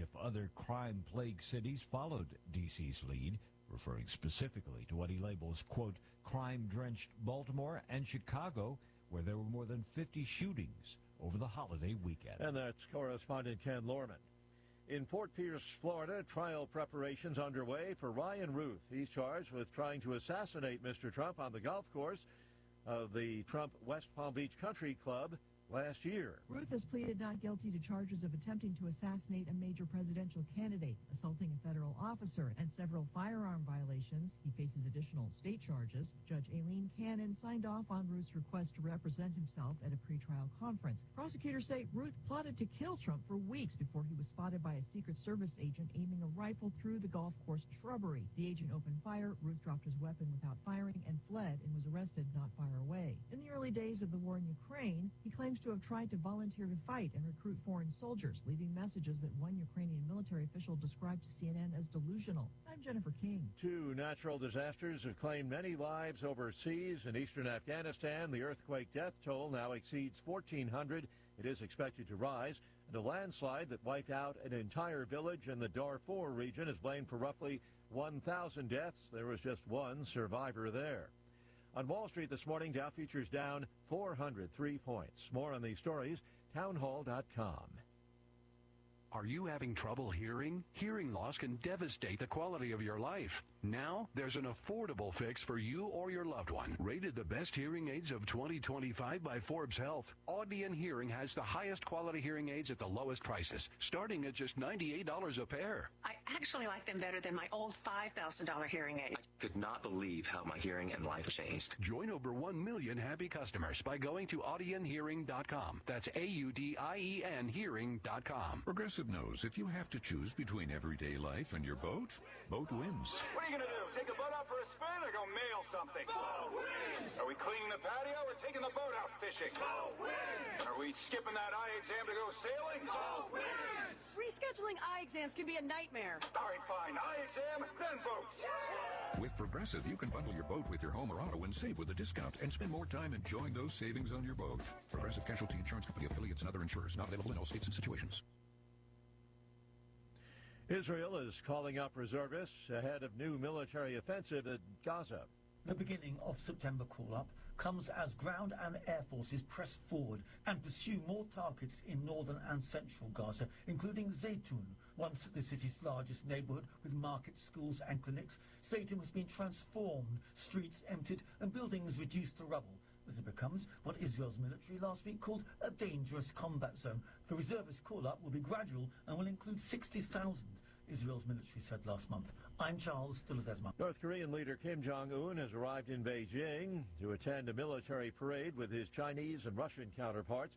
if other crime-plagued cities followed D.C.'s lead, referring specifically to what he labels, quote, crime-drenched Baltimore and Chicago, where there were more than 50 shootings over the holiday weekend. And that's correspondent Ken Lorman. In Fort Pierce, Florida, trial preparations underway for Ryan Ruth. He's charged with trying to assassinate Mr. Trump on the golf course of the Trump West Palm Beach Country Club last year. Ruth has pleaded not guilty to charges of attempting to assassinate a major presidential candidate, assaulting a federal officer, and several firearm violations. He faces additional state charges. Judge Aileen Cannon signed off on Ruth's request to represent himself at a pretrial conference. Prosecutors say Ruth plotted to kill Trump for weeks before he was spotted by a Secret Service agent aiming a rifle through the golf course shrubbery. The agent opened fire. Ruth dropped his weapon without firing and fled and was arrested not far away. In the early days of the war in Ukraine, he claims to have tried to volunteer to fight and recruit foreign soldiers, leaving messages that one Ukrainian military official described to CNN as delusional. I'm Jennifer King. 2 natural disasters have claimed many lives overseas. In eastern Afghanistan, the earthquake death toll now exceeds 1,400. It is expected to rise. And a landslide that wiped out an entire village in the Darfur region is blamed for roughly 1,000 deaths. There was just one survivor there. On Wall Street this morning, Dow futures down 403 points. More on these stories, townhall.com. Are you having trouble hearing? Hearing loss can devastate the quality of your life. Now, there's an affordable fix for you or your loved one. Rated the best hearing aids of 2025 by Forbes Health, Audion Hearing has the highest quality hearing aids at the lowest prices, starting at just $98 a pair. I actually like them better than my old $5,000 hearing aid. I could not believe how my hearing and life changed. Join over 1 million happy customers by going to audionhearing.com. That's AUDIEN hearing.com. Progressive knows if you have to choose between everyday life and your boat, boat wins. What are you going to do? Take the boat out for a spin or go mail something? Boat wins! Are we cleaning the patio or taking the boat out fishing? Boat wins! Are we skipping that eye exam to go sailing? Boat wins! Rescheduling eye exams can be a nightmare. All right, fine. Eye exam, then boat. Yeah! With Progressive, you can bundle your boat with your home or auto and save with a discount and spend more time enjoying those savings on your boat. Progressive Casualty Insurance Company, affiliates, and other insurers. Not available in all states and situations. Israel is calling up reservists ahead of new military offensive at Gaza. The beginning of September call-up comes as ground and air forces press forward and pursue more targets in northern and central Gaza, including Zaytun, once the city's largest neighborhood with markets, schools and clinics. Zaytun has been transformed, streets emptied and buildings reduced to rubble, as it becomes what Israel's military last week called a dangerous combat zone. The reservist call-up will be gradual and will include 60,000, Israel's military said last month. I'm Charles Dillesma. North Korean leader Kim Jong-un has arrived in Beijing to attend a military parade with his Chinese and Russian counterparts,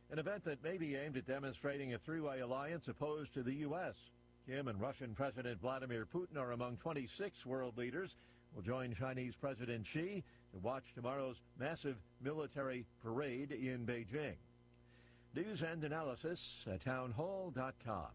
an event that may be aimed at demonstrating a three-way alliance opposed to the U.S. Kim and Russian President Vladimir Putin are among 26 world leaders will join Chinese President Xi to watch tomorrow's massive military parade in Beijing. News and analysis at townhall.com.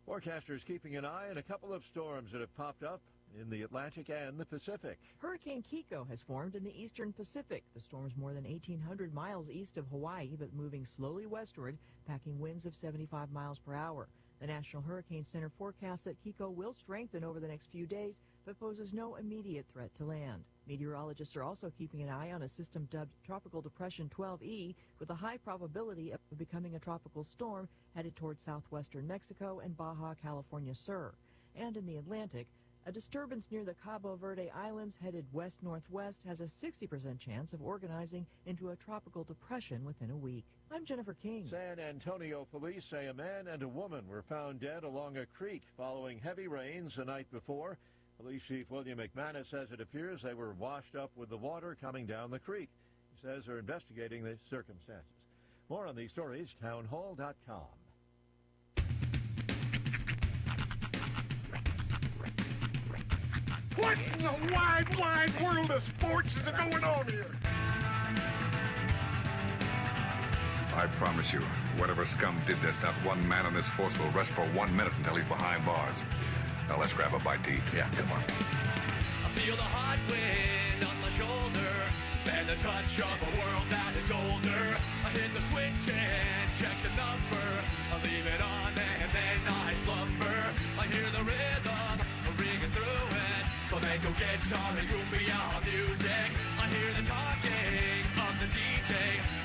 Forecasters keeping an eye on a couple of storms that have popped up in the Atlantic and the Pacific. Hurricane Kiko has formed in the eastern Pacific. The storm's more than 1,800 miles east of Hawaii, but moving slowly westward, packing winds of 75 miles per hour. The National Hurricane Center forecasts that Kiko will strengthen over the next few days, but poses no immediate threat to land. Meteorologists are also keeping an eye on a system dubbed Tropical Depression 12E, with a high probability of becoming a tropical storm headed towards southwestern Mexico and Baja California Sur. And in the Atlantic, a disturbance near the Cabo Verde Islands headed west-northwest has a 60% chance of organizing into a tropical depression within a week. I'm Jennifer King. San Antonio police say a man and a woman were found dead along a creek following heavy rains the night before. Police Chief William McManus says it appears they were washed up with the water coming down the creek. He says they're investigating the circumstances. More on these stories, townhall.com. What in the wide, wide world of sports is going on here? I promise you, whatever scum did this, not one man on this force will rest for 1 minute until he's behind bars. Now let's grab a bite to eat. Yeah, come on. I feel the hot wind on my shoulder and the touch of a world that is older. I hit the switch and check the number. I leave it on and then I go guitar and cumbia music. I hear the talking of the DJ.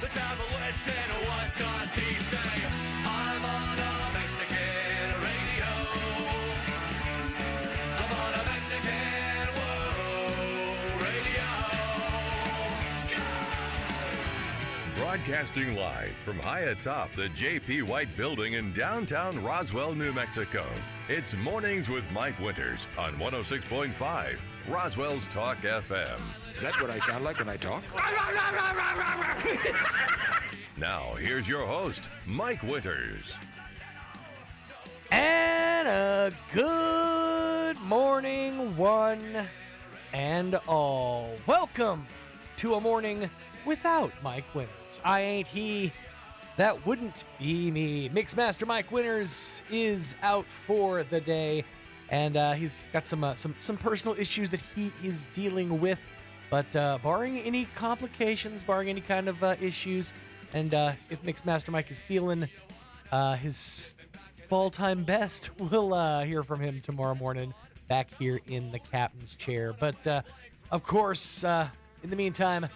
The travel witch and what does he say? I'm on a Mexican radio. I'm on a Mexican radio. Broadcasting live from high atop the J.P. White Building in downtown Roswell, New Mexico. It's Mornings with Mike Winters on 106.5 Roswell's Talk FM. Is that what I sound like when I talk? Now, here's your host, Mike Winters. And a good morning, one and all. Welcome to a morning without Mike Winters. I ain't he. That wouldn't be me. Mixmaster Mike Winters is out for the day, and he's got some personal issues that he is dealing with. But barring any complications, barring any kind of issues, and if Mixmaster Mike is feeling his fall-time best, we'll hear from him tomorrow morning back here in the captain's chair. But of course, in the meantime,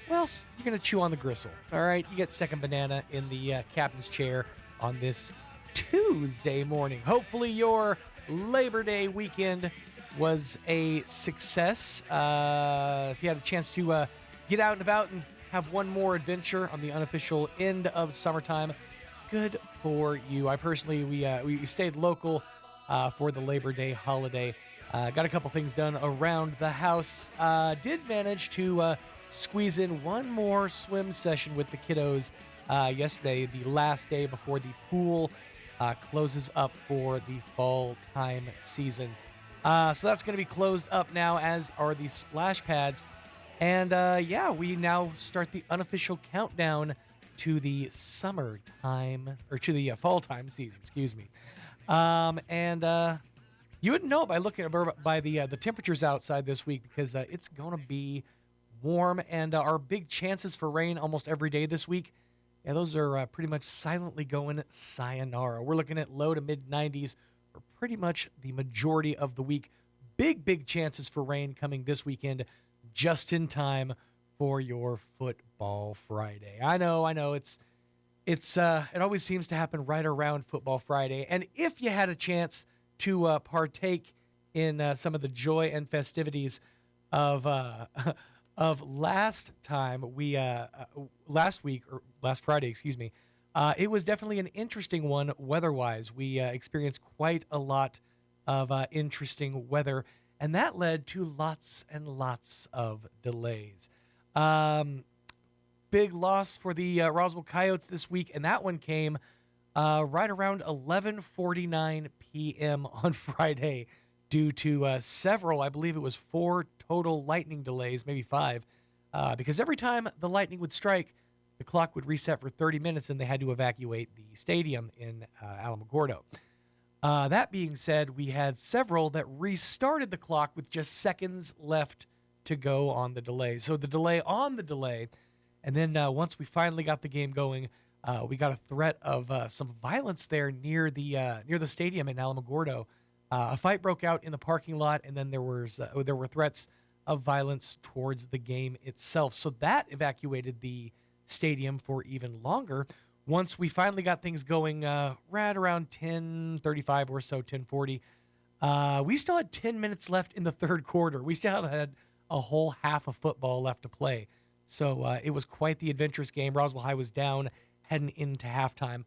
well, you're going to chew on the gristle, all right? You get second banana in the captain's chair on this Tuesday morning. Hopefully your Labor Day weekend was a success. If you had a chance to get out and about and have one more adventure on the unofficial end of summertime, good for you. I personally, we stayed local for the Labor Day holiday. Got a couple things done around the house. Did manage to squeeze in one more swim session with the kiddos yesterday, the last day before the pool closes up for the fall time season. So that's going to be closed up now, as are the splash pads. And yeah, we now start the unofficial countdown to the summertime, or to the fall time season, excuse me. And you wouldn't know by looking at by the temperatures outside this week, because it's going to be warm, and our big chances for rain almost every day this week, yeah, those are pretty much silently going sayonara. We're looking at low to mid 90s for pretty much the majority of the week. Big chances for rain coming this weekend, just in time for your Football Friday. I know, it always seems to happen right around Football Friday. And if you had a chance to partake in some of the joy and festivities of last Friday, excuse me, it was definitely an interesting one weather-wise. We experienced quite a lot of interesting weather, and that led to lots and lots of delays. Big loss for the Roswell Coyotes this week, and that one came right around 11:49 p.m. on Friday due to several, I believe it was 4 total lightning delays, maybe 5, because every time the lightning would strike, the clock would reset for 30 minutes and they had to evacuate the stadium in Alamogordo. That being said, we had several that restarted the clock with just seconds left to go on the delay. So the delay on the delay, and then once we finally got the game going, we got a threat of some violence there near the stadium in Alamogordo. A fight broke out in the parking lot, and then there were threats of violence towards the game itself. So that evacuated the stadium for even longer. Once we finally got things going right around 10:35 or so, 10:40, we still had 10 minutes left in the third quarter. We still had a whole half of football left to play. So it was quite the adventurous game. Roswell High was down heading into halftime.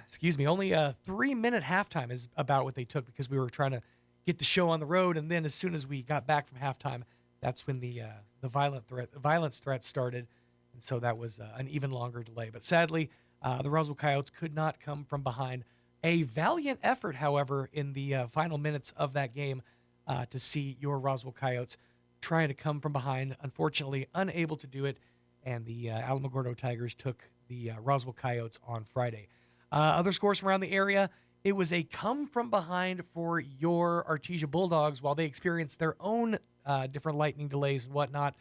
Excuse me, only a 3-minute halftime is about what they took, because we were trying to get the show on the road, and then as soon as we got back from halftime, that's when the violence threat started, and so that was an even longer delay. But sadly, the Roswell Coyotes could not come from behind. A valiant effort, however, in the final minutes of that game to see your Roswell Coyotes trying to come from behind. Unfortunately, unable to do it, and the Alamogordo Tigers took the Roswell Coyotes on Friday. Other scores from around the area, it was a come from behind for your Artesia Bulldogs while they experienced their own different lightning delays and whatnot.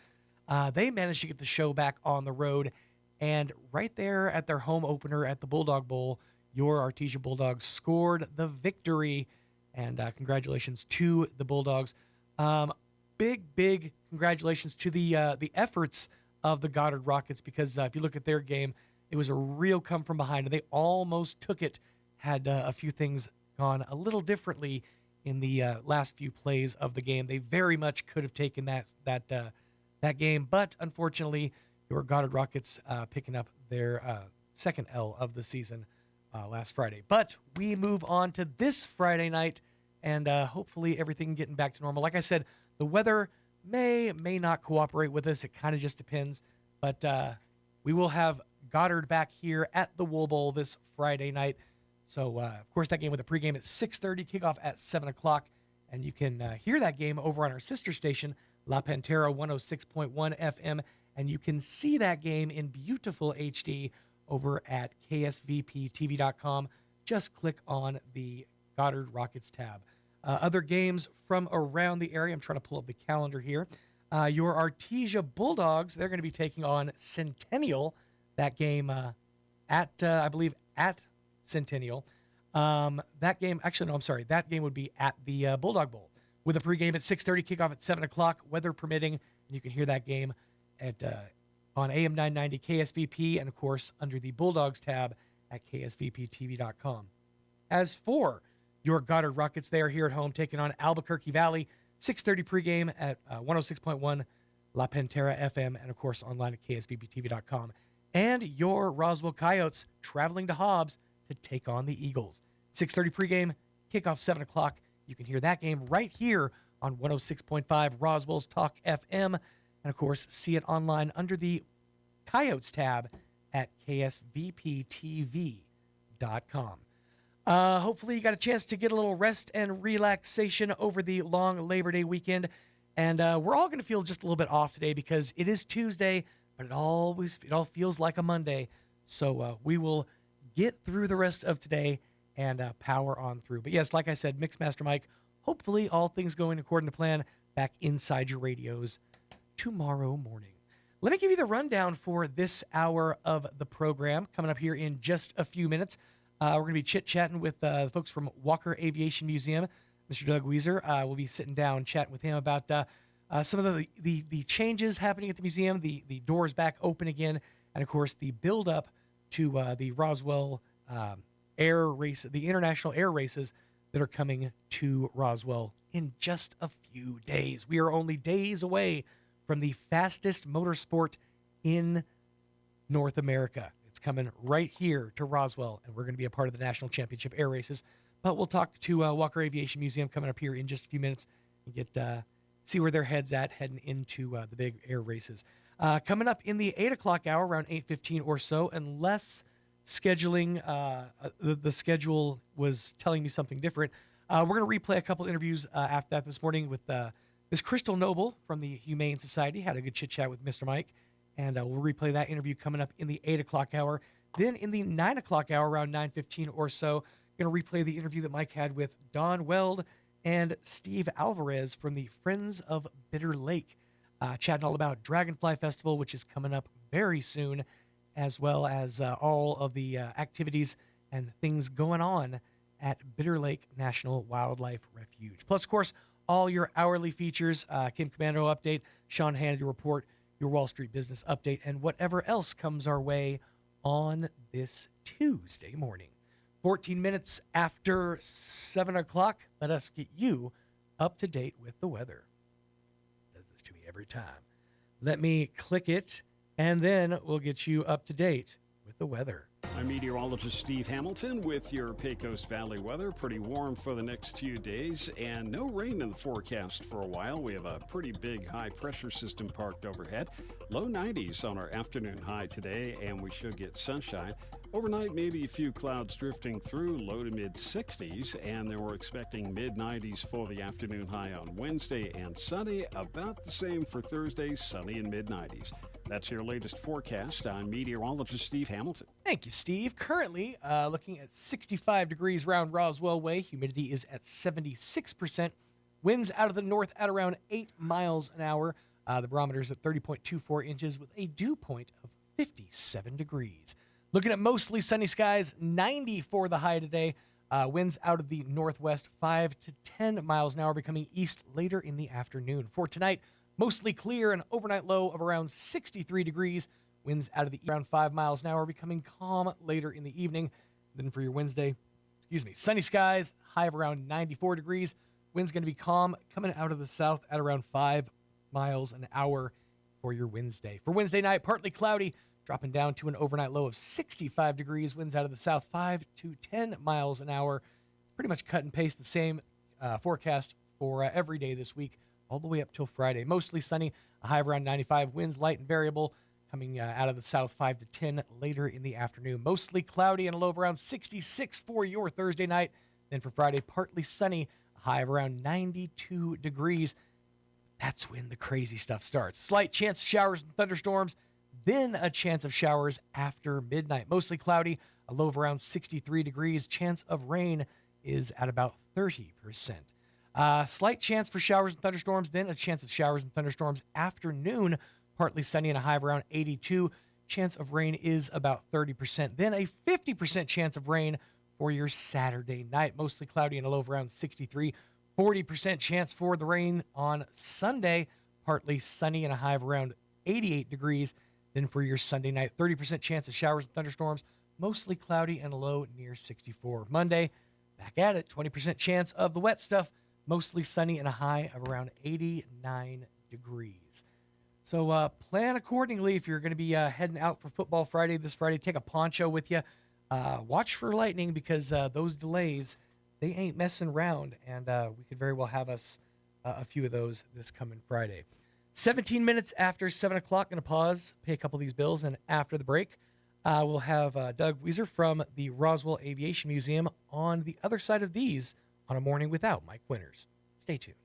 They managed to get the show back on the road, and right there at their home opener at the Bulldog Bowl, your Artesia Bulldogs scored the victory, and congratulations to the Bulldogs. Big congratulations to the efforts of the Goddard Rockets, because if you look at their game, it was a real come from behind, and they almost took it. Had a few things gone a little differently in the last few plays of the game. They very much could have taken that game, but unfortunately, your Goddard Rockets picking up their second L of the season last Friday. But we move on to this Friday night, and hopefully everything getting back to normal. Like I said, the weather may not cooperate with us. It kind of just depends. But we will have Goddard back here at the Wool Bowl this Friday night. So, of course, that game with a pregame at 6:30, kickoff at 7 o'clock. And you can hear that game over on our sister station, La Pantera 106.1 FM. And you can see that game in beautiful HD over at ksvptv.com. Just click on the Goddard Rockets tab. Other games from around the area. I'm trying to pull up the calendar here. Your Artesia Bulldogs, they're going to be taking on Centennial. That game I believe, at Centennial. That game would be at the Bulldog Bowl with a pregame at 6:30, kickoff at 7 o'clock, weather permitting. And you can hear that game at on AM 990 KSVP, and, of course, under the Bulldogs tab at ksvptv.com. As for your Goddard Rockets, they are here at home taking on Albuquerque Valley, 6:30 pregame at 106.1 La Pantera FM, and, of course, online at ksvptv.com. And your Roswell Coyotes traveling to Hobbs to take on the Eagles. 6:30 pregame, kickoff 7 o'clock. You can hear that game right here on 106.5 Roswell's Talk FM. And, of course, see it online under the Coyotes tab at ksvptv.com. Hopefully you got a chance to get a little rest and relaxation over the long Labor Day weekend. And we're all going to feel just a little bit off today because it is Tuesday, but it all feels like a Monday. So we will get through the rest of today and power on through. But yes, like I said, Mixmaster Mike, hopefully all things going according to plan, back inside your radios tomorrow morning. Let me give you the rundown for this hour of the program coming up here in just a few minutes. We're going to be chit-chatting with the folks from Walker Aviation Museum. Mr. Doug Weiser, we'll be sitting down chatting with him about some of the changes happening at the museum, the doors back open again, and, of course, the build-up to the Roswell air race, the international air races that are coming to Roswell in just a few days. We are only days away from the fastest motorsport in North America. It's coming right here to Roswell, and we're going to be a part of the National Championship air races. But we'll talk to Walker Aviation Museum coming up here in just a few minutes and get see where their head's at heading into the big air races. Coming up in the 8 o'clock hour, around 8:15 or so, unless scheduling, the schedule was telling me something different. We're going to replay a couple interviews after that this morning with Ms. Crystal Noble from the Humane Society. Had a good chit-chat with Mr. Mike, and we'll replay that interview coming up in the 8 o'clock hour. Then in the 9 o'clock hour, around 9:15 or so, going to replay the interview that Mike had with Don Weld and Steve Alvarez from the Friends of Bitter Lake, chatting all about Dragonfly Festival, which is coming up very soon, as well as all of the activities and things going on at Bitter Lake National Wildlife Refuge. Plus, of course, all your hourly features, Kim Commando update, Sean Hannity report, your Wall Street business update, and whatever else comes our way on this Tuesday morning. 14 minutes after 7 o'clock, let us get you up to date with the weather. Does this to me every time. Let me click it, and then we'll get you up to date with the weather. I'm meteorologist Steve Hamilton with your Pecos Valley weather. Pretty warm for the next few days and no rain in the forecast for a while. We have a pretty big high pressure system parked overhead. Low 90s on our afternoon high today, and we should get sunshine. Overnight, maybe a few clouds drifting through, low to mid 60s, and then we're expecting mid 90s for the afternoon high on Wednesday and sunny. About the same for Thursday, sunny and mid 90s. That's your latest forecast. I'm meteorologist Steve Hamilton. Thank you, Steve. Currently looking at 65 degrees around Roswell Way. Humidity is at 76%. Winds out of the north at around 8 miles an hour. The barometer is at 30.24 inches with a dew point of 57 degrees. Looking at mostly sunny skies, 90 for the high today. Winds out of the northwest 5 to 10 miles an hour, becoming east later in the afternoon. For tonight, mostly clear, an overnight low of around 63 degrees. Winds out of the around 5 miles an hour, becoming calm later in the evening. Then for your Wednesday, sunny skies, high of around 94 degrees. Wind's going to be calm, coming out of the south at around 5 miles an hour for your Wednesday. For Wednesday night, partly cloudy, dropping down to an overnight low of 65 degrees. Winds out of the south 5 to 10 miles an hour. Pretty much cut and paste the same forecast for every day this week, all the way up till Friday. Mostly sunny, a high of around 95. Winds light and variable, coming out of the south 5 to 10 later in the afternoon. Mostly cloudy and a low of around 66 for your Thursday night. Then for Friday, partly sunny, a high of around 92 degrees. That's when the crazy stuff starts. Slight chance of showers and thunderstorms, then a chance of showers after midnight. Mostly cloudy, a low of around 63 degrees. Chance of rain is at about 30%. Slight chance for showers and thunderstorms, then a chance of showers and thunderstorms afternoon. Partly sunny and a high of around 82. Chance of rain is about 30%. Then a 50% chance of rain for your Saturday night. Mostly cloudy and a low of around 63. 40% chance for the rain on Sunday. Partly sunny and a high of around 88 degrees. Then for your Sunday night, 30% chance of showers and thunderstorms. Mostly cloudy and a low near 64. Monday, back at it. 20% chance of the wet stuff. Mostly sunny and a high of around 89 degrees. So plan accordingly if you're going to be heading out for football Friday. This Friday, take a poncho with you. Watch for lightning because those delays, they ain't messing around. And we could very well have us a few of those this coming Friday. 17 minutes after 7 o'clock, going to pause, pay a couple of these bills. And after the break, we'll have Doug Weiser from the Roswell Aviation Museum on the other side of these on A Morning Without Mike Winters. Stay tuned.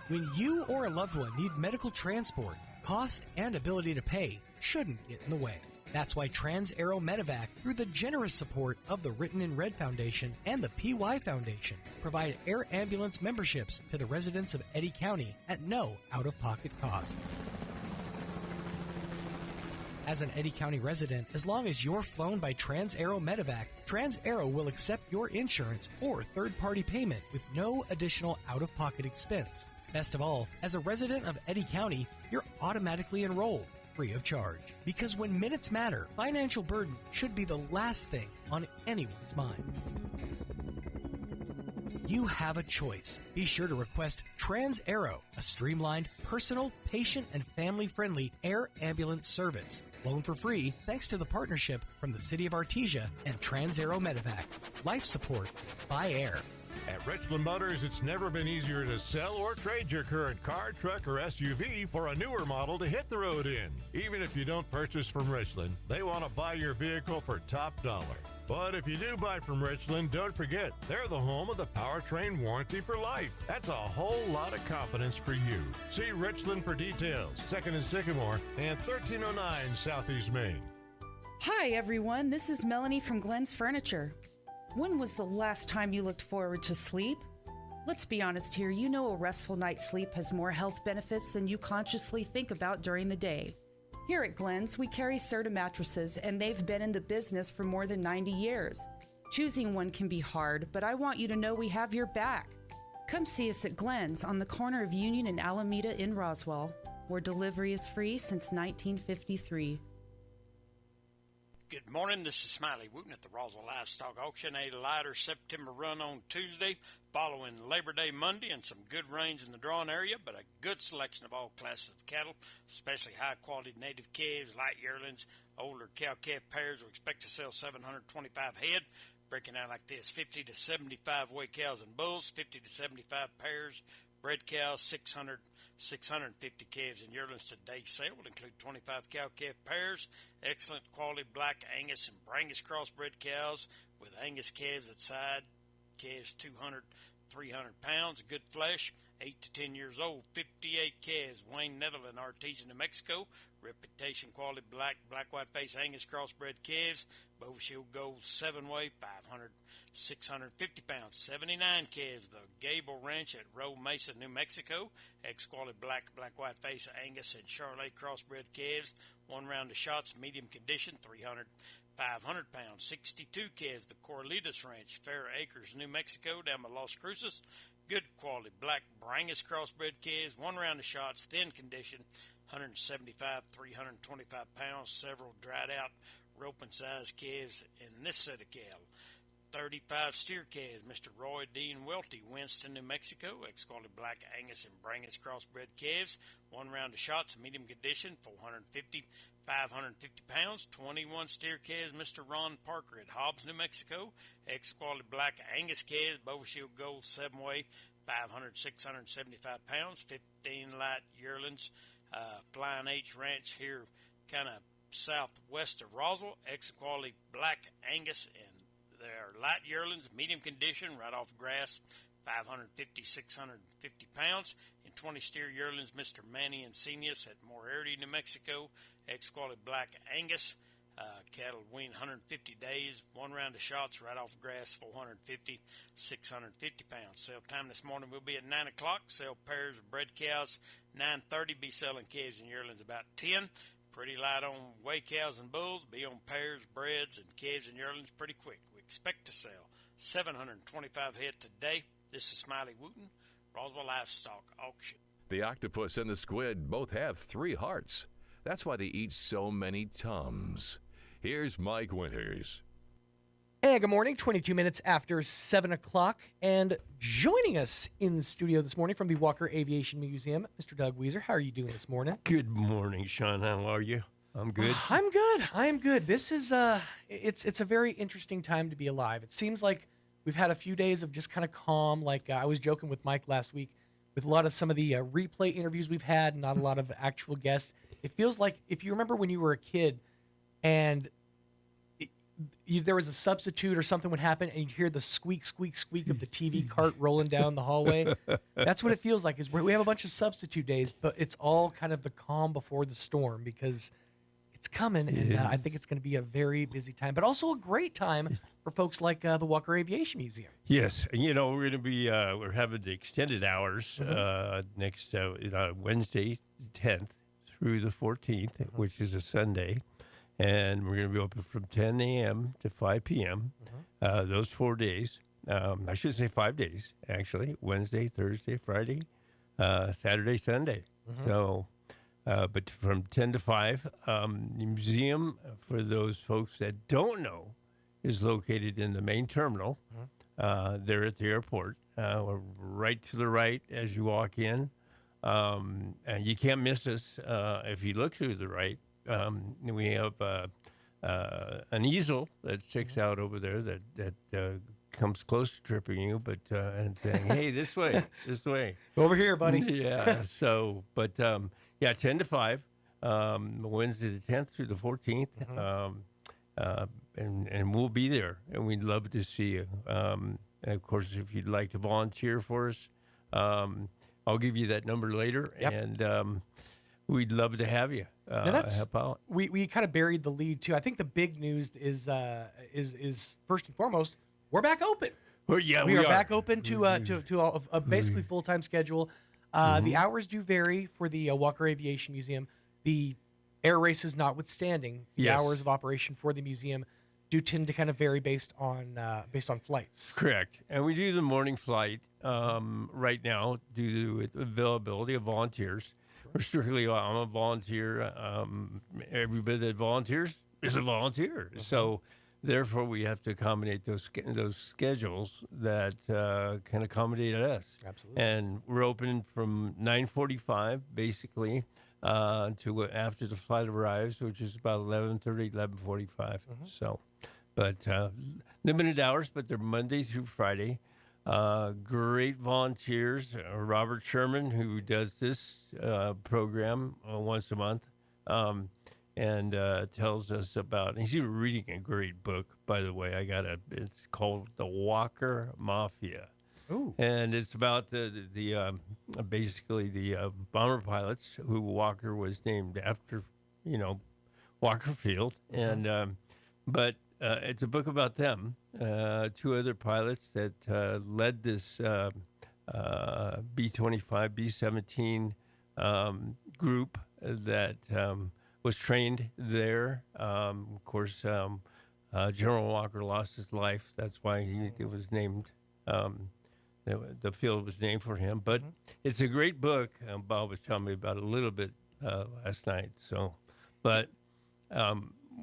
When you or a loved one need medical transport, cost and ability to pay shouldn't get in the way. That's why Trans-Aero Medevac, through the generous support of the Written in Red Foundation and the PY Foundation, provide air ambulance memberships to the residents of Eddy County at no out-of-pocket cost. As an Eddy County resident, as long as you're flown by Trans-Aero Medevac, Trans-Aero will accept your insurance or third-party payment with no additional out-of-pocket expense. Best of all, as a resident of Eddy County, you're automatically enrolled, free of charge. Because when minutes matter, financial burden should be the last thing on anyone's mind. You have a choice. Be sure to request Trans-Aero, a streamlined, personal, patient, and family-friendly air ambulance service. Flown for free thanks to the partnership from the City of Artesia and Trans-Aero Medevac. Life support by air. At Richland Motors, it's never been easier to sell or trade your current car, truck, or SUV for a newer model to hit the road in. Even if you don't purchase from Richland, they want to buy your vehicle for top dollar. But if you do buy from Richland, don't forget, they're the home of the powertrain warranty for life. That's a whole lot of confidence for you. See Richland for details. 2nd and Sycamore and 1309 Southeast Main. Hi, everyone. This is Melanie from Glenn's Furniture. When was the last time you looked forward to sleep? Let's be honest here, you know a restful night's sleep has more health benefits than you consciously think about during the day. Here at Glenn's, we carry Serta mattresses, and they've been in the business for more than 90 years. Choosing one can be hard, but I want you to know we have your back. Come see us at Glenn's on the corner of Union and Alameda in Roswell, where delivery is free since 1953. Good morning, this is Smiley Wooten at the Roswell Livestock Auction. A lighter September run on Tuesday, following Labor Day Monday, and some good rains in the drawing area, but a good selection of all classes of cattle, especially high-quality native calves, light yearlings, older cow-calf pairs. We expect to sell 725 head, breaking out like this: 50 to 75 weight cows and bulls, 50 to 75 pairs, bred cows, 650 calves and yearlings. Today's sale will include 25 cow-calf pairs, excellent quality black Angus and Brangus crossbred cows with Angus calves at side, calves 200, 300 pounds, good flesh, 8 to 10 years old, 58 calves, Wayne Netherland, Artesia, New Mexico, reputation quality black white face Angus crossbred calves, Bow Shield Gold 7-way, 500, 650 pounds, 79 calves, the Gable Ranch at Roe Mesa, New Mexico, ex-quality black white face Angus and Charolais crossbred calves, 1 round of shots, medium condition, 300, 500 pounds. 62 calves, the Corlitas Ranch, Fair Acres, New Mexico, down by Las Cruces. Good quality black Brangus crossbred calves, 1 round of shots, thin condition, 175, 325 pounds, several dried out roping size calves in this set of cattle. 35 steer calves, Mr. Roy Dean Welty, Winston, New Mexico, ex-quality black Angus and Brangus crossbred calves, 1 round of shots, medium condition, 450, 550 pounds. 21 steer calves, Mr. Ron Parker at Hobbs, New Mexico, ex-quality black Angus calves, Bovishield Gold 7-way, 500, 675 pounds. 15 light yearlings, Flying H Ranch here, kind of southwest of Roswell, ex-quality black Angus, and they're light yearlings, medium condition, right off grass, 550, 650 pounds. And 20 steer yearlings, Mr. Manny Encinius at Moriarty, New Mexico, ex-quality black Angus. Cattle wean 150 days, 1 round of shots, right off grass, 450, 650 pounds. Sale time this morning will be at 9 o'clock. Sell pairs of bred cows, 9:30. Be selling calves and yearlings about 10. Pretty light on weigh cows and bulls. Be on pairs, breds, and calves and yearlings pretty quick. We expect to sell 725 head today. This is Smiley Wooten, Roswell Livestock Auction. The octopus and the squid both have 3 hearts. That's why they eat so many Tums. Here's Mike Winters. Hey, good morning. 22 minutes after 7 o'clock. And joining us in the studio this morning from the Walker Aviation Museum, Mr. Doug Weiser. How are you doing this morning? Good morning, Sean. How are you? I'm good. I'm good. I am good. This is it's a very interesting time to be alive. It seems like we've had a few days of just kind of calm. Like I was joking with Mike last week with a lot of some of the replay interviews we've had, not a lot of actual guests. It feels like if you remember when you were a kid and there was a substitute or something would happen and you'd hear the squeak, squeak, squeak of the TV cart rolling down the hallway. That's what it feels like. Is we have a bunch of substitute days, but it's all kind of the calm before the storm because it's coming, and I think it's going to be a very busy time, but also a great time for folks like the Walker Aviation Museum. Yes, we're going to be we're having the extended hours next Wednesday, 10th through the 14th, which is a Sunday, and we're going to be open from 10 a.m. to 5 p.m. Those 4 days. I should say 5 days actually: Wednesday, Thursday, Friday, Saturday, Sunday. So. But from 10 to 5, the museum, for those folks that don't know, is located in the main terminal there at the airport. We're right to the right as you walk in. And you can't miss us if you look to the right. We have an easel that sticks out over there that comes close to tripping you, but and saying, hey, this way. Over here, buddy. Yeah, so, but... yeah, 10 to 5, Wednesday the 10th through the 14th, and we'll be there, and we'd love to see you. And of course, if you'd like to volunteer for us, I'll give you that number later, and we'd love to have you help out. We kind of buried the lead, too. I think the big news is first and foremost, we're back open. Well, yeah, we are back open to a basically full-time schedule. The hours do vary for the Walker Aviation Museum. The air races notwithstanding, the hours of operation for the museum do tend to kind of vary based on flights. Correct. And we do the morning flight right now due to availability of volunteers. We're strictly, I'm a volunteer. Everybody that volunteers is a volunteer. So therefore, we have to accommodate those schedules that can accommodate us. Absolutely. And we're open from 9:45, basically, to after the flight arrives, which is about 11:30, 11:45. So, but limited hours, but they're Monday through Friday. Great volunteers. Robert Sherman, who does this program once a month. And tells us about. He's reading a great book, by the way. It's called The Walker Mafia. Ooh. And it's about the basically the bomber pilots who Walker was named after, Walker Field. And but it's a book about them. 2 other pilots that led this B-25, B-17 group that. Was trained there. Of course, General Walker lost his life. That's why it was named. The field was named for him. But it's a great book. Bob was telling me about it a little bit last night. So, but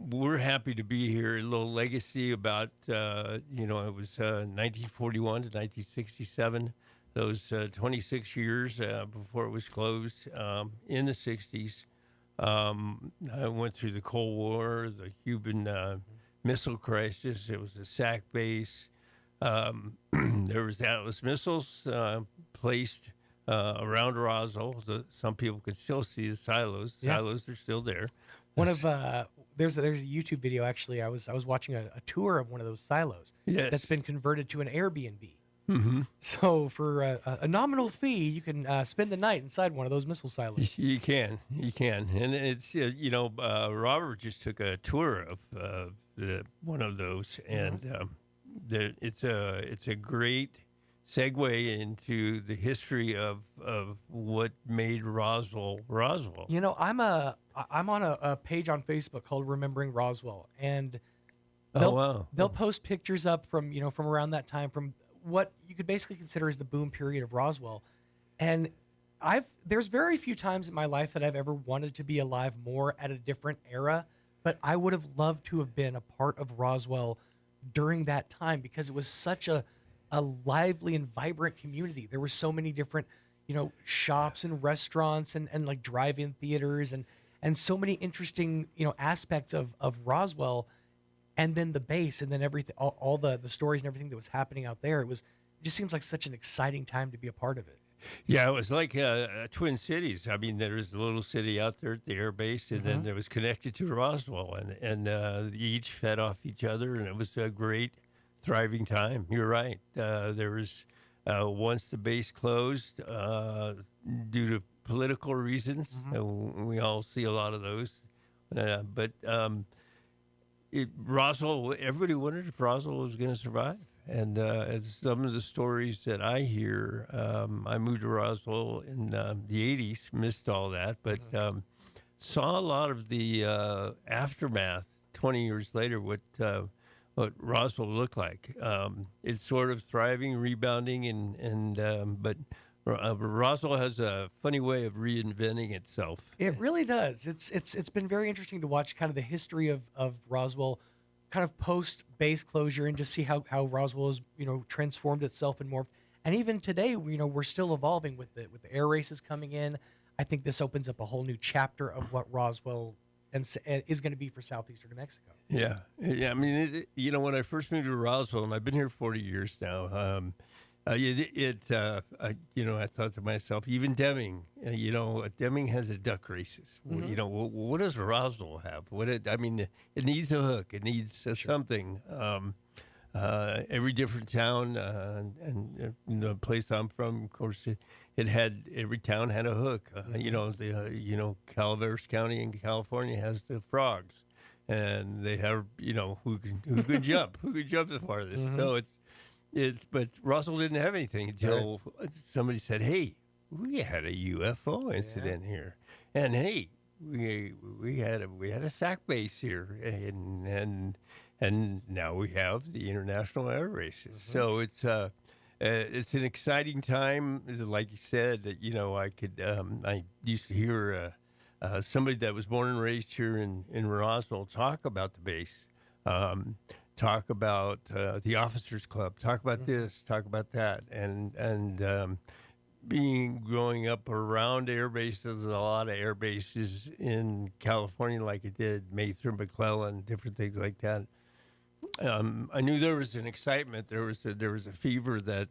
we're happy to be here. A little legacy about it was 1941 to 1967. Those 26 years before it was closed in the 60s. I went through the Cold War, the Cuban Missile Crisis. It was a SAC base. There was Atlas missiles placed around Roswell. Some people could still see the silos. Silos are still there. There's a YouTube video actually. I was watching a tour of one of those silos. Yes. That's been converted to an Airbnb. Mm-hmm. So for a nominal fee, you can spend the night inside one of those missile silos. You can, and it's Robert just took a tour of one of those, and it's a great segue into the history of what made Roswell Roswell. You know, I'm on a page on Facebook called Remembering Roswell, and they'll post pictures up from around that time, from what you could basically consider as the boom period of Roswell. And there's very few times in my life that I've ever wanted to be alive more at a different era, but I would have loved to have been a part of Roswell during that time, because it was such a lively and vibrant community. There were so many different, shops and restaurants and like drive-in theaters and so many interesting, aspects of Roswell. And then the base, and then everything, all the stories and everything that was happening out there. It just seems like such an exciting time to be a part of it. Yeah, it was like Twin Cities. I mean, there was a little city out there at the air base, and then there was connected to Roswell, and each fed off each other, and it was a great, thriving time. You're right. There was, once the base closed due to political reasons, we all see a lot of those, but Roswell, everybody wondered if Roswell was going to survive. And as some of the stories that I hear, I moved to Roswell in the 80s, missed all that, but saw a lot of the aftermath 20 years later, what Roswell looked like. It's sort of thriving, rebounding, but Roswell has a funny way of reinventing itself. It really does. It's been very interesting to watch kind of the history of Roswell, kind of post base closure, and just see how Roswell has transformed itself and morphed. And even today, we're still evolving with the air races coming in. I think this opens up a whole new chapter of what Roswell is going to be for southeastern New Mexico. Yeah. I mean, when I first moved to Roswell, and I've been here 40 years now. I thought to myself, even Deming, Deming has a duck races. What does Roswell have? It needs a hook. It needs something. Every different town, and the place I'm from, of course, every town had a hook. Calaveras County in California has the frogs, and they have, who can jump, who can jump the farthest. So but Roswell didn't have anything until somebody said, "Hey, we had a UFO incident here," and hey, we had a SAC base here, and now we have the international air races. So it's an exciting time. Like you said, that I used to hear somebody that was born and raised here in Roswell talk about the base. Talk about the Officers Club, talk about this, talk about that, and growing up around air bases, a lot of air bases in California, like it did Mather, McClellan, different things like that. I knew there was an excitement, there was a fever that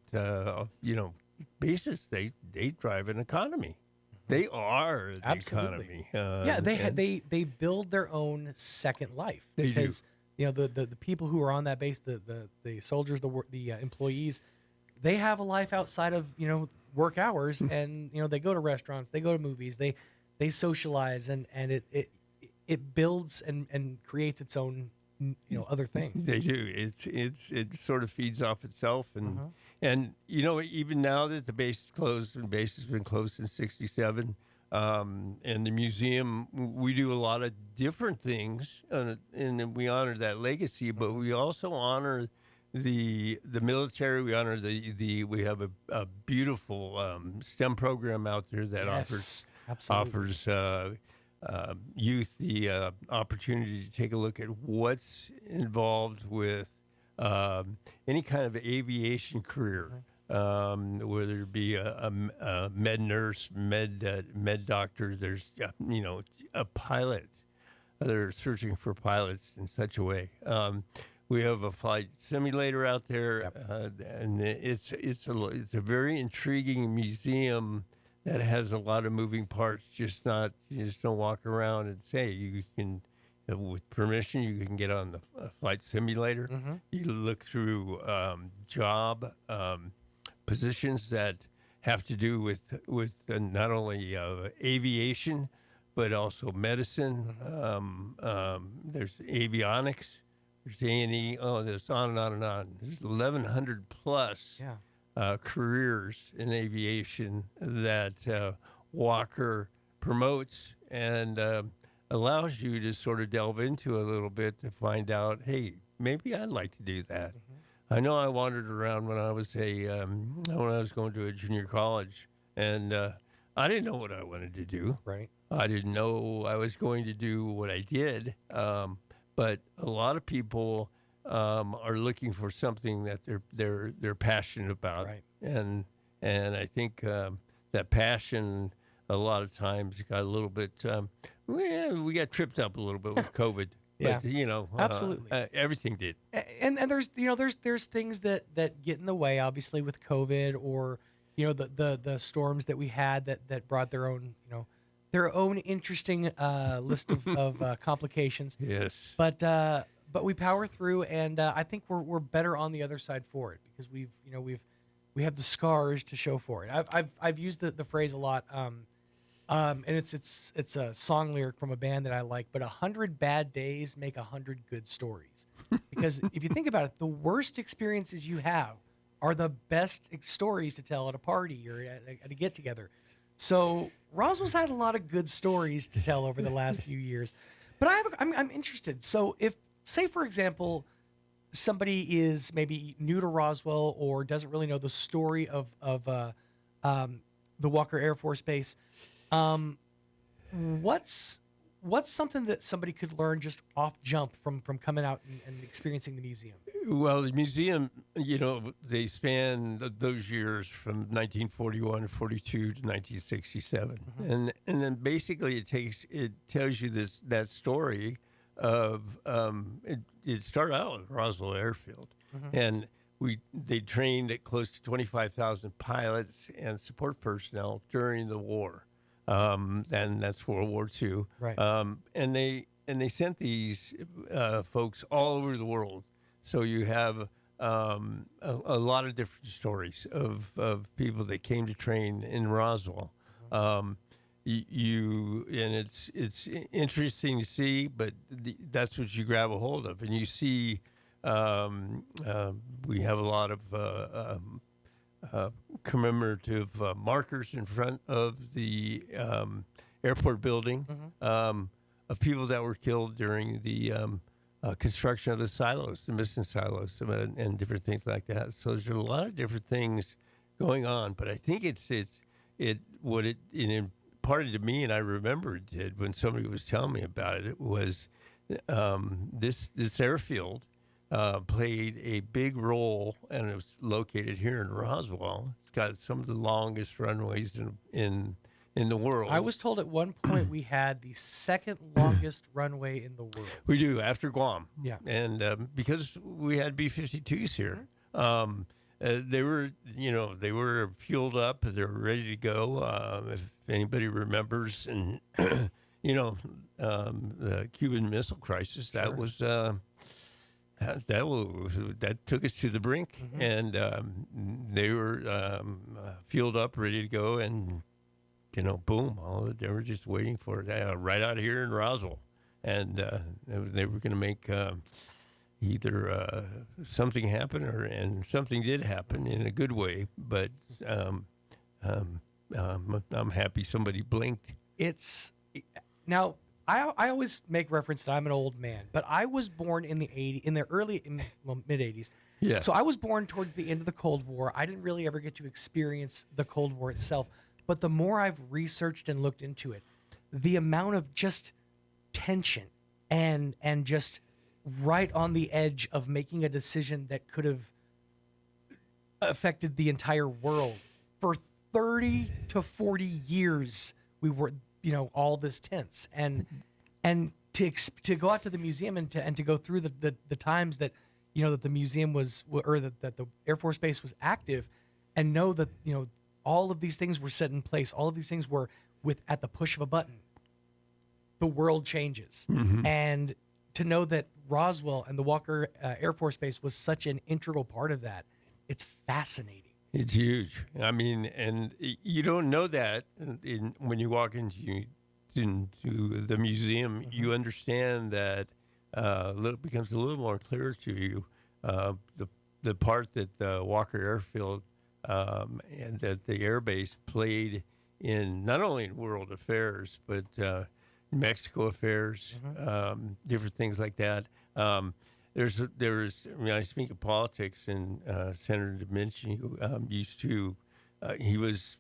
bases they drive an economy. They are the economy. They build their own second life. They do. The people who are on that base, the soldiers, the employees, they have a life outside of work hours, and they go to restaurants, they go to movies, they socialize, and it builds and creates its own other things. They do. It sort of feeds off itself, and even now that the base is closed, and the base has been closed since '67. And the museum, we do a lot of different things, and we honor that legacy. But we also honor the military. We honor we have a beautiful STEM program out there that offers youth the opportunity to take a look at what's involved with any kind of aviation career, whether it be a med nurse, med doctor. There's a pilot. They're searching for pilots in such a way. We have a flight simulator out there, and it's a very intriguing museum that has a lot of moving parts. You just don't walk around and say. You can, with permission, you can get on the flight simulator. You look through job positions that have to do with not only aviation but also medicine. There's avionics. There's A&E. Oh, there's on and on and on. There's 1,100 plus careers in aviation that Walker promotes and allows you to sort of delve into a little bit to find out, hey, maybe I'd like to do that. I know I wandered around when I was going to a junior college, and I didn't know what I wanted to do. Right. I didn't know I was going to do what I did. But a lot of people are looking for something that they're passionate about, right. and I think that passion a lot of times got a little bit. We got tripped up a little bit with COVID. Yeah, but, absolutely, everything did. And there's things that get in the way, obviously, with COVID, or the storms that we had that brought their own interesting list of complications. Yes. But we power through, and I think we're better on the other side for it, because we have the scars to show for it. I've used the phrase a lot, and it's a song lyric from a band that I like. But 100 bad days make 100 good stories, because if you think about it, the worst experiences you have are the best stories to tell at a party or at a get together. So Roswell's had a lot of good stories to tell over the last few years. But I'm interested. So if, say, for example, somebody is maybe new to Roswell or doesn't really know the story of the Walker Air Force Base, what's something that somebody could learn just off jump from coming out and experiencing the museum? Well, the museum, they span those years from 1941 to 42 to 1967, and then basically it tells you that story of it started out at Roswell Airfield, and they trained at close to 25,000 pilots and support personnel during the war, and that's World War II, right? And they sent these folks all over the world. So you have a lot of different stories of people that came to train in Roswell. And it's interesting to see, but that's what you grab a hold of, and you see. We have a lot of commemorative markers in front of the airport building of people that were killed during the construction of the silos, the missing silos, and different things like that. So there's a lot of different things going on, but I think it imparted to me, and I remember it did when somebody was telling me about it. It was this airfield played a big role, and it was located here in Roswell. It's got some of the longest runways in the world. I was told at one point we had the second longest runway in the world. We do, after Guam. Yeah. And because we had B-52s here, they were fueled up. They were ready to go. If anybody remembers, and the Cuban Missile Crisis, that was that took us to the brink, and they were fueled up, ready to go, and boom! They were just waiting for it right out here in Roswell, and they were going to make either something happen, and something did happen in a good way. But I'm happy somebody blinked it's now I always make reference that I'm an old man, but I was born in the mid 80s. Yeah. So I was born towards the end of the Cold War. I didn't really ever get to experience the Cold War itself, but the more I've researched and looked into it, the amount of just tension and just right on the edge of making a decision that could have affected the entire world for 30 to 40 years, we were, all this tense, and to go out to the museum and to go through the times that, that the museum was, or that the Air Force Base was active, and know that, all of these things were set in place. All of these things were at the push of a button. The world changes. Mm-hmm. And to know that Roswell and the Walker Air Force Base was such an integral part of that, it's fascinating. It's huge. I mean, and you don't know that when you walk into the museum. Mm-hmm. You understand that it becomes a little more clear to you the part that the Walker Airfield and that the air base played in not only in world affairs but Mexico affairs, Mm-hmm. different things like that. There's I speak of politics, and Senator Domenici used to. He was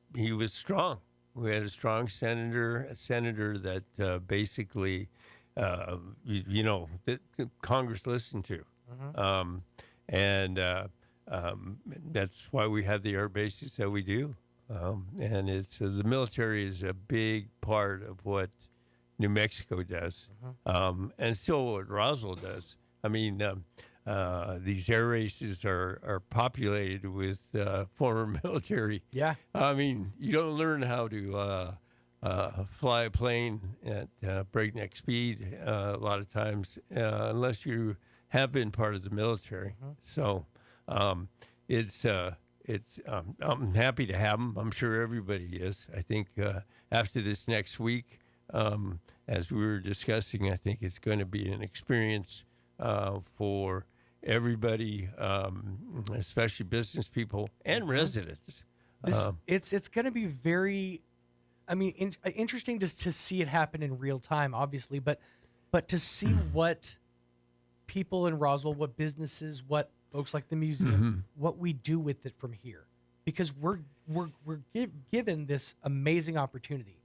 strong. We had a strong senator, that basically, that Congress listened to, Mm-hmm. and that's why we have the air bases that we do. And it's the military is a big part of what New Mexico does, and still what Roswell does. I mean, these air races are populated with former military. Yeah. I mean, you don't learn how to fly a plane at breakneck speed a lot of times unless you have been part of the military. So I'm happy to have them. I'm sure everybody is. I think after this next week, as we were discussing, I think it's going to be an experience for everybody, especially business people and residents. It's going to be very, interesting just to see it happen in real time, obviously, but to see what people in Roswell, what businesses, what folks like the museum, what we do with it from here, because we're given this amazing opportunity.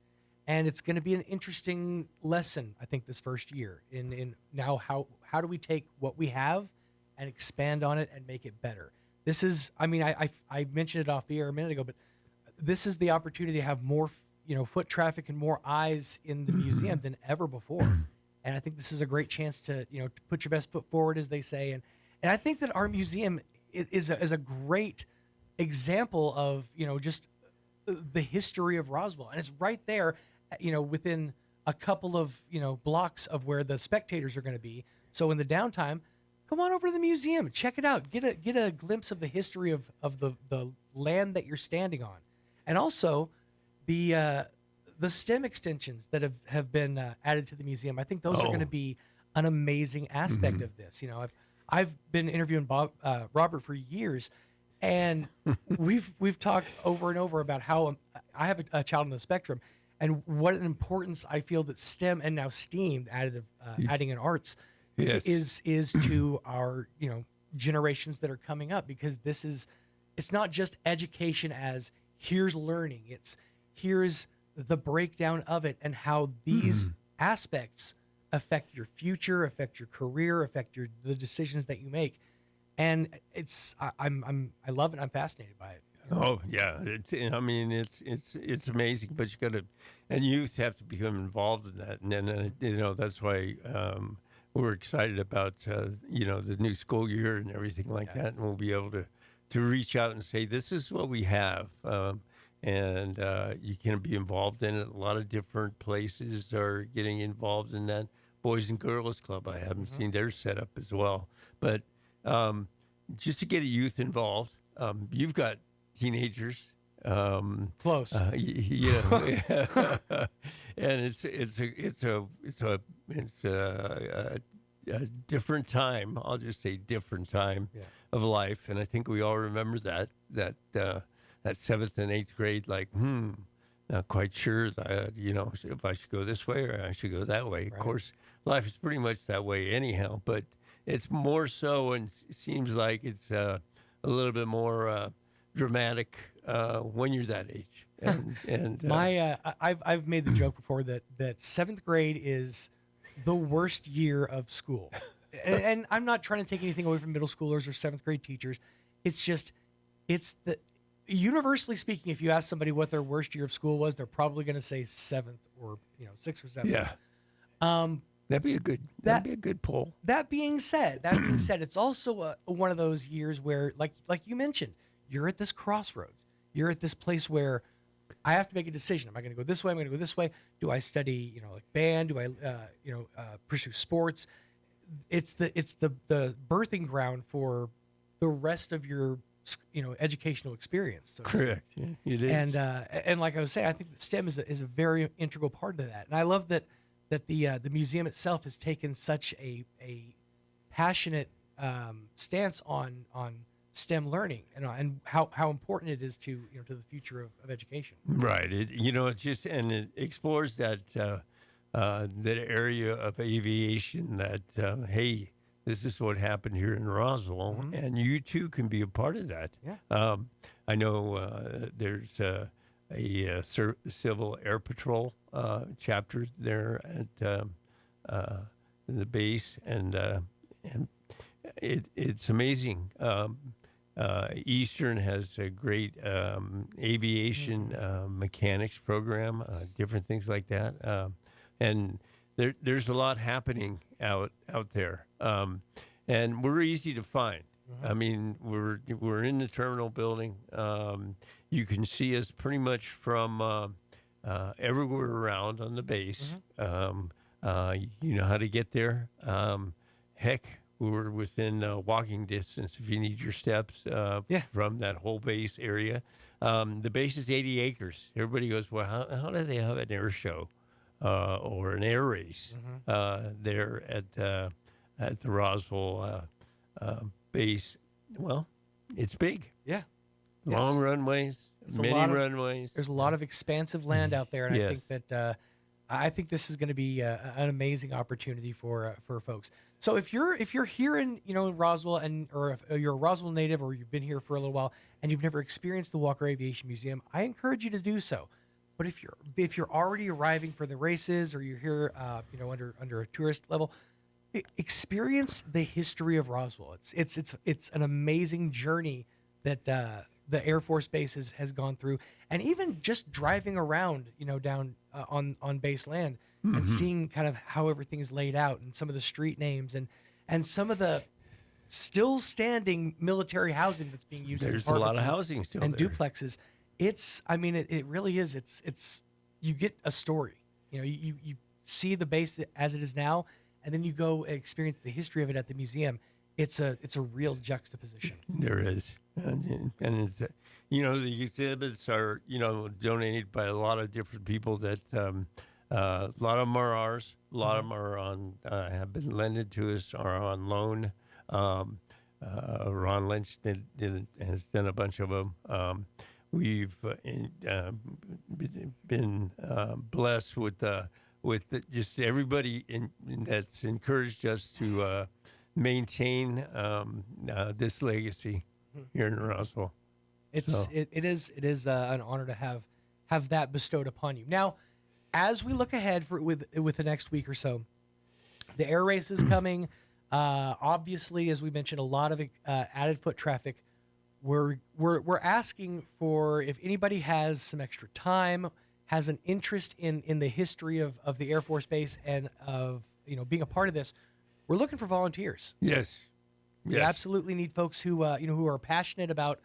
And it's going to be an interesting lesson, I think, this first year in now how do we take what we have and expand on it and make it better. This is, I mentioned it off the air a minute ago, but this is the opportunity to have more, foot traffic and more eyes in the museum than ever before. And I think this is a great chance to, to put your best foot forward, as they say. And I think that our museum is a great example of, just the history of Roswell. And it's right there, within a couple of, blocks of where the spectators are going to be. So in the downtime, come on over to the museum, check it out, get a glimpse of the history of the land that you're standing on. And also the STEM extensions that have been added to the museum. I think those are going to be an amazing aspect of this. I've been interviewing Robert for years, and we've talked over and over about how I have a child on the spectrum, and what an importance I feel that STEM and now STEAM, adding in arts, is to our generations that are coming up, because it's not just education as here's learning, here's the breakdown of it and how these aspects affect your future, affect your career, affect the decisions that you make. And I love it. I'm fascinated by it. Oh yeah, it's amazing. But you got to, and youth have to become involved in that. And then that's why we're excited about the new school year and everything like that. And we'll be able to reach out and say, this is what we have, and you can be involved in it. A lot of different places are getting involved in that. Boys and Girls Club, I haven't seen their setup as well. But just to get a youth involved, you've got teenagers. Close. And it's a different time. I'll just say different time of life, and I think we all remember that 7th and 8th grade, like not quite sure, if I should go this way or I should go that way. Right. Of course, life is pretty much that way anyhow, but it's more so, and it seems like it's a little bit more dramatic when you're that age. And I've made the joke before that seventh grade is the worst year of school, and I'm not trying to take anything away from middle schoolers or seventh grade teachers. It's the universally speaking, if you ask somebody what their worst year of school was, they're probably going to say seventh or sixth or seventh. Yeah. That'd be a good poll. That being said, it's also one of those years where, like you mentioned, you're at this crossroads. You're at this place where I have to make a decision. Am I going to go this way? Am I going to go this way? Do I study, like band? Do I, pursue sports? It's the birthing ground for the rest of your, educational experience. So correct. Yeah, it is. And like I was saying, I think that STEM is a very integral part of that. And I love that the museum itself has taken such a passionate stance on STEM learning and how important it is to the future of education. Right. It explores that area of aviation that hey, this is what happened here in Roswell, and you too can be a part of that. Yeah. I know there's a Civil Air Patrol chapter there at the base, and it's amazing. Eastern has a great aviation mechanics program, different things like that, and there's a lot happening out there, and we're easy to find. I mean, we're in the terminal building. You can see us pretty much from everywhere around on the base. You know how to get there. Heck, we're within walking distance if you need your steps from that whole base area. The base is 80 acres. Everybody goes, well, how do they have an air show or an air race there at the Roswell base? Well, it's big. Yeah. Long runways, many runways. There's a lot of expansive land out there, and I think that I think this is going to be an amazing opportunity for folks. So if you're here in Roswell, or if you're a Roswell native, or you've been here for a little while and you've never experienced the Walker Aviation Museum, I encourage you to do so. But if you're already arriving for the races, or you're here under a tourist level, experience the history of Roswell. It's an amazing journey that the Air Force Base has gone through, and even just driving around, down on base land and seeing kind of how everything is laid out, and some of the street names and some of the still standing military housing that's being used. There's a lot of housing still and there. duplexes. It really is. It's you get a story. You see the base as it is now, and then you go experience the history of it at the museum. It's a real juxtaposition. There is, and it's the exhibits are donated by a lot of different people. That a lot of them are ours. A lot of them are on have been lended to us, are on loan. Ron Lynch has done a bunch of them. We've been blessed with just everybody that's encouraged us to maintain this legacy here in Roswell. It is an honor to have that bestowed upon you. Now, as we look ahead with the next week or so, the air race is coming. Obviously, as we mentioned, a lot of added foot traffic. We're asking for, if anybody has some extra time, has an interest in the history of the Air Force Base and of being a part of this, we're looking for volunteers. Yes. We absolutely need folks who who are passionate about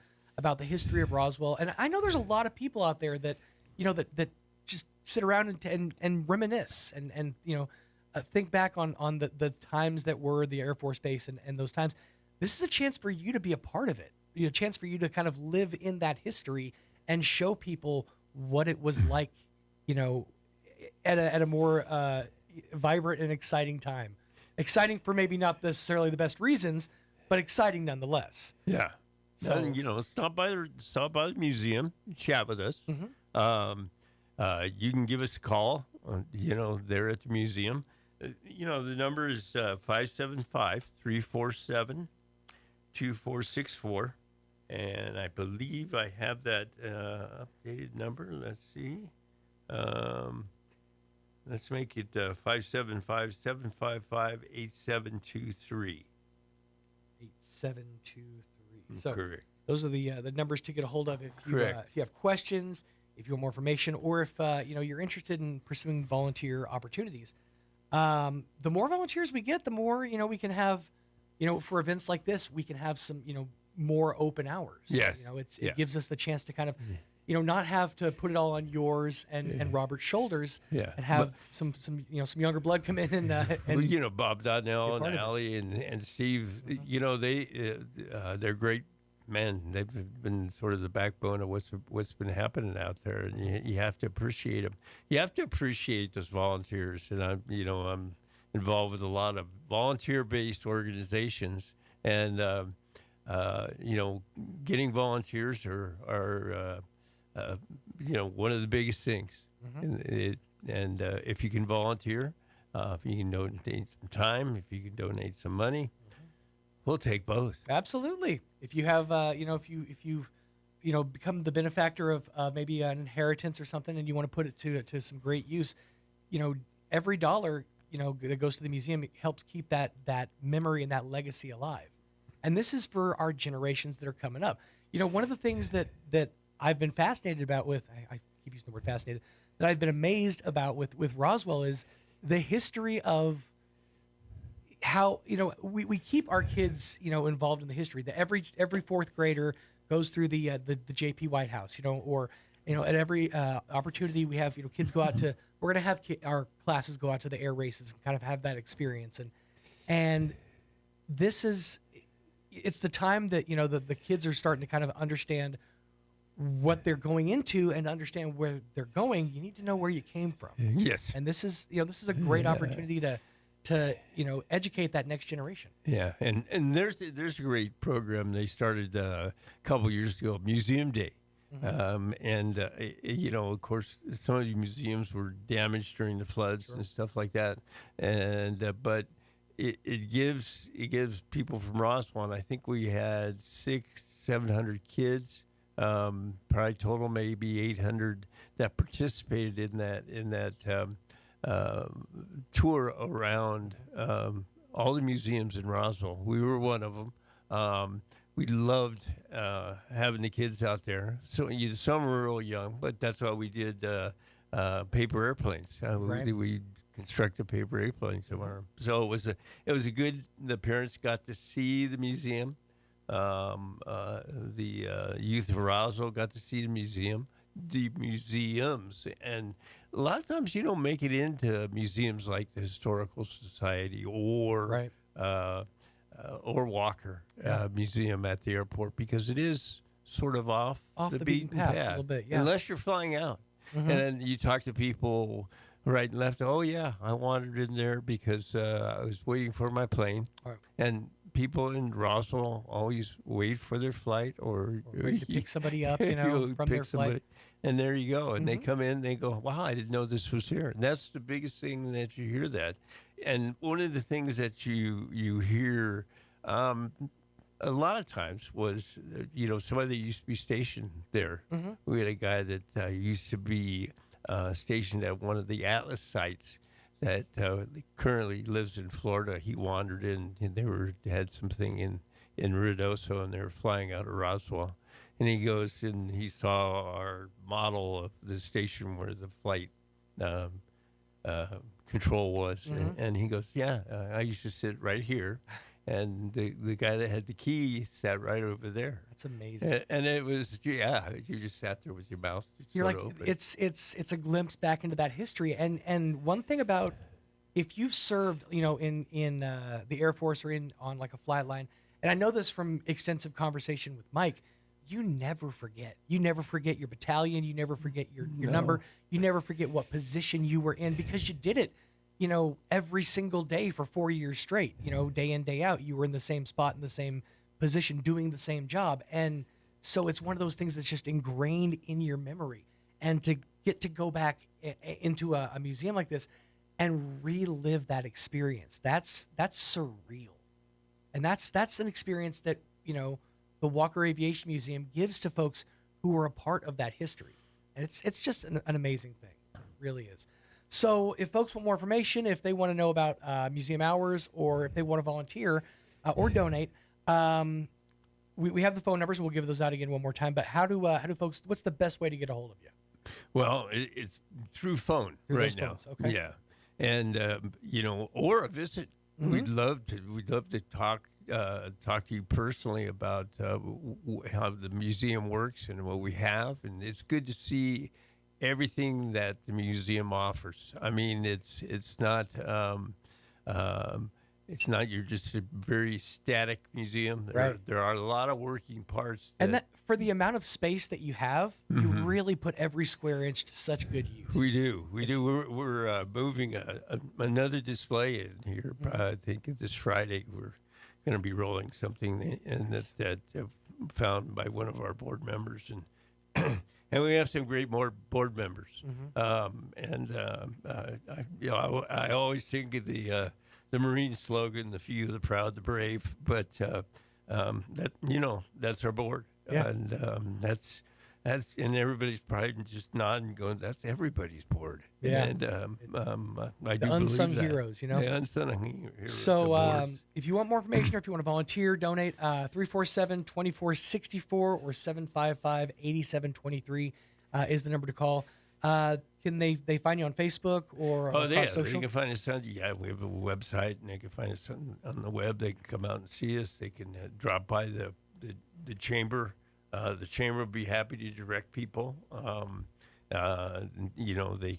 the history of Roswell. And I know there's a lot of people out there that that just sit around and reminisce and think back on the times that were the Air Force Base and those times. This is a chance for you to be a part of it. A chance for you to kind of live in that history and show people what it was like, at a more vibrant and exciting time. Exciting for maybe not necessarily the best reasons, but exciting nonetheless. Yeah. So stop by the museum, chat with us. you can give us a call, there at the museum. The number is 575-347-2464. And I believe I have that updated number. Let's see. Let's make it 575-755-8723. 8723. So correct. Those are the numbers to get a hold of if you have questions, if you want more information, or if you're interested in pursuing volunteer opportunities. The more volunteers we get, the more we can have. For events like this, we can have some more open hours. Yes. It gives us the chance to kind of not have to put it all on yours and Robert's shoulders. Yeah. And have some younger blood come in and Bob Donnell and Allie and Steve. They're great men. They've been sort of the backbone of what's been happening out there, and you have to appreciate them. You have to appreciate those volunteers, and I'm involved with a lot of volunteer-based organizations, and getting volunteers are one of the biggest things. And if you can volunteer, if you can donate some time, if you can donate some money, we'll take both. Absolutely. If you have, if you become the benefactor of maybe an inheritance or something, and you want to put it to some great use, every dollar that goes to the museum helps keep that memory and that legacy alive. And this is for our generations that are coming up. One of the things that I've been fascinated about with, I keep using the word fascinated, that I've been amazed about with Roswell is the history of how, we keep our kids, involved in the history. That every fourth grader goes through the JP White House, or, at every opportunity we have, kids go out to, we're going to have our classes go out to the air races and kind of have that experience. And this is, it's the time that, the kids are starting to kind of understand what they're going into and understand where they're going. You need to know where you came from. Yes. And this is a great opportunity to educate that next generation. Yeah. And there's a great program they started a couple years ago, Museum Day. Of course, some of the museums were damaged during the floods and stuff like that. And, but it gives people from Roswell, and I think we had 600-700 kids, probably total maybe 800 that participated in that tour around all the museums in Roswell. We were one of them. We loved having the kids out there. So some were real young, but that's why we did paper airplanes. We constructed paper airplanes tomorrow. So it was a good. The parents got to see the museum. The youth of Roswell got to see the museums, and a lot of times you don't make it into museums like the Historical Society or Walker Museum at the airport, because it is sort of off the beaten path a little bit, unless you're flying out. And then you talk to people right and left. Oh yeah, I wandered in there because I was waiting for my plane. Right. And people in Roswell always wait for their flight, or you pick somebody up, from their flight. And there you go. And they come in, they go, wow, I didn't know this was here. And that's the biggest thing that you hear that. And one of the things that you hear a lot of times was, somebody that used to be stationed there. We had a guy that used to be stationed at one of the Atlas sites that currently lives in Florida. He wandered in, and they had something in Ruidoso, and they were flying out of Roswell. And he goes and he saw our model of the station where the flight control was, and he goes, "Yeah, I used to sit right here." And the guy that had the key sat right over there. That's amazing. And it was, you just sat there with your mouth. You're like, open. It's a glimpse back into that history. And one thing about, if you've served, in the Air Force or on like a flight line, and I know this from extensive conversation with Mike, you never forget. You never forget your battalion. You never forget your number. You never forget what position you were in, because you did it, every single day for 4 years straight, day in, day out. You were in the same spot, in the same position, doing the same job. And so it's one of those things that's just ingrained in your memory. And get to go back into a museum like this and relive that experience. That's surreal. And that's an experience that, the Walker Aviation Museum gives to folks who are a part of that history. And it's just an amazing thing. It really is. So if folks want more information, if they want to know about museum hours, or if they want to volunteer or donate, we have the phone numbers. We'll give those out again one more time. But how do folks, what's the best way to get a hold of you? Well, it's through phone right now. Phones, okay. Yeah. And, or a visit. Mm-hmm. We'd love to talk to you personally about how the museum works and what we have. And it's good to see everything that the museum offers. I mean, it's not you're just a very static museum. There are a lot of working parts. And that for the amount of space that you have, you really put every square inch to such good use. We do. We're moving another display in here. I think this Friday we're going to be rolling something in that found by one of our board members, and and we have some great more board members. I always think of the Marine slogan, "The few, the proud, the brave," but that's our board. Yeah. And that's and everybody's probably just nodding, going, "That's everybody's board." Yeah. And I do the unsung believe that. heroes, The unsung heroes. So if you want more information, or if you want to volunteer, donate 347-2464 or 755-8723 is the number to call. Can they find you on Facebook or across social? They can find us on. Yeah, we have a website, and they can find us on the web. They can come out and see us. They can drop by the chamber. The chamber will be happy to direct people. They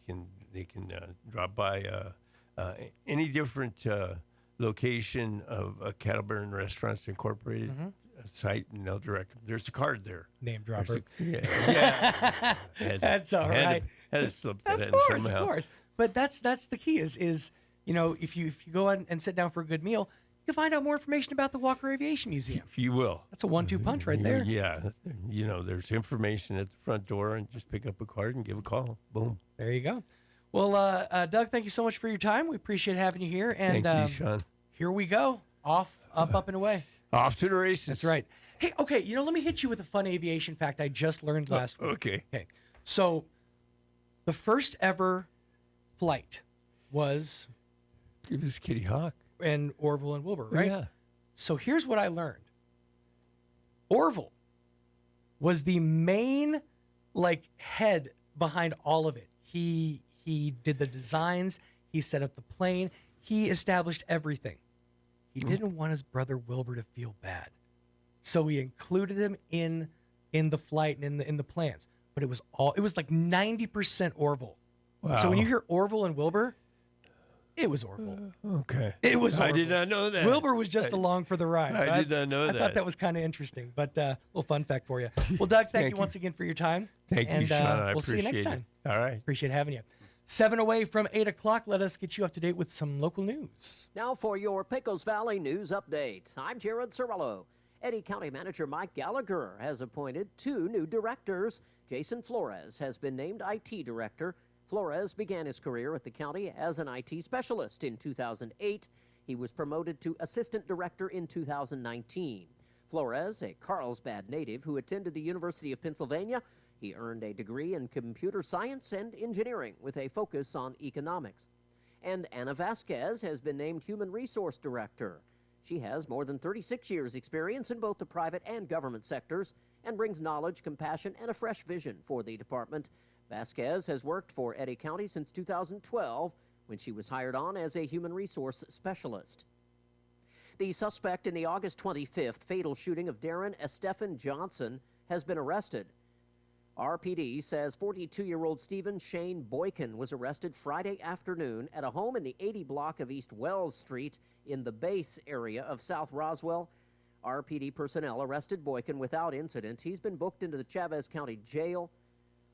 can drop by any different location of Cattle Baron Restaurants Incorporated site, and they'll direct them. There's a card there. Name dropper. Yeah. That's all right. Had to slip that in somehow. Of course. But that's the key is if you go on and sit down for a good meal, you can find out more information about the Walker Aviation Museum. If you will. That's a 1-2 punch right there. Yeah. There's information at the front door, and just pick up a card and give a call. Boom. There you go. Well, Doug, thank you so much for your time. We appreciate having you here. And thank you, Sean. Here we go. Up, and away. Off to the races. That's right. Hey, okay, let me hit you with a fun aviation fact I just learned last week. Okay. So the first ever flight was... It was Kitty Hawk. And Orville and Wilbur, right? Yeah. So here's what I learned. Orville was the main, head behind all of it. He did the designs. He set up the plane. He established everything. He didn't want his brother Wilbur to feel bad, so he included him in the flight and in the plans. But it was 90% Orville. Wow. So when you hear Orville and Wilbur, it was Orville. Okay. It was Orville. I did not know that. Wilbur was just along for the ride. I did not know that. I thought that was kind of interesting, but little fun fact for you. Well, Doug, thank you once again for your time. Thank you, Sean. I we'll see you next time. All right. Appreciate having you. 7 away from 8 o'clock. Let us get you up to date with some local news. Now for your Pecos Valley news update. I'm Jared Cirillo. Eddy County Manager Mike Gallagher has appointed 2 new directors. Jason Flores has been named IT Director. Flores began his career at the county as an IT specialist in 2008. He was promoted to Assistant Director in 2019. Flores, a Carlsbad native who attended the University of Pennsylvania, he earned a degree in computer science and engineering with a focus on economics. And Anna Vasquez has been named Human Resource Director. She has more than 36 years' experience in both the private and government sectors and brings knowledge, compassion, and a fresh vision for the department. Vasquez has worked for Eddy County since 2012 when she was hired on as a human resource specialist. The suspect in the August 25th fatal shooting of Darren Estephen Johnson has been arrested. RPD says 42-year-old Stephen Shane Boykin was arrested Friday afternoon at a home in the 80 block of East Wells Street in the base area of South Roswell. RPD personnel arrested Boykin without incident. He's been booked into the Chavez County Jail.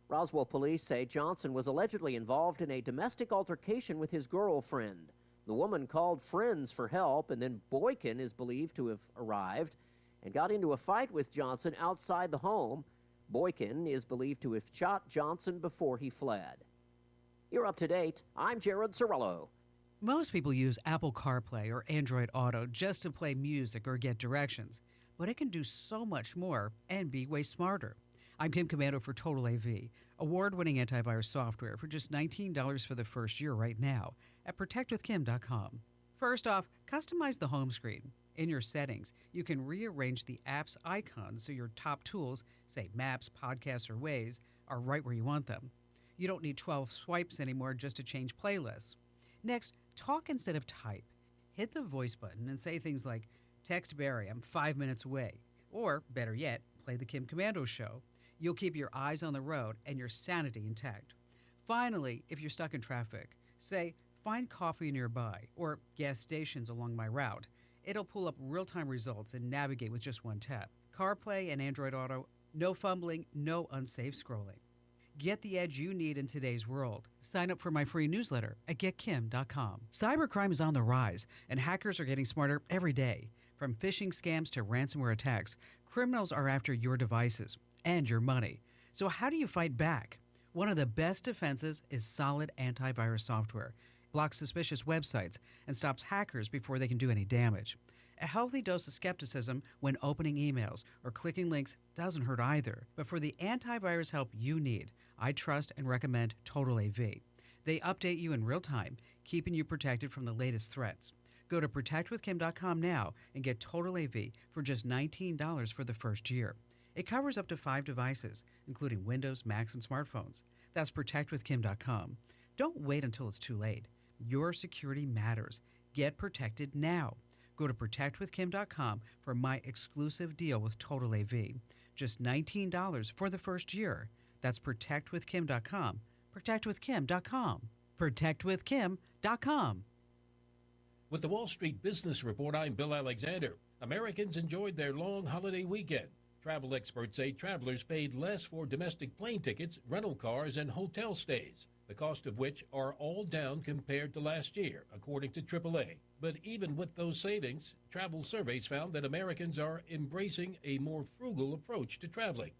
Roswell police say Johnson was allegedly involved in a domestic altercation with his girlfriend. The woman called friends for help, and then Boykin is believed to have arrived and got into a fight with Johnson outside the home. Boykin is believed to have shot Johnson before he fled. You're up to date. I'm Jared Cirillo. Most people use Apple CarPlay or Android Auto just to play music or get directions, but it can do so much more and be way smarter. I'm Kim Commando for Total AV, award-winning antivirus software for just $19 for the first year right now at protectwithkim.com. First off, customize the home screen. In your settings, you can rearrange the app's icons so your top tools, say Maps, Podcasts, or Waze, are right where you want them. You don't need 12 swipes anymore just to change playlists. Next, talk instead of type. Hit the voice button and say things like, "Text Barry, I'm 5 minutes away." Or, better yet, play The Kim Commando Show. You'll keep your eyes on the road and your sanity intact. Finally, if you're stuck in traffic, say, "Find coffee nearby," or "gas stations along my route." It'll pull up real-time results and navigate with just one tap. CarPlay and Android Auto, no fumbling, no unsafe scrolling. Get the edge you need in today's world. Sign up for my free newsletter at getkim.com. Cybercrime is on the rise, and hackers are getting smarter every day. From phishing scams to ransomware attacks, criminals are after your devices and your money. So how do you fight back? One of the best defenses is solid antivirus software. Blocks suspicious websites and stops hackers before they can do any damage. A healthy dose of skepticism when opening emails or clicking links doesn't hurt either. But for the antivirus help you need, I trust and recommend Total AV. They update you in real time, keeping you protected from the latest threats. Go to protectwithkim.com now and get Total AV for just $19 for the first year. It covers up to 5 devices, including Windows, Macs, and smartphones. That's protectwithkim.com. Don't wait until it's too late. Your security matters. Get protected now. Go to protectwithkim.com for my exclusive deal with Total AV. Just $19 for the first year. That's protectwithkim.com. Protectwithkim.com. Protectwithkim.com. With the Wall Street Business Report, I'm Bill Alexander. Americans enjoyed their long holiday weekend. Travel experts say travelers paid less for domestic plane tickets, rental cars, and hotel stays, the cost of which are all down compared to last year, according to AAA. But even with those savings, travel surveys found that Americans are embracing a more frugal approach to traveling.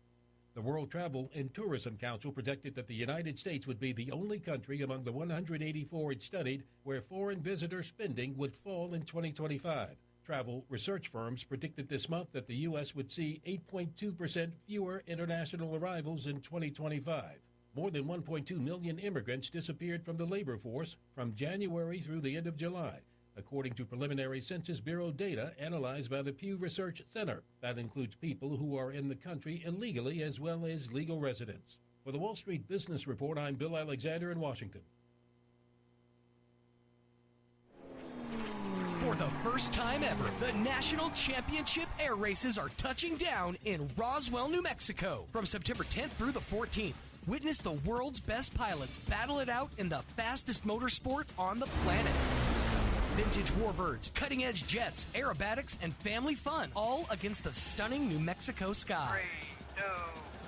The World Travel and Tourism Council predicted that the United States would be the only country among the 184 it studied where foreign visitor spending would fall in 2025. Travel research firms predicted this month that the U.S. would see 8.2% fewer international arrivals in 2025. More than 1.2 million immigrants disappeared from the labor force from January through the end of July, according to preliminary Census Bureau data analyzed by the Pew Research Center. That includes people who are in the country illegally as well as legal residents. For the Wall Street Business Report, I'm Bill Alexander in Washington. For the first time ever, the National Championship Air Races are touching down in Roswell, New Mexico. From September 10th through the 14th, witness the world's best pilots battle it out in the fastest motorsport on the planet. Vintage warbirds, cutting-edge jets, aerobatics, and family fun, all against the stunning New Mexico sky. 3, 2,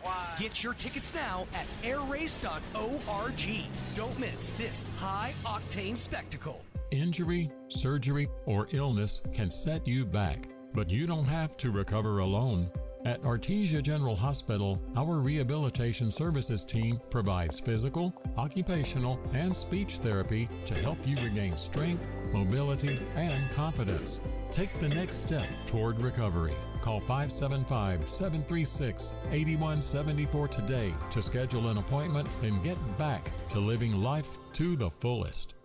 1. Get your tickets now at airrace.org. Don't miss this high-octane spectacle. Injury, surgery, or illness can set you back, but you don't have to recover alone. At Artesia General Hospital, our rehabilitation services team provides physical, occupational, and speech therapy to help you regain strength, mobility, and confidence. Take the next step toward recovery. Call 575-736-8174 today to schedule an appointment and get back to living life to the fullest.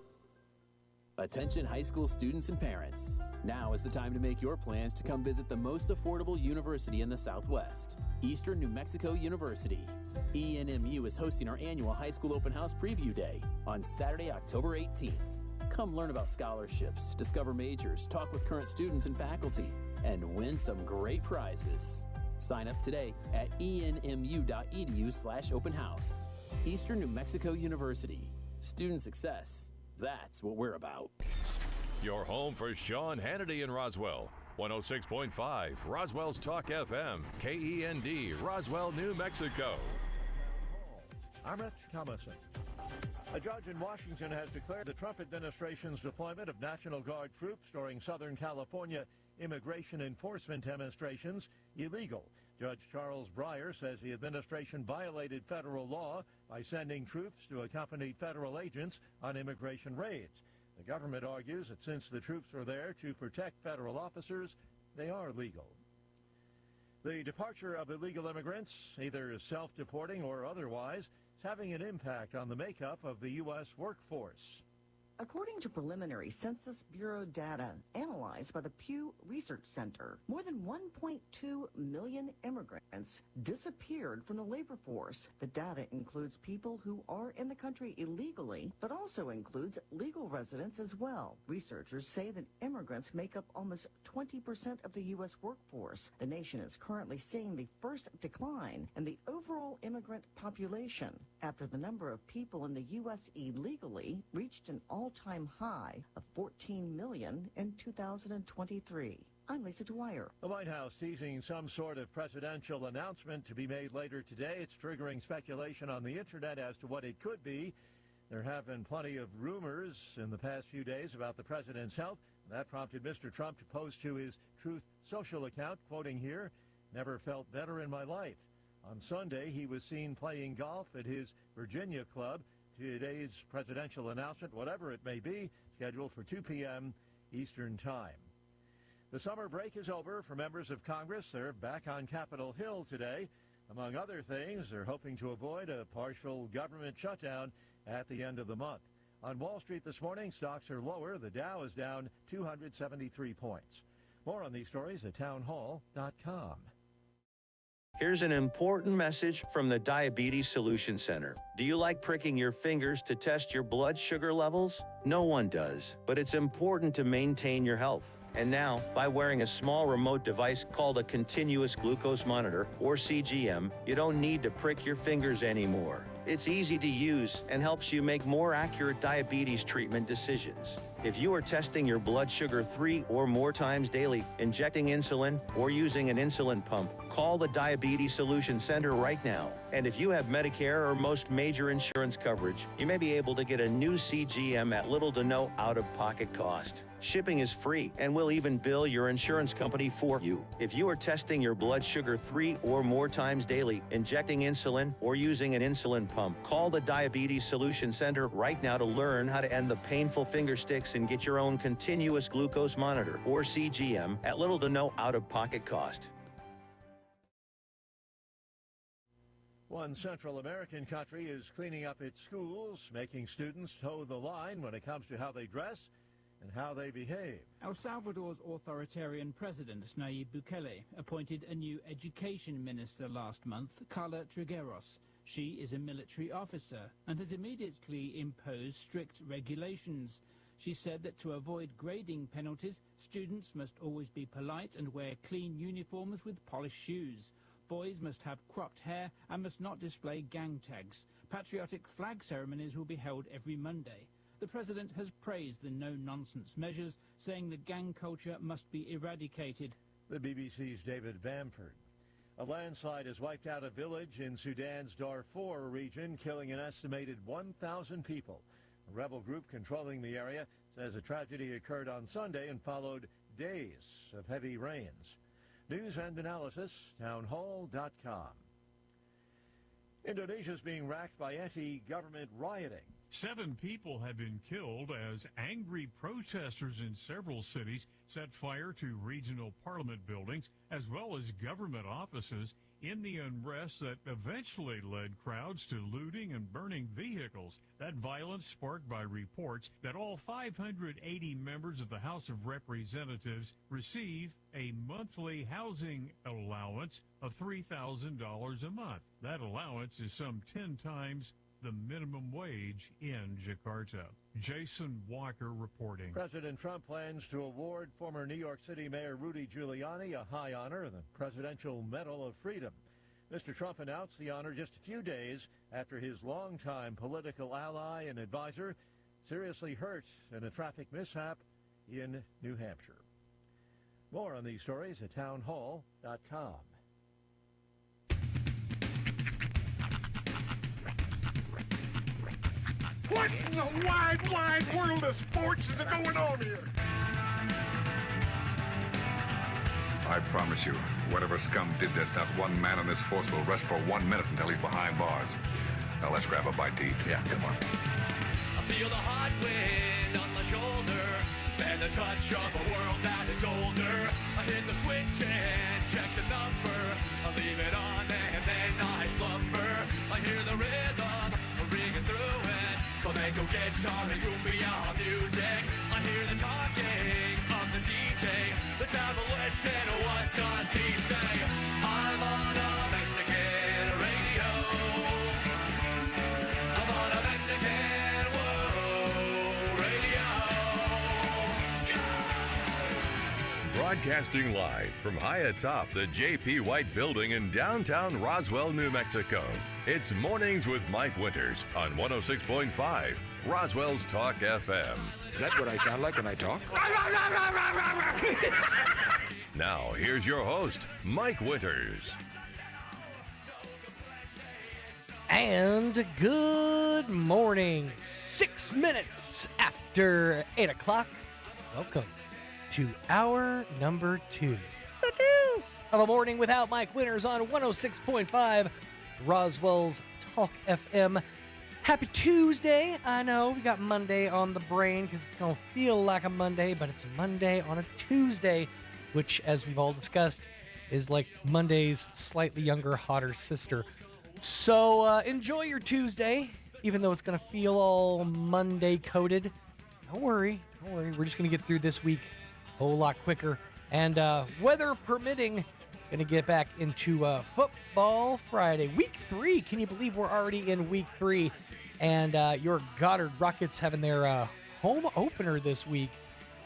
Attention high school students and parents. Now is the time to make your plans to come visit the most affordable university in the Southwest, Eastern New Mexico University. ENMU is hosting our annual high school open house preview day on Saturday, October 18th. Come learn about scholarships, discover majors, talk with current students and faculty, and win some great prizes. Sign up today at enmu.edu/open house. Eastern New Mexico University. Student success. That's what we're about. Your home for Sean Hannity in Roswell. 106.5 Roswell's Talk FM, KEND, Roswell, New Mexico. I'm Rich Thomason. A judge in Washington has declared the Trump administration's deployment of National Guard troops during Southern California immigration enforcement demonstrations illegal. Judge Charles Breyer says the administration violated federal law by sending troops to accompany federal agents on immigration raids. The government argues that since the troops were there to protect federal officers, they are legal. The departure of illegal immigrants, either self-deporting or otherwise, is having an impact on the makeup of the U.S. workforce. According to preliminary Census Bureau data analyzed by the Pew Research Center, more than 1.2 million immigrants disappeared from the labor force. The data includes people who are in the country illegally, but also includes legal residents as well. Researchers say that immigrants make up almost 20% of the U.S. workforce. The nation is currently seeing the first decline in the overall immigrant population after the number of people in the U.S. illegally reached an all-time high of 14 million in 2023. I'm Lisa Dwyer. The White House teasing some sort of presidential announcement to be made later today. It's triggering speculation on the internet as to what it could be. There have been plenty of rumors in the past few days about the president's health. That prompted Mr. Trump to post to his Truth Social account, quoting here, "Never felt better in my life." On Sunday, he was seen playing golf at his Virginia club. Today's presidential announcement, whatever it may be, scheduled for 2 p.m. Eastern Time. The summer break is over for members of Congress. They're back on Capitol Hill today. Among other things, they're hoping to avoid a partial government shutdown at the end of the month. On Wall Street this morning, stocks are lower. The Dow is down 273 points. More on these stories at townhall.com. Here's an important message from the Diabetes Solution Center. Do you like pricking your fingers to test your blood sugar levels? No one does, but it's important to maintain your health. And now, by wearing a small remote device called a continuous glucose monitor, or CGM, you don't need to prick your fingers anymore. It's easy to use and helps you make more accurate diabetes treatment decisions. If you are testing your blood sugar 3 or more times daily, injecting insulin, or using an insulin pump, call the Diabetes Solution Center right now. And if you have Medicare or most major insurance coverage, you may be able to get a new CGM at little to no out-of-pocket cost. Shipping is free, and we'll even bill your insurance company for you. If you are testing your blood sugar 3 or more times daily, injecting insulin, or using an insulin pump, call the Diabetes Solution Center right now to learn how to end the painful finger sticks and get your own continuous glucose monitor, or CGM, at little to no out-of-pocket cost. One Central American country is cleaning up its schools, making students toe the line when it comes to how they dress and how they behave. El Salvador's authoritarian president, Nayib Bukele, appointed a new education minister last month, Carla Trigueros. She is a military officer and has immediately imposed strict regulations. She said that to avoid grading penalties, students must always be polite and wear clean uniforms with polished shoes. Boys must have cropped hair and must not display gang tags. Patriotic flag ceremonies will be held every Monday. The president has praised the no-nonsense measures, saying that gang culture must be eradicated. The BBC's David Bamford. A landslide has wiped out a village in Sudan's Darfur region, killing an estimated 1,000 people. A rebel group controlling the area says the tragedy occurred on Sunday and followed days of heavy rains. News and analysis, townhall.com. Indonesia is being racked by anti-government rioting. 7 people have been killed as angry protesters in several cities set fire to regional parliament buildings as well as government offices in the unrest that eventually led crowds to looting and burning vehicles. That violence sparked by reports that all 580 members of the House of Representatives receive a monthly housing allowance of $3,000 a month. That allowance is some 10 times the minimum wage in Jakarta. Jason Walker reporting. President Trump plans to award former New York City Mayor Rudy Giuliani a high honor, the Presidential Medal of Freedom. Mr. Trump announced the honor just a few days after his longtime political ally and advisor seriously hurt in a traffic mishap in New Hampshire. More on these stories at townhall.com. What in the wide, wide world of sports is going on here? I promise you, whatever scum did this, not one man on this force will rest for 1 minute until he's behind bars. Now let's grab a bite to eat. Yeah, come on. I feel the hot wind on my shoulder and the touch of a world that is older. I hit the switch and check the number. I leave it on and then I slumber. I hear the rhythm ringing through it. Flamenco guitar and cumbia music. I hear the talking of the DJ. The travelist and what does he say? I'm on a Mexican radio. I'm on a Mexican radio. Broadcasting live from high atop the J.P. White Building in downtown Roswell, New Mexico. It's Mornings with Mike Winters on 106.5 Roswell's Talk FM. Is that what I sound like when I talk? Now, here's your host, Mike Winters. And good morning. 6 minutes after 8 o'clock. Welcome to hour number 2 of A Morning Without Mike Winters on 106.5 Roswell's Talk FM. Happy Tuesday. I know we got Monday on the brain because it's going to feel like a Monday, but it's Monday on a Tuesday, which, as we've all discussed, is like Monday's slightly younger, hotter sister. So enjoy your Tuesday, even though it's going to feel all Monday-coated. Don't worry. We're just going to get through this week a whole lot quicker. And weather permitting, going to get back into Football Friday. Week 3. Can you believe we're already in Week 3? And your Goddard Rockets having their home opener this week.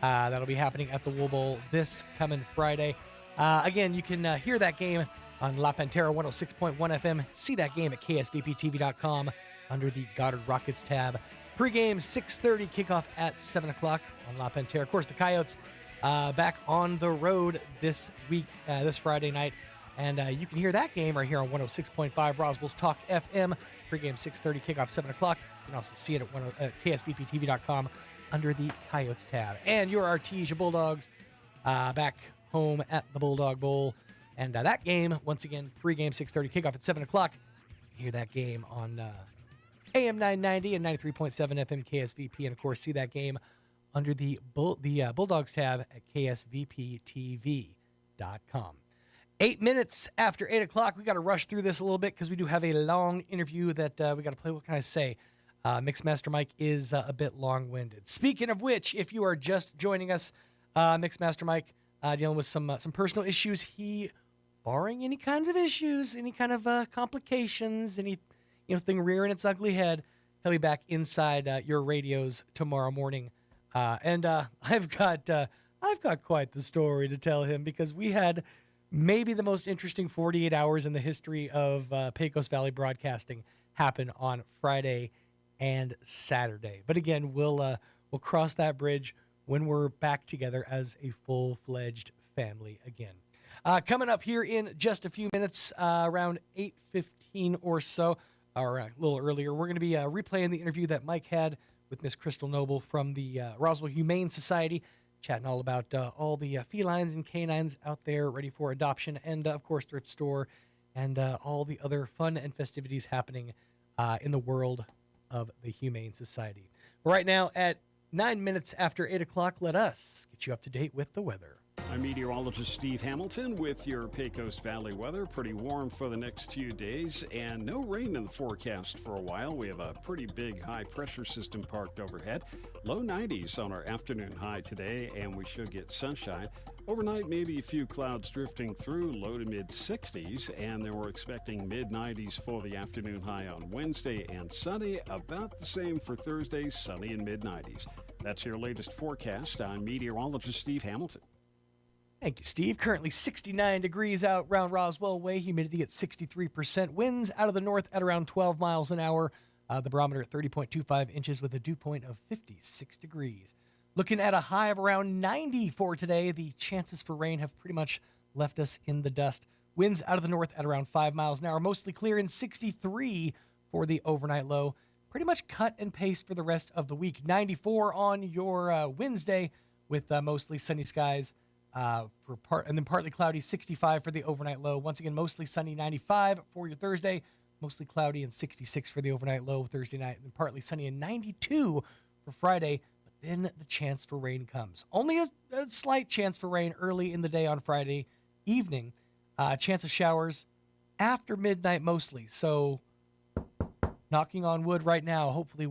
That'll be happening at the Wool Bowl this coming Friday. Again, you can hear that game on La Pantera 106.1 FM. See that game at ksvptv.com under the Goddard Rockets tab. Pre-game 6:30, kickoff at 7 o'clock on La Pantera. Of course, the Coyotes back on the road this week, this Friday night. And you can hear that game right here on 106.5 Roswell's Talk FM. Pre-game 6:30, kickoff 7 o'clock. You can also see it at ksvptv.com under the Coyotes tab. And your Artesia Bulldogs back home at the Bulldog Bowl. And that game, once again, pre-game 6:30, kickoff at 7 o'clock. You can hear that game on AM 990 and 93.7 FM KSVP. And, of course, see that game under the Bulldogs tab at ksvptv.com. 8 minutes after 8 o'clock. We got to rush through this a little bit because we do have a long interview that we got to play. What can I say? Mixmaster Mike is a bit long-winded. Speaking of which, if you are just joining us, Mixmaster Mike dealing with some personal issues. He, barring any kinds of issues, any kind of complications, any thing rearing its ugly head, he'll be back inside your radios tomorrow morning. And I've got quite the story to tell him because we had maybe the most interesting 48 hours in the history of Pecos Valley broadcasting happen on Friday and Saturday. But again, we'll cross that bridge when we're back together as a full-fledged family again. Coming up here in just a few minutes, around 8:15 or so, or a little earlier, we're going to be replaying the interview that Mike had with Miss Crystal Noble from the Roswell Humane Society, chatting all about all the felines and canines out there ready for adoption, and, of course, thrift store, and all the other fun and festivities happening in the world of the Humane Society. Right now, at 9 minutes after 8 o'clock, let us get you up to date with the weather. I'm meteorologist Steve Hamilton with your Pecos Valley weather. Pretty warm for the next few days and no rain in the forecast for a while. We have a pretty big high pressure system parked overhead. Low 90s on our afternoon high today, and we should get sunshine. Overnight, maybe a few clouds drifting through, low to mid 60s, and then we're expecting mid 90s for the afternoon high on Wednesday and sunny. About the same for Thursday, sunny and mid 90s. That's your latest forecast. I'm meteorologist Steve Hamilton. Thank you, Steve. Currently 69 degrees out around Roswell Way. Humidity at 63%. Winds out of the north at around 12 miles an hour. The barometer at 30.25 inches with a dew point of 56 degrees. Looking at a high of around 90 for today. The chances for rain have pretty much left us in the dust. Winds out of the north at around 5 miles an hour. Mostly clear in 63 for the overnight low. Pretty much cut and paste for the rest of the week. 94 on your Wednesday with mostly sunny skies. and then partly cloudy, 65 for the overnight low. Once again, mostly sunny, 95 for your Thursday. Mostly cloudy and 66 for the overnight low Thursday night, and partly sunny and 92 for Friday. But then the chance for rain comes. Only a slight chance for rain early in the day on Friday evening. Chance of showers after midnight mostly. So knocking on wood right now, hopefully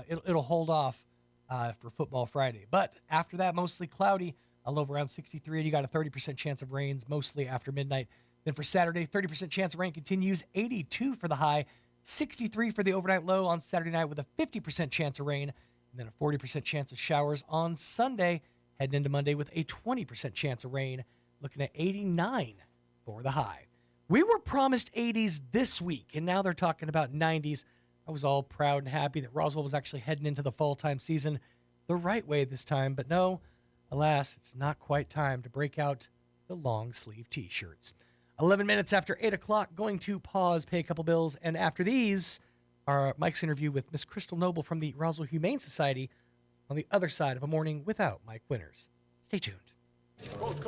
it'll hold off for Football Friday. But after that, mostly cloudy, a low of around 63, and you got a 30% chance of rains mostly after midnight. Then for Saturday, 30% chance of rain continues, 82 for the high, 63 for the overnight low on Saturday night with a 50% chance of rain, and then a 40% chance of showers on Sunday, heading into Monday with a 20% chance of rain, looking at 89 for the high. We were promised 80s this week, and now they're talking about 90s. I was all proud and happy that Roswell was actually heading into the fall time season the right way this time, but no, alas, it's not quite time to break out the long sleeve t-shirts. 11 minutes after 8 o'clock, going to pause, pay a couple bills, and after these, our Mike's interview with Miss Crystal Noble from the Roswell Humane Society on the other side of a morning without Mike Winters. Stay tuned. Coach,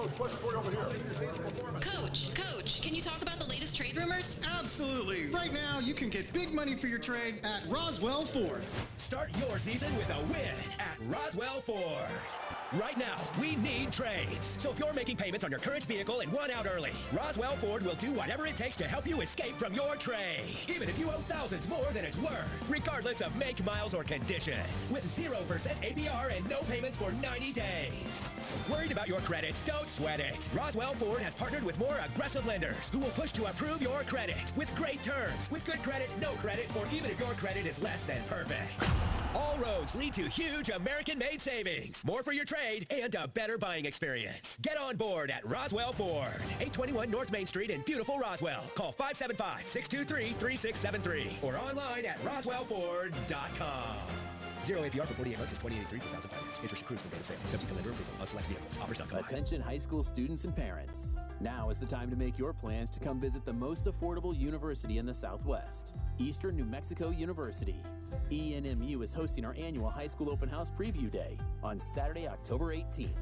can you talk about the latest trade rumors? Absolutely. Right now, you can get big money for your trade at Roswell Ford. Start your season with a win at Roswell Ford. Right now, we need trades. So if you're making payments on your current vehicle and want out early, Roswell Ford will do whatever it takes to help you escape from your trade. Even if you owe thousands more than it's worth, regardless of make, miles, or condition. With 0% APR and no payments for 90 days. Worried about your credit? Don't sweat it. Roswell Ford has partnered with more aggressive lenders who will push to approve your credit with great terms, with good credit, no credit, or even if your credit is less than perfect. All roads lead to huge American-made savings, more for your trade, and a better buying experience. Get on board at Roswell Ford, 821 North Main Street in beautiful Roswell. Call 575-623-3673 or online at roswellford.com. 0 APR for 48 months is $28.83 per thousand finance. Interest accrues from date of sale. Subject to lender approval on select vehicles. Offers not combined. Attention high school students and parents. Now is the time to make your plans to come visit the most affordable university in the Southwest, Eastern New Mexico University. ENMU is hosting our annual high school open house preview day on Saturday, October 18th.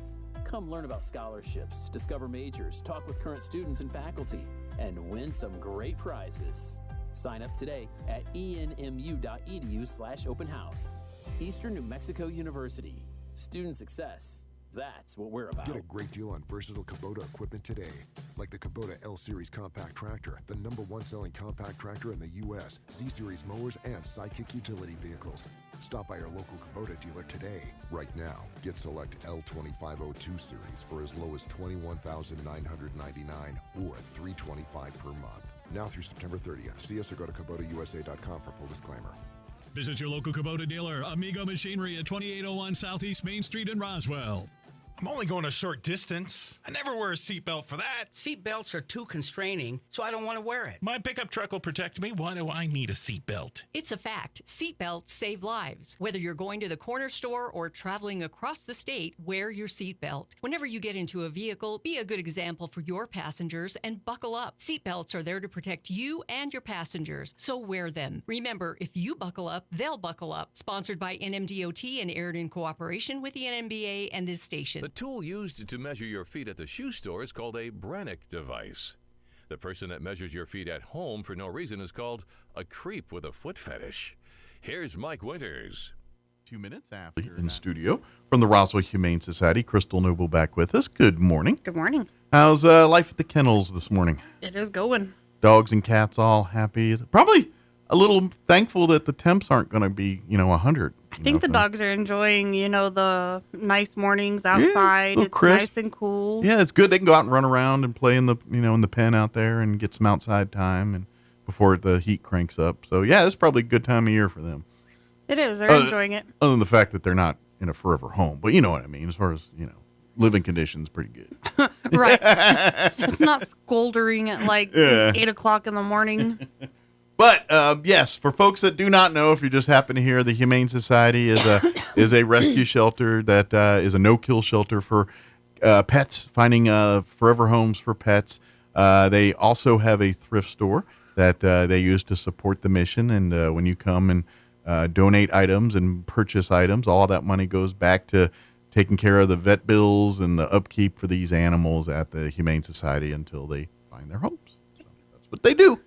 Come learn about scholarships, discover majors, talk with current students and faculty, and win some great prizes. Sign up today at enmu.edu/open house. Eastern New Mexico University. Student success. That's what we're about. Get a great deal on versatile Kubota equipment today. Like the Kubota L-Series compact tractor, the #1 selling compact tractor in the U.S., Z-Series mowers, and Sidekick utility vehicles. Stop by your local Kubota dealer today. Right now, get select L2502 series for as low as $21,999 or $325 per month. Now through September 30th. See us or go to KubotaUSA.com for full disclaimer. Visit your local Kubota dealer, Amigo Machinery at 2801 Southeast Main Street in Roswell. I'm only going a short distance. I never wear a seatbelt for that. Seatbelts are too constraining, so I don't want to wear it. My pickup truck will protect me. Why do I need a seatbelt? It's a fact. Seatbelts save lives. Whether you're going to the corner store or traveling across the state, wear your seatbelt. Whenever you get into a vehicle, be a good example for your passengers and buckle up. Seatbelts are there to protect you and your passengers, so wear them. Remember, if you buckle up, they'll buckle up. Sponsored by NMDOT and aired in cooperation with the NMBA and this station. The tool used to measure your feet at the shoe store is called a Brannock device. The person that measures your feet at home for no reason is called a creep with a foot fetish. Here's Mike Winters. 2 minutes after in studio from the Roswell Humane Society, Crystal Noble back with us. Good morning. Good morning. How's life at the kennels this morning? It is going. Dogs and cats all happy. Probably a little thankful that the temps aren't going to be, 100. I think the dogs are enjoying, the nice mornings outside. It's crisp. Nice and cool. Yeah, it's good. They can go out and run around and play in the, in the pen out there and get some outside time and before the heat cranks up. So, yeah, it's probably a good time of year for them. It is. They're enjoying it. Other than the fact that they're not in a forever home. But you know what I mean, as far as, living conditions, pretty good. Right. It's not scoldering at 8 o'clock in the morning. But yes, for folks that do not know, if you just happen to hear, the Humane Society is a rescue shelter that is a no-kill shelter for pets, finding forever homes for pets. They also have a thrift store that they use to support the mission. And when you come and donate items and purchase items, all that money goes back to taking care of the vet bills and the upkeep for these animals at the Humane Society until they find their homes. So that's what they do.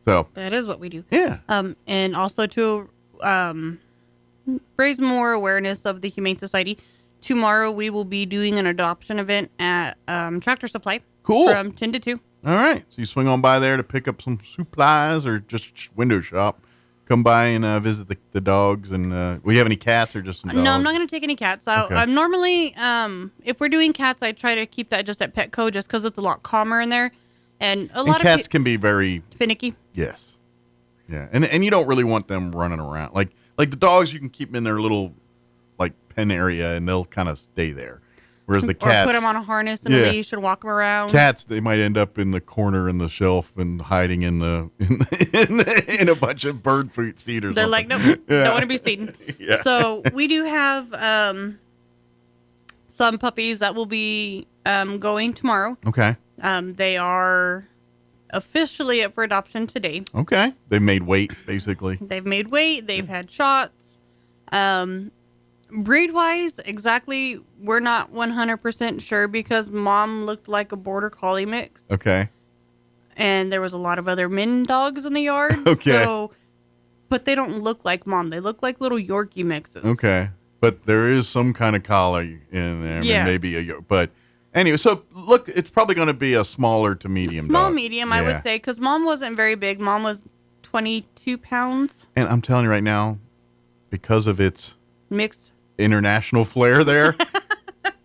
So that is what we do. Yeah. And also to raise more awareness of the Humane Society, tomorrow we will be doing an adoption event at Tractor Supply. Cool. From 10 to 2. All right. So you swing on by there to pick up some supplies or just window shop. Come by and visit the dogs. And will you have any cats or just some dogs? No, I'm not going to take any cats out. Okay. I'm normally, if we're doing cats, I try to keep that just at Petco just because it's a lot calmer in there. And a lot of cats can be very finicky. Yes. Yeah. And you don't really want them running around. Like the dogs, you can keep them in their little like pen area and they'll kind of stay there. Whereas the cats, or put them on a harness and a leash and walk them around. Cats, they might end up in the corner in the shelf and hiding in a bunch of bird fruit seed or They're something. like, nope, don't want to be seen. Yeah. So we do have some puppies that will be going tomorrow. Okay. They are officially up for adoption today. Okay. They've made weight, basically. They've made weight. They've had shots. Breed-wise, exactly, we're not 100% sure because Mom looked like a Border Collie mix. Okay. And there was a lot of other min dogs in the yard. Okay. So, but they don't look like Mom. They look like little Yorkie mixes. Okay. But there is some kind of collie in there. I mean, maybe but anyway, so look, it's probably going to be a smaller to medium Small, dog. medium, I would say, because Mom wasn't very big. Mom was 22 pounds. And I'm telling you right now, because of its mixed international flair there,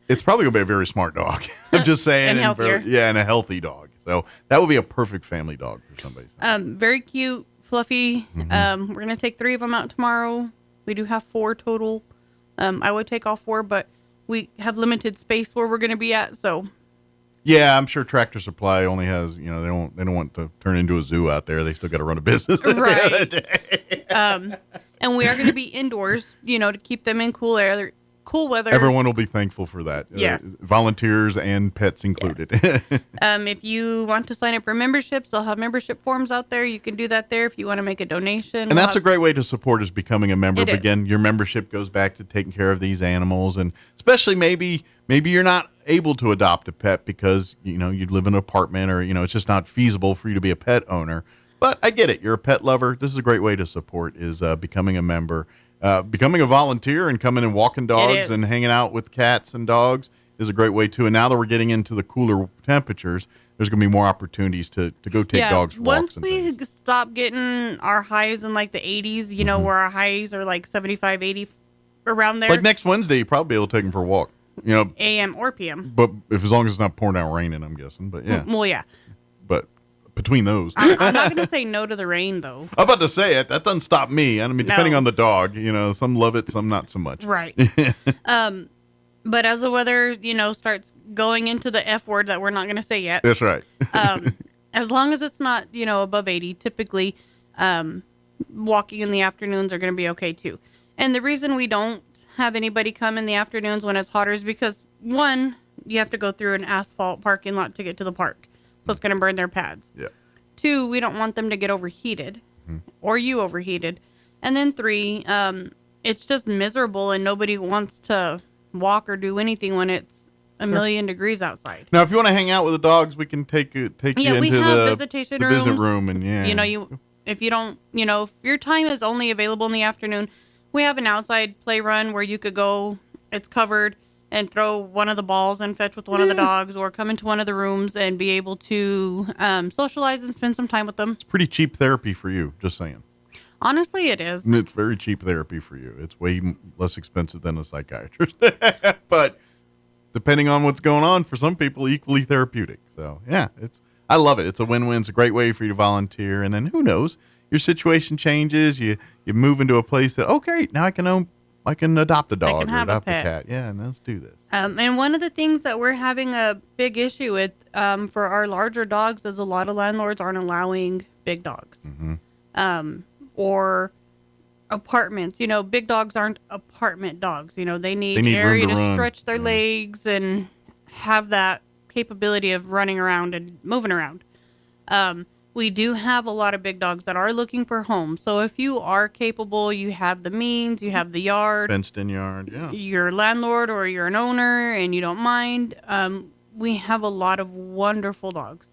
it's probably going to be a very smart dog. I'm just saying. And healthier. And a healthy dog. So that would be a perfect family dog for somebody. Very cute, fluffy. We're going to take 3 of them out tomorrow. We do have 4 total. I would take all 4, but we have limited space where we're going to be at, so. Yeah, I'm sure Tractor Supply only has, they don't want to turn into a zoo out there. They still got to run a business. Right. And we are going to be indoors, to keep them in cool air, cool weather. Everyone will be thankful for that. Yes. Volunteers and pets included. Yes. If you want to sign up for memberships, they'll have membership forms out there. You can do that there if you want to make a donation. And that's a great way to support is becoming a member. It is. Again, your membership goes back to taking care of these animals. And especially maybe you're not able to adopt a pet because, you live in an apartment or, it's just not feasible for you to be a pet owner. But I get it. You're a pet lover. This is a great way to support is becoming a member. Becoming a volunteer and coming and walking dogs and hanging out with cats and dogs is a great way, too. And now that we're getting into the cooler temperatures, there's going to be more opportunities to go take dogs for walks. Once we stop getting our highs in like the 80s, where our highs are like 75, 80, around there. Like next Wednesday, you'll probably be able to take them for a walk. AM or PM. But as long as it's not pouring down raining, I'm guessing. But yeah. Well, yeah. But between those. I'm not going to say no to the rain, though. I'm about to say it. That doesn't stop me. I mean, depending No. on the dog, some love it, some not so much. Right. But as the weather, starts going into the F word that we're not going to say yet. That's right. As long as it's not, above 80, typically walking in the afternoons are going to be okay, too. And the reason we don't have anybody come in the afternoons when it's hotter is because, one, you have to go through an asphalt parking lot to get to the park. So it's going to burn their pads. Yeah. 2, we don't want them to get overheated or you overheated. And then 3, it's just miserable and nobody wants to walk or do anything when it's a million degrees outside. Now, if you want to hang out with the dogs, we can take you into we have the visitation the rooms. visit room. And If you don't, if your time is only available in the afternoon, we have an outside play run where you could go, it's covered, and throw one of the balls and fetch with one of the dogs or come into one of the rooms and be able to socialize and spend some time with them. It's pretty cheap therapy for you, just saying. Honestly, it is. And it's very cheap therapy for you. It's way less expensive than a psychiatrist. But depending on what's going on, for some people, equally therapeutic. So, yeah, I love it. It's a win-win. It's a great way for you to volunteer. And then who knows? Your situation changes. You move into a place that, great, now I can adopt a dog or adopt a cat. Yeah, and let's do this. And one of the things that we're having a big issue with for our larger dogs is a lot of landlords aren't allowing big dogs. Or apartments. Big dogs aren't apartment dogs. They need area to stretch their legs and have that capability of running around and moving around. we do have a lot of big dogs that are looking for homes. So if you are capable, you have the means, you have the yard. Fenced-in yard, yeah. You're a landlord or you're an owner and you don't mind, we have a lot of wonderful dogs.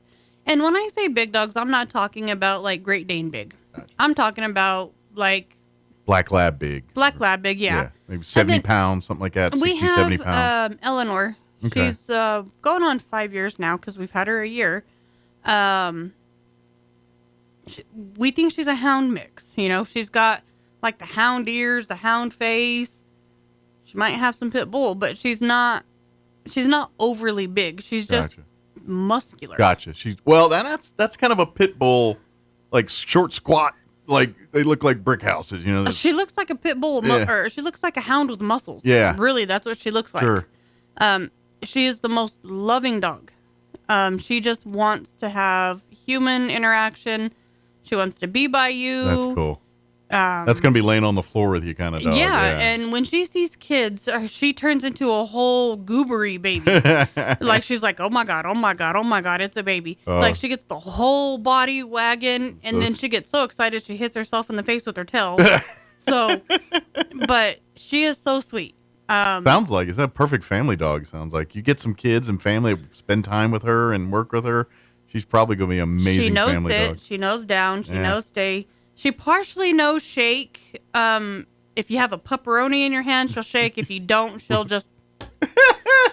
And when I say big dogs, I'm not talking about, like, Great Dane big. Gotcha. I'm talking about, like... Black Lab big. Black Lab big, yeah. Maybe 70 pounds, something like that, 60, 70 pounds. We have Eleanor. Okay. She's going on 5 years now because we've had her a year. We think she's a hound mix. You know, she's got, like, the hound ears, the hound face. She might have some pit bull, but she's not overly big. She's just muscular. Gotcha. That's kind of a pit bull, like short, squat, like they look like brick houses. You know. She looks like a pit bull, or she looks like a hound with muscles. Yeah. Really, that's what she looks like. Sure. She is the most loving dog. She just wants to have human interaction. She wants to be by you. That's cool. That's going to be laying on the floor with you kind of dog. Yeah, and when she sees kids, she turns into a whole goobery baby. Like, she's like, oh, my God, it's a baby. Like, she gets the whole body wagging, and then she gets so excited she hits herself in the face with her tail. But she is so sweet. Sounds like it's a perfect family dog. Sounds like you get some kids and family, spend time with her and work with her. She's probably going to be an amazing family dog. She knows down. She knows stay. She partially knows shake. If you have a pepperoni in your hand, she'll shake. If you don't, she'll just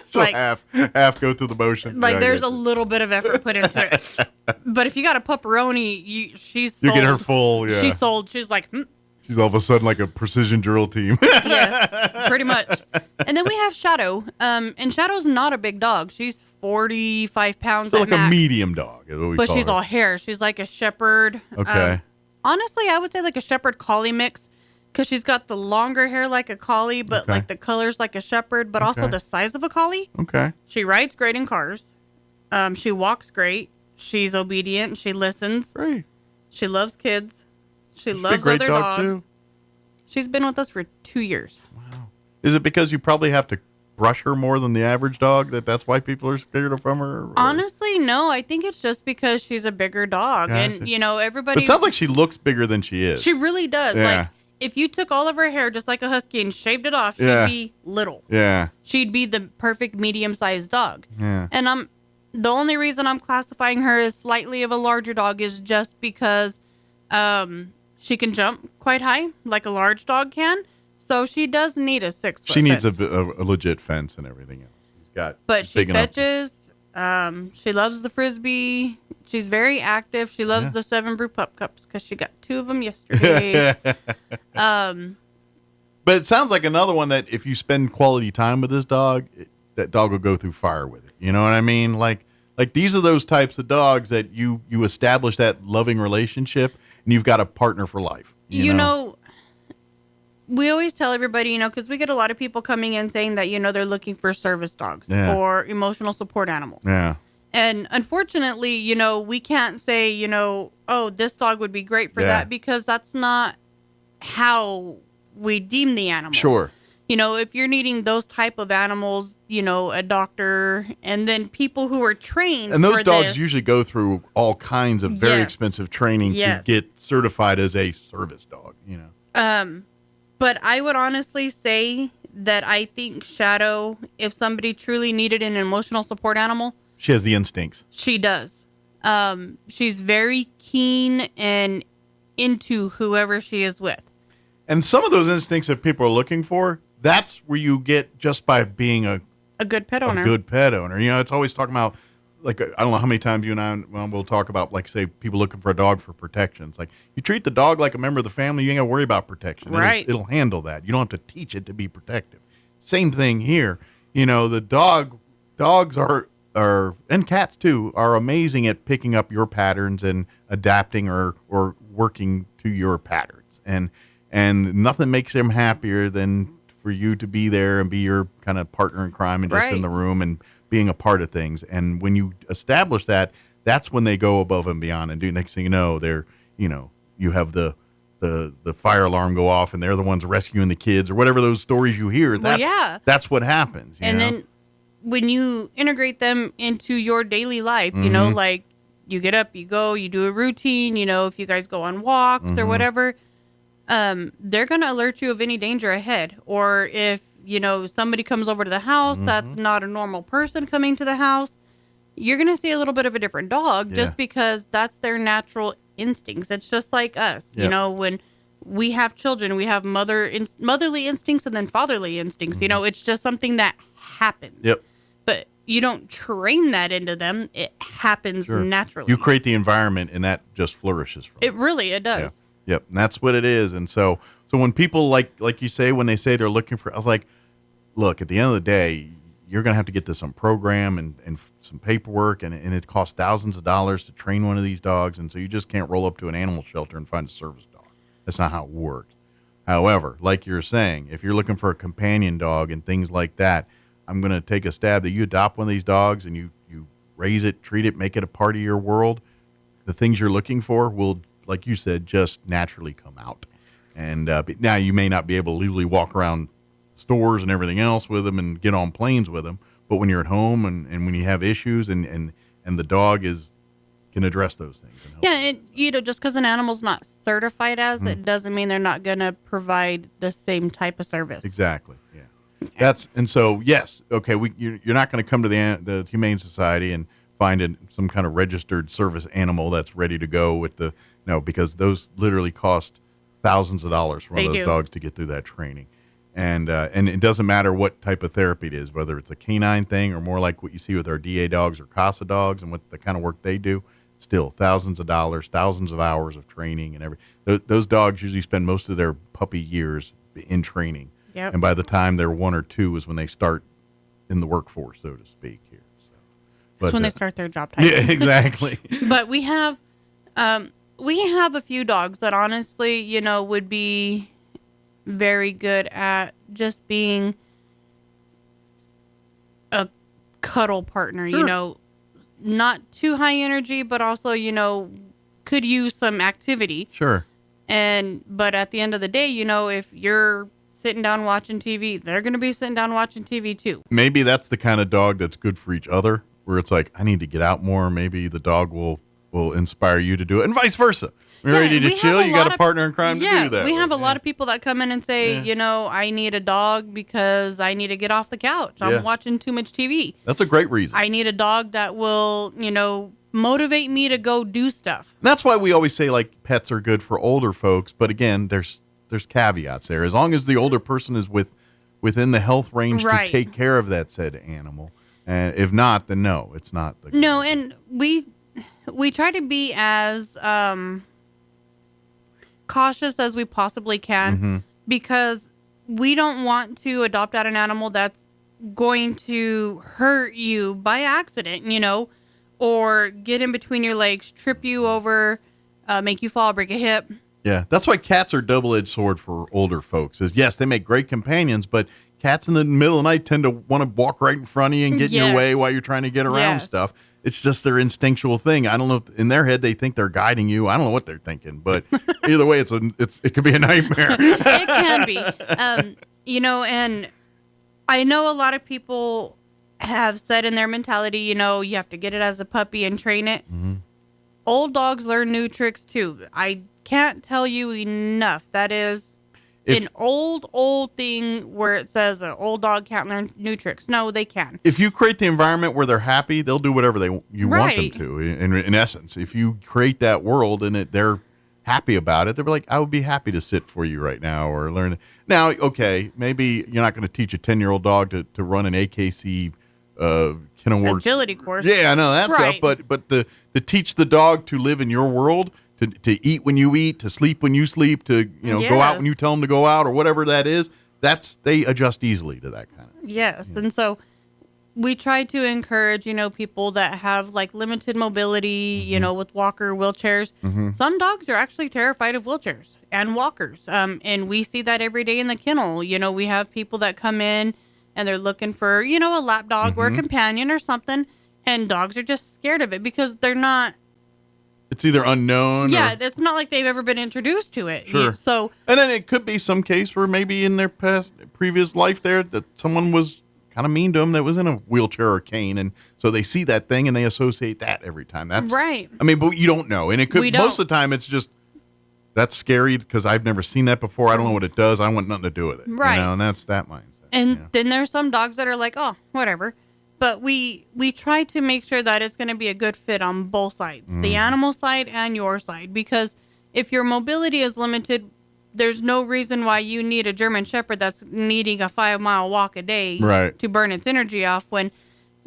she'll like half go through the motion. Like there's a little bit of effort put into it. But if you got a pepperoni, she's sold. You get her full. Yeah, she's sold. She's like. She's all of a sudden like a precision drill team. Yes, pretty much. And then we have Shadow. And Shadow's not a big dog. She's 45 pounds. So like max. A medium dog is what we call her. She's all hair. She's like a shepherd. Okay. Honestly, I would say like a shepherd collie mix because she's got the longer hair like a collie, but like the colors like a shepherd, but also the size of a collie. Okay. She rides great in cars. She walks great. She's obedient. She listens. Great. She loves kids. She loves other dogs. Too. She's been with us for 2 years. Wow. Is it because you probably have to brush her more than the average dog that's why people are scared of her? Or? Honestly, no. I think it's just because she's a bigger dog. Gotcha. And, you know, everybody... But it sounds like she looks bigger than she is. She really does. Yeah. Like, if you took all of her hair just like a husky and shaved it off, she'd be little. Yeah. She'd be the perfect medium-sized dog. Yeah. And the only reason I'm classifying her as slightly of a larger dog is just because she can jump quite high, like a large dog can. So she does need a 6-foot She needs fence. a legit fence and everything else. But she fetches. She loves the Frisbee. She's very active. She loves the 7 brew pup cups because she got 2 of them yesterday. But it sounds like another one that if you spend quality time with this dog, that dog will go through fire with it. You know what I mean? Like these are those types of dogs that you establish that loving relationship and you've got a partner for life. You know, we always tell everybody, because we get a lot of people coming in saying that, they're looking for service dogs or emotional support animals. Yeah. And unfortunately, we can't say, oh, this dog would be great for that because that's not how we deem the animals. Sure. If you're needing those type of animals, a doctor and then people who are trained. And those dogs usually go through all kinds of very expensive training to get certified as a service dog, But I would honestly say that I think Shadow, if somebody truly needed an emotional support animal. She has the instincts. She does. She's very keen and into whoever she is with. And some of those instincts that people are looking for, that's where you get just by being a good pet owner. A good pet owner. It's always talking about, like, I don't know how many times you and I will talk about, like, say, people looking for a dog for protection. It's like, you treat the dog like a member of the family, you ain't got to worry about protection. Right. It'll handle that. You don't have to teach it to be protective. Same thing here. The dogs are, and cats too, are amazing at picking up your patterns and adapting or working to your patterns. And nothing makes them happier than for you to be there and be your kind of partner in crime and just in the room and being a part of things. And when you establish that, that's when they go above and beyond and do. Next thing you know, they're, you have the fire alarm go off and they're the ones rescuing the kids or whatever those stories you hear. That's what happens. And then when you integrate them into your daily life, like you get up, you go, you do a routine, if you guys go on walks or whatever, they're going to alert you of any danger ahead. Or if, somebody comes over to the house that's not a normal person coming to the house, you're going to see a little bit of a different dog just because that's their natural instincts. It's just like us, when we have children, we have motherly instincts and then fatherly instincts. It's just something that happens. Yep. But you don't train that into them. It happens naturally. You create the environment, and that just flourishes. It does. Yeah. Yep. And that's what it is. And so when people like you say, when they say they're looking for, I was like, look, at the end of the day, you're going to have to get this on program and some paperwork, and it costs thousands of dollars to train one of these dogs. And so you just can't roll up to an animal shelter and find a service dog. That's not how it works. However, like you're saying, if you're looking for a companion dog and things like that, I'm going to take a stab that you adopt one of these dogs and you raise it, treat it, make it a part of your world. The things you're looking for will, like you said, just naturally come out. And now you may not be able to legally walk around stores and everything else with them and get on planes with them. But when you're at home and when you have issues and the dog can address those things. Yeah, just because an animal's not certified as it doesn't mean they're not going to provide the same type of service. Exactly. Yeah. Yes. Okay. You're not going to come to the Humane Society and find some kind of registered service animal that's ready to go with because those literally cost thousands of dollars for one of those dogs to get through that training. And it doesn't matter what type of therapy it is, whether it's a canine thing or more like what you see with our DA dogs or CASA dogs and what the kind of work they do. Still, thousands of dollars, thousands of hours of training and everything. Those dogs usually spend most of their puppy years in training. Yep. And by the time they're 1 or 2 is when they start in the workforce, so to speak. Here, that's when they start their job title. Yeah, exactly. But we have a few dogs that honestly, would be very good at just being a cuddle partner. Not too high energy, but also could use some activity. Sure. But at the end of the day, if you're sitting down watching TV, they're going to be sitting down watching TV too. Maybe that's the kind of dog that's good for each other, where it's like, I need to get out more. Maybe the dog will inspire you to do it, and vice versa. When you're ready to chill, you got a partner in crime to do that. We have a lot of people that come in and say, I need a dog because I need to get off the couch. I'm watching too much TV. That's a great reason. I need a dog that will, motivate me to go do stuff. And that's why we always say, like, pets are good for older folks. But again, there's caveats there. As long as the older person is within the health range to take care of that said animal. And if not, then no, it's not. And we try to be as cautious as we possibly can because we don't want to adopt out an animal that's going to hurt you by accident, or get in between your legs, trip you over, make you fall, break a hip. Yeah, that's why cats are double-edged sword for older folks. Is yes, they make great companions, but cats in the middle of the night tend to want to walk right in front of you and get in your way while you're trying to get around stuff. It's just their instinctual thing. I don't know. In their head, they think they're guiding you. I don't know what they're thinking, but either way, it could be a nightmare. It can be, and I know a lot of people have said in their mentality, you have to get it as a puppy and train it. Old dogs learn new tricks too. I can't tell you enough. That is an old thing where it says an old dog can't learn new tricks. No, they can. If you create the environment where they're happy, they'll do whatever you want them to. In essence, if you create that world and they're happy about it, they're like, I would be happy to sit for you right now or learn. Now, okay, maybe you're not going to teach a 10-year-old dog to run an AKC agility course. Yeah, I know that stuff. But to teach the dog to live in your world. To eat when you eat, to sleep when you sleep, to go out when you tell them to go out, or whatever that is. They adjust easily to that kind of. Yes, and so we try to encourage people that have like limited mobility, with walker wheelchairs. Some dogs are actually terrified of wheelchairs and walkers, and we see that every day in the kennel. We have people that come in and they're looking for a lap dog or a companion or something, and dogs are just scared of it because they're not. It's either unknown. Yeah, it's not like they've ever been introduced to it. Sure. And then it could be some case where maybe in their previous life there that someone was kind of mean to them that was in a wheelchair or cane, and So they see that thing and they associate that every time. That's right. I mean, but you don't know. And it could, most of the time it's just, that's scary because I've never seen that before. I don't know what it does. I want nothing to do with it. Right. And that's that mindset. And then there's some dogs that are like, oh, whatever. But we try to make sure that it's going to be a good fit on both sides, the animal side and your side. Because if your mobility is limited, there's no reason why you need a German Shepherd that's needing a 5-mile walk a day to burn its energy off when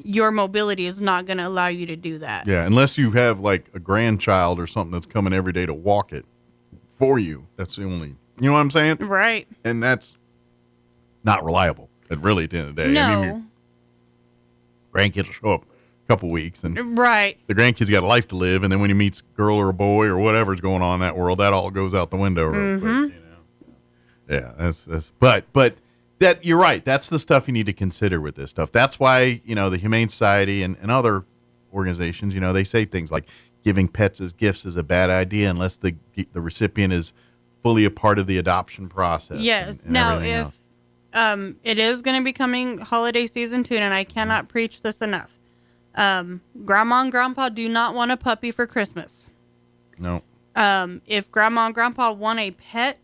your mobility is not going to allow you to do that. Yeah, unless you have like a grandchild or something that's coming every day to walk it for you. That's the only, you know what I'm saying? Right. And that's not reliable. It really, at the end of the day. No. I mean, your grandkids will show up a couple weeks and right. the grandkids got a life to live. And then when he meets a girl or a boy or whatever's going on in that world, that all goes out the window real quick, you know? Yeah, that's but that you're right. That's the stuff you need to consider with this stuff. That's why, you know, the Humane Society and other organizations, you know, they say things like giving pets as gifts is a bad idea unless the recipient is fully a part of the adoption process. Yes. And now, everything if else. It is going to be coming holiday season too, and I cannot preach this enough. Grandma and Grandpa do not want a puppy for Christmas. No. If Grandma and Grandpa want a pet,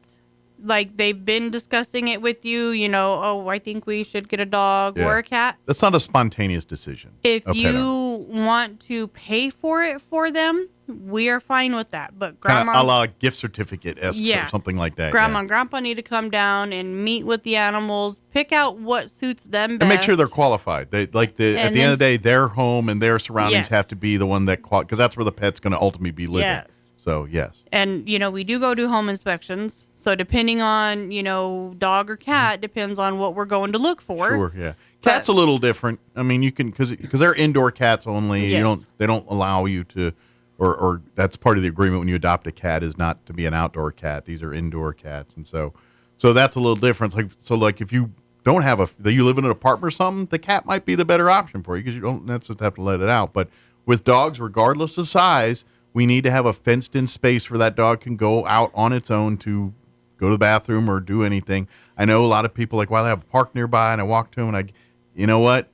like they've been discussing it with you, you know, oh, I think we should get a dog or a cat. That's not a spontaneous decision. If you want to pay for it for them, we are fine with that. But Grandma, a la gift certificate or something like that. Grandma and Grandpa need to come down and meet with the animals, pick out what suits them best. And make sure they're qualified. They at the end of the day, their home and their surroundings have to be the one that because that's where the pet's going to ultimately be living. Yes. So yes. And you know, we do go do home inspections. So depending on, you know, dog or cat, depends on what we're going to look for. Sure, yeah. Cat's a little different. I mean, you can because they're indoor cats only. Yes. They don't allow you to, or that's part of the agreement when you adopt a cat is not to be an outdoor cat. These are indoor cats, and so that's a little different. Like if you don't have you live in an apartment or something, the cat might be the better option for you because you don't necessarily have to let it out. But with dogs, regardless of size, we need to have a fenced-in space where that dog can go out on its own to go to the bathroom or do anything. I know a lot of people like, well, I have a park nearby and I walk to them and you know what?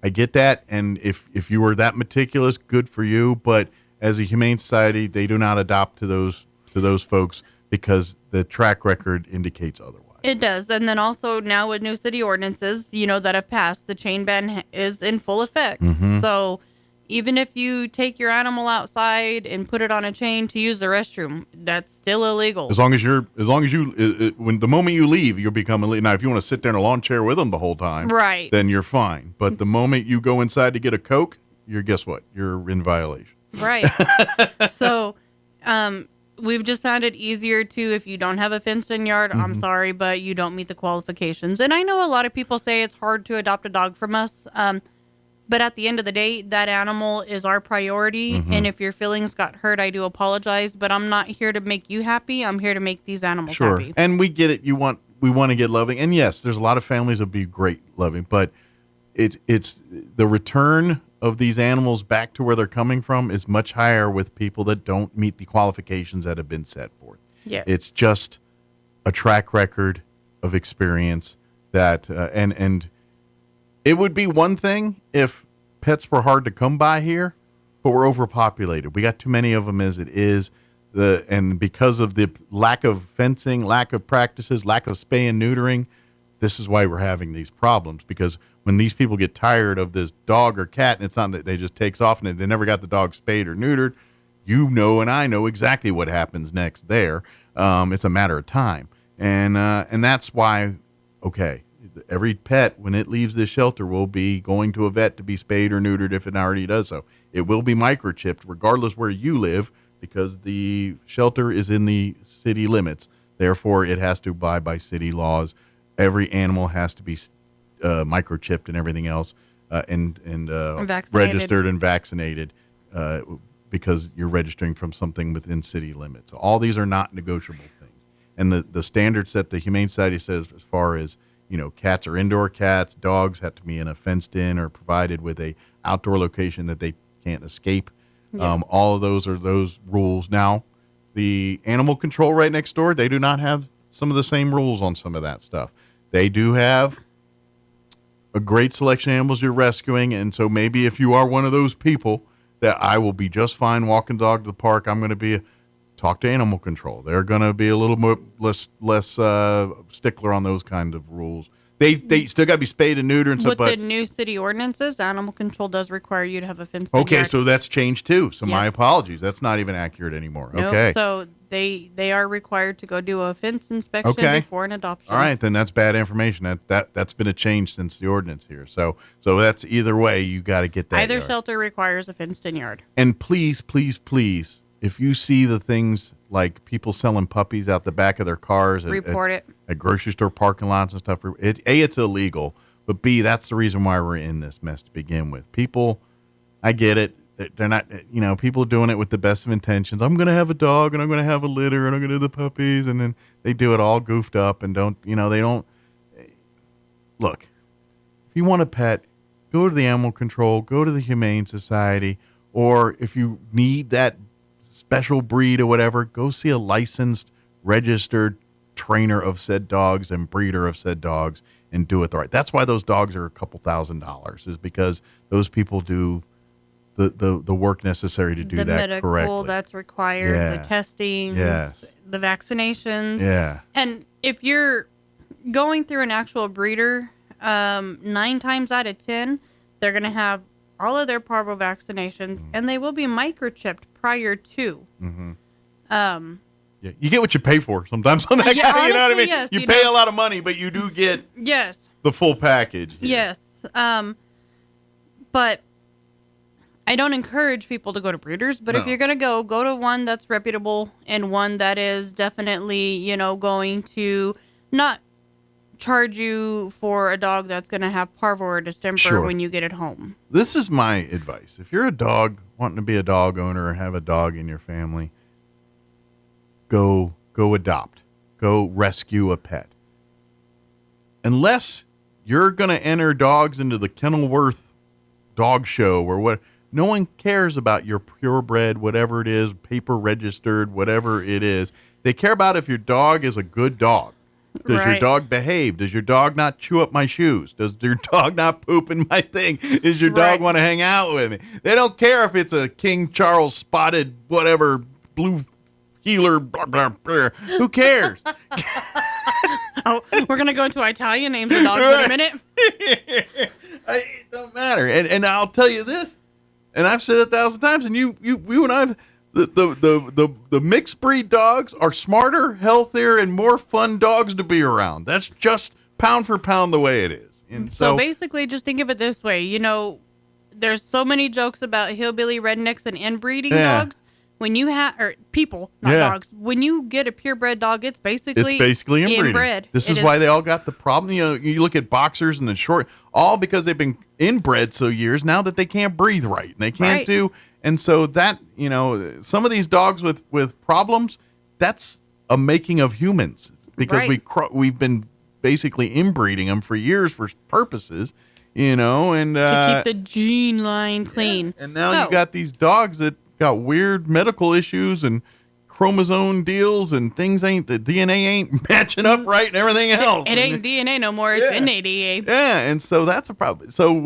I get that. And if you were that meticulous, good for you. But as a Humane Society, they do not adopt to those folks because the track record indicates otherwise. It does. And then also now with new city ordinances, you know, that have passed, the chain ban is in full effect. Mm-hmm. So even if you take your animal outside and put it on a chain to use the restroom, that's still illegal. As long as when the moment you leave, you'll become illegal. Now, if you want to sit there in a lawn chair with them the whole time, right, then you're fine. But the moment you go inside to get a Coke, guess what? You're in violation. Right. So, we've just found it easier to, if you don't have a fenced-in yard, I'm sorry, but you don't meet the qualifications. And I know a lot of people say it's hard to adopt a dog from us. But at the end of the day, that animal is our priority. Mm-hmm. And if your feelings got hurt, I do apologize. But I'm not here to make you happy. I'm here to make these animals happy. And we get it. We want to get loving. And yes, there's a lot of families that would be great loving. But it's the return of these animals back to where they're coming from is much higher with people that don't meet the qualifications that have been set forth. Yeah. It's just a track record of experience that and it would be one thing if pets were hard to come by here, but we're overpopulated. We got too many of them as it is. And because of the lack of fencing, lack of practices, lack of spay and neutering, this is why we're having these problems. Because when these people get tired of this dog or cat, and it's not that they just takes off and they never got the dog spayed or neutered, you know and I know exactly what happens next there. It's a matter of time. And that's why, okay, every pet, when it leaves this shelter, will be going to a vet to be spayed or neutered if it already does so. It will be microchipped regardless where you live because the shelter is in the city limits. Therefore, it has to abide by city laws. Every animal has to be microchipped and everything else and registered and vaccinated because you're registering from something within city limits. So all these are not negotiable things. And the standards that the Humane Society says as far as cats are indoor cats. Dogs have to be in a fenced in or provided with a outdoor location that they can't escape. Yeah. All of those are those rules. Now, the animal control right next door, they do not have some of the same rules on some of that stuff. They do have a great selection of animals you're rescuing. And so maybe if you are one of those people that I will be just fine walking dog to the park, I'm going to talk to animal control. They're going to be a little more less stickler on those kind of rules. They still got to be spayed and neutered and stuff. With the new city ordinances, animal control does require you to have a fenced Okay, yard. so that's changed too. So my apologies. That's not even accurate anymore. Nope, okay. So they are required to go do a fence inspection before an adoption. All right, then that's bad information. That's been a change since the ordinance here. So that's either way, you got to get that. Either yard. shelter requires a fenced-in yard. And please, please, please, if you see the things like people selling puppies out the back of their cars, Report it. At grocery store parking lots and stuff. It's illegal, but B, that's the reason why we're in this mess to begin with. People, I get it. They're not, people doing it with the best of intentions. I'm going to have a dog and I'm going to have a litter and I'm going to do the puppies. And then they do it all goofed up and don't. Look, if you want a pet, go to the animal control, go to the Humane Society, or if you need that special breed or whatever, go see a licensed, registered trainer of said dogs and breeder of said dogs and do it the right. That's why those dogs are a couple $1,000s, is because those people do the work necessary to do that correctly. The medical that's required, the testing, the vaccinations. Yeah. And if you're going through an actual breeder, 9 times out of 10, they're going to have all of their parvo vaccinations, and they will be microchipped prior to. Mm-hmm. Yeah, you get what you pay for sometimes on that honestly, you know what I mean? Yes, you pay a lot of money, but you do get the full package. Yes. But I don't encourage people to go to breeders, but if you're going to go to one that's reputable and one that is definitely, going to not charge you for a dog that's going to have parvo or distemper when you get it home. This is my advice. If you're a dog, wanting to be a dog owner or have a dog in your family, go adopt. Go rescue a pet. Unless you're going to enter dogs into the Kenilworth dog show or what, no one cares about your purebred, whatever it is, paper registered, whatever it is. They care about if your dog is a good dog. Does your dog behave? Does your dog not chew up my shoes? Does your dog not poop in my thing? Does your dog want to hang out with me? They don't care if it's a King Charles spotted, whatever, blue heeler, blah, blah, blah. Who cares? We're going to go into Italian names of dogs in a minute. It don't matter. And I'll tell you this, and I've said it 1,000 times, and you and I've, the mixed breed dogs are smarter, healthier, and more fun dogs to be around. That's just pound for pound the way it is. And so basically, just think of it this way. There's so many jokes about hillbilly rednecks and inbreeding dogs. When you have, or people, not dogs, when you get a purebred dog, it's basically inbred. This is why they all got the problem. You look at boxers and the short, all because they've been inbred so years now that they can't breathe right and they can't do. And so that, some of these dogs with problems, that's a making of humans because we've been basically inbreeding them for years for purposes, and to keep the gene line clean. And now you got these dogs that got weird medical issues and chromosome deals and the DNA ain't matching up right and everything else. It ain't DNA no more. It's NADA. Yeah. And so that's a problem. So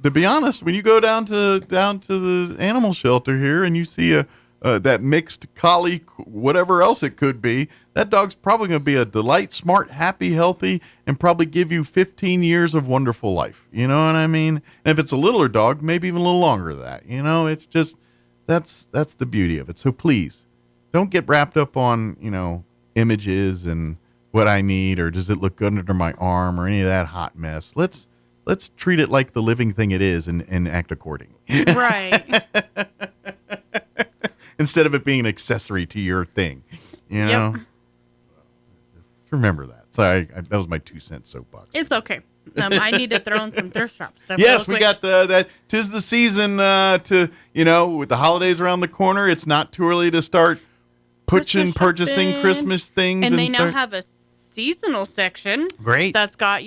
to be honest, when you go down to the animal shelter here and you see that mixed collie, whatever else it could be, that dog's probably going to be a delight, smart, happy, healthy, and probably give you 15 years of wonderful life. You know what I mean? And if it's a littler dog, maybe even a little longer than that. It's just, that's the beauty of it. So please don't get wrapped up on, images and what I need, or does it look good under my arm or any of that hot mess. Let's treat it like the living thing it is and act accordingly. Right. Instead of it being an accessory to your thing, Yep. Remember that. Sorry, that was my 2-cent soapbox. It's okay. I need to throw in some thirst trap stuff. Yes, we got that. 'Tis the season to, with the holidays around the corner. It's not too early to start purchasing Christmas things. And they now have a seasonal section. Great. That's got,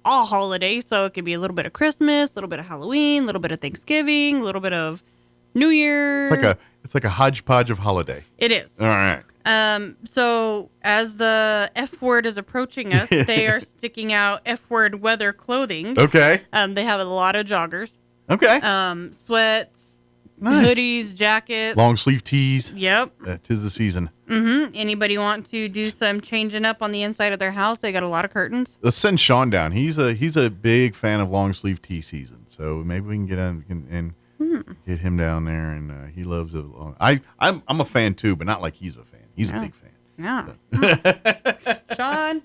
all holidays. So it could be a little bit of Christmas, a little bit of Halloween, a little bit of Thanksgiving, a little bit of New Year. It's like a hodgepodge of holiday. It is. All right. So as the F word is approaching us, they are sticking out F word weather clothing. Okay. They have a lot of joggers. Okay. Sweats, Nice. hoodies, jackets. Long sleeve tees. Yep. 'Tis the season. Anybody want to do some changing up on the inside of their house? They got a lot of curtains. Let's send Sean down. He's a big fan of long sleeve tee season. So maybe we can get on and get him down there. And he loves it. I'm a fan too, but not like he's a fan. He's a big fan. Yeah. Sean.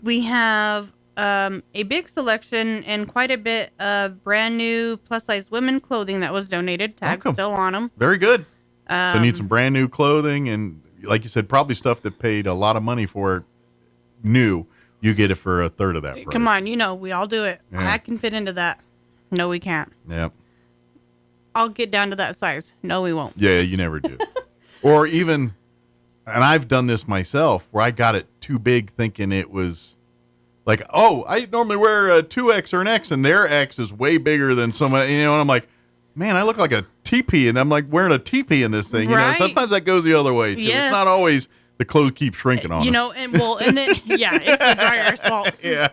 We have a big selection and quite a bit of brand new plus size women clothing that was donated. Tags still on them. Very good. So need some brand new clothing, and like you said, probably stuff that paid a lot of money for new. You get it for a third of that price. Come on, we all do it. Yeah. I can fit into that. No, we can't. Yep. I'll get down to that size. No, we won't. Yeah, you never do. Or even, and I've done this myself, where I got it too big thinking it was like, oh, I normally wear a 2X or an X, and their X is way bigger than someone, and I'm like, man, I look like a teepee, and I'm like wearing a teepee in this thing. Right. Sometimes that goes the other way, too. Yes. It's not always the clothes keep shrinking on us. And then, yeah, it's the dryer's fault. Yeah.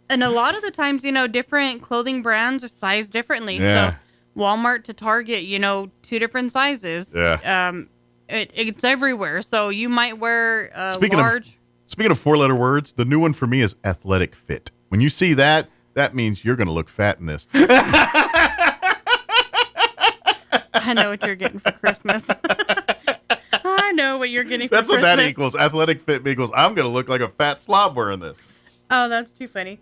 And a lot of the times, different clothing brands are sized differently. Yeah. So Walmart to Target, 2 different sizes. Yeah. It's everywhere. So you might wear Speaking of 4-letter words, the new one for me is athletic fit. When you see that, that means you're going to look fat in this. I know what you're getting for Christmas. I know what you're getting for That's Christmas. what that equals. Athletic fit equals I'm going to look like a fat slob wearing this. Oh, that's too funny.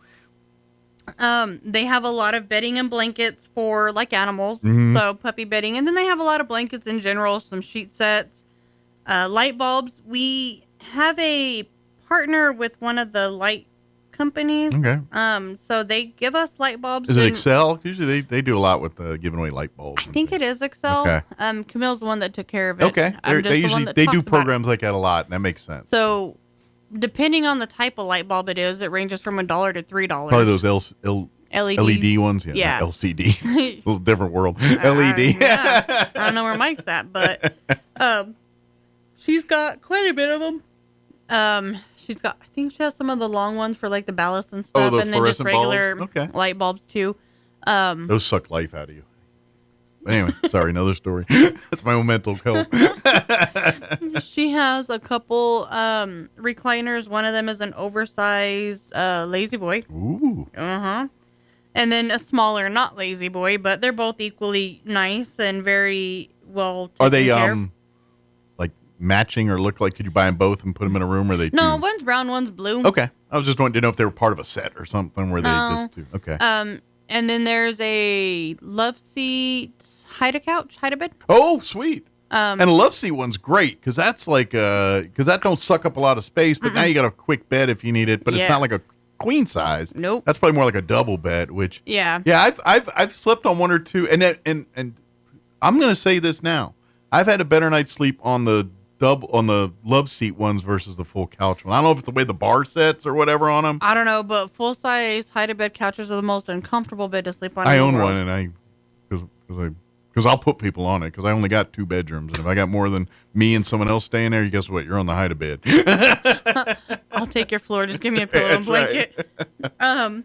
They have a lot of bedding and blankets for like animals, so puppy bedding, and then they have a lot of blankets in general, some sheet sets, light bulbs. We have a partner with one of the light companies. Okay. So they give us light bulbs. Is it Excel? Usually they do a lot with giving away light bulbs. I think it is Excel. Okay. Camille's the one that took care of it. Okay. They do programs like that a lot, and that makes sense. So depending on the type of light bulb it is, it ranges from $1 to $3. Probably those LED ones. Yeah. Not LCD. It's a little different world. LED. I don't know where Mike's at, but she's got quite a bit of them. I think she has some of the long ones for like the ballast and stuff, the and then just fluorescent regular bulbs? Okay. light bulbs too. Those suck life out of you. But anyway, sorry, another story. That's my own mental health. She has a couple recliners. One of them is an oversized lazy boy. Ooh. And then a smaller, not lazy boy, but they're both equally nice and very well taken Are they care of. like matching or look like? Could you buy them both and put them in a room? Or are they No, two? one's brown, one's blue. Okay, I was just wanting to know if they were part of a set or something where they just two. Okay. And then there's a love seat, hide a bed. Oh, sweet. And a love seat one's great because that's like because that don't suck up a lot of space, but now you got a quick bed if you need it, but it's not like a queen size. Nope. That's probably more like a double bed, which Yeah, I've slept on one or two, and I'm gonna say this now. I've had a better night's sleep on the love seat ones versus the full couch one. I don't know if it's the way the bar sets or whatever on them. I don't know, but full size hide a bed couches are the most uncomfortable bed to sleep on. I in the own world. one, and because I'll put people on it because I only got 2 bedrooms, and if I got more than me and someone else staying there, guess what? You're on the hide a bed. I'll take your floor. Just give me a pillow and blanket. Right.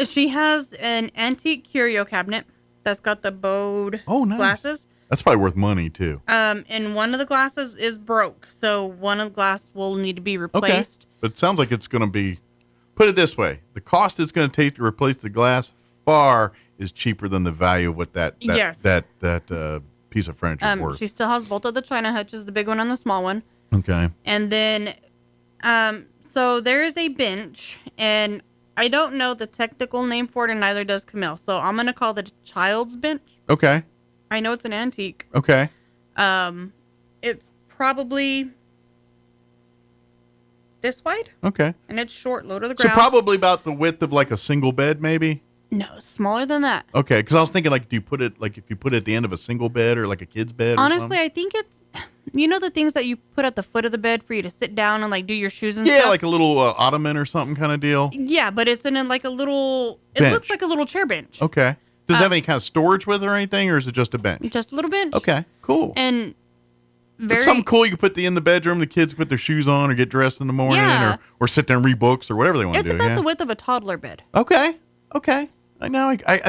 She has an antique curio cabinet that's got the bowed glasses. That's probably worth money too. And one of the glasses is broke, so one of the glass will need to be replaced. Okay. But it sounds like it's going to be. Put it this way: the cost it's going to take to replace the glass far is cheaper than the value of what that piece of furniture is worth. She still has both of the china hutches, the big one and the small one. Okay. And then, so there is a bench, and I don't know the technical name for it, and neither does Camille. So I'm gonna call it a child's bench. Okay. I know it's an antique. Okay. It's probably this wide. Okay. And it's short, low to the ground. So probably about the width of like a single bed, maybe. No, smaller than that. Okay, because I was thinking like, do you put it like if you put it at the end of a single bed or like a kid's bed? Honestly, I think it's the things that you put at the foot of the bed for you to sit down and like do your shoes and stuff. Yeah, like a little ottoman or something kind of deal. Yeah, but it's in like a little. It bench. looks like a little chair bench. Okay. Does it have any kind of storage with it or anything, or is it just a bench? Just a little bench. Okay, cool. And It's something cool you can put in the bedroom. The kids put their shoes on or get dressed in the morning, or sit there and read books or whatever they want to do. It's about the width of a toddler bed. Okay. I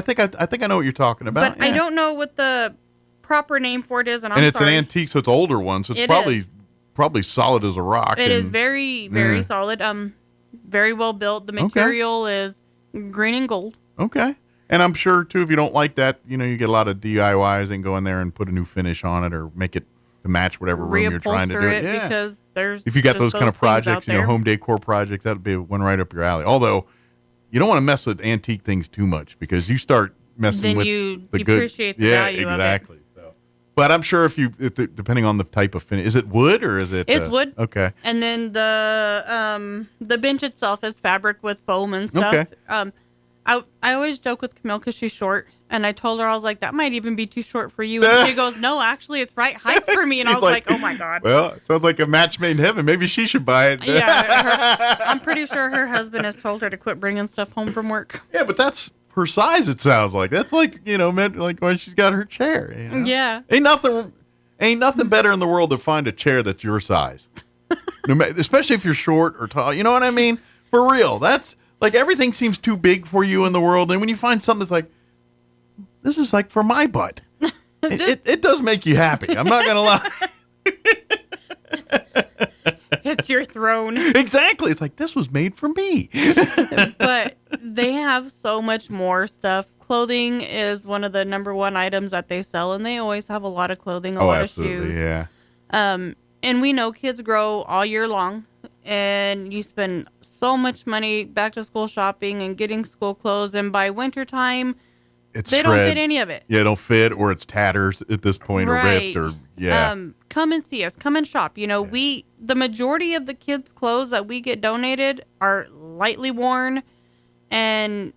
think I know what you're talking about. But I don't know what the proper name for it is, and it's an antique, so it's an older one, so it's probably solid as a rock. It is very, very solid. Very well built. The material is green and gold. Okay. And I'm sure too, if you don't like that, you get a lot of DIYs and go in there and put a new finish on it or make it to match whatever room you're trying to do. Because there's if you got those kind of projects, home decor projects, that'd be one right up your alley. Although you don't want to mess with antique things too much because you start messing with you the depreciate good. the value exactly. So, but I'm sure if depending on the type of finish, is it wood or is it? It's wood. Okay. And then the bench itself is fabric with foam and stuff. Okay. I always joke with Camille because she's short, and I told her, I was like, that might even be too short for you. And she goes, no, actually, it's right height for me. And I was like, oh my God. Well, it sounds like a match made in heaven. Maybe she should buy it. Yeah, I'm pretty sure her husband has told her to quit bringing stuff home from work. Yeah, but that's her size, it sounds like. That's like, like when she's got her chair. Yeah. Ain't nothing better in the world to find a chair that's your size. Especially if you're short or tall. You know what I mean? For real. That's like everything seems too big for you in the world. And when you find something that's like, this is like for my butt. It does make you happy. I'm not going to lie. It's your throne. Exactly. It's like, this was made for me. But they have so much more stuff. Clothing is one of the number one items that they sell, and they always have a lot of clothing, a lot of shoes. Yeah. And we know kids grow all year long, and you spend so much money back to school shopping and getting school clothes, and by wintertime, they don't fit any of it. Yeah, don't fit, or it's tatters at this point, or ripped, or come and see us. Come and shop. The majority of the kids' clothes that we get donated are lightly worn and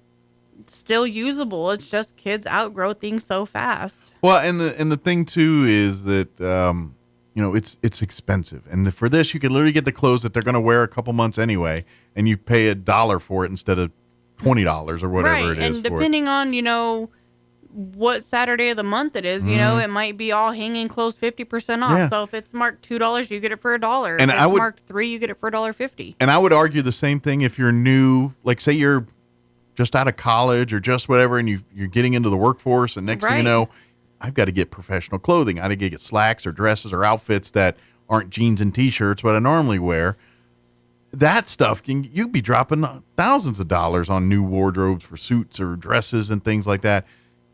still usable. It's just kids outgrow things so fast. Well, and the thing too is that it's expensive, and for this you can literally get the clothes that they're going to wear a couple months anyway, and you pay $1 for it instead of $20 or whatever it is. And depending on what Saturday of the month it is, it might be all hanging clothes 50% off. Yeah. So if it's marked $2, you get it for $1. And if it's marked $3, you get it for $1.50. And I would argue the same thing if you're new, like say you're just out of college or just whatever, and you're getting into the workforce, and next thing you know, I've got to get professional clothing. I got to get slacks or dresses or outfits that aren't jeans and T-shirts, what I normally wear. That stuff, you'd be dropping thousands of dollars on new wardrobes for suits or dresses and things like that.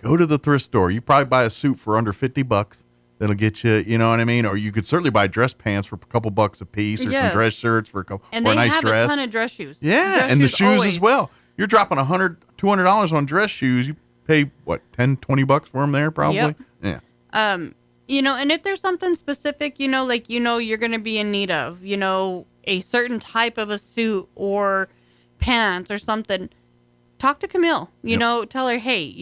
Go to the thrift store. You probably buy a suit for under $50. That'll get you, you know what I mean? Or you could certainly buy dress pants for a couple bucks a piece, or some dress shirts for a couple, and or a nice dress. And they have a ton of dress shoes. Yeah, and the shoes as well. You're dropping $100, $200 on dress shoes. You pay, what, $10, $20 for them there probably? Yep. Yeah. And if there's something specific, you're going to be in need of, a certain type of a suit or pants or something, talk to Camille. Tell her, hey,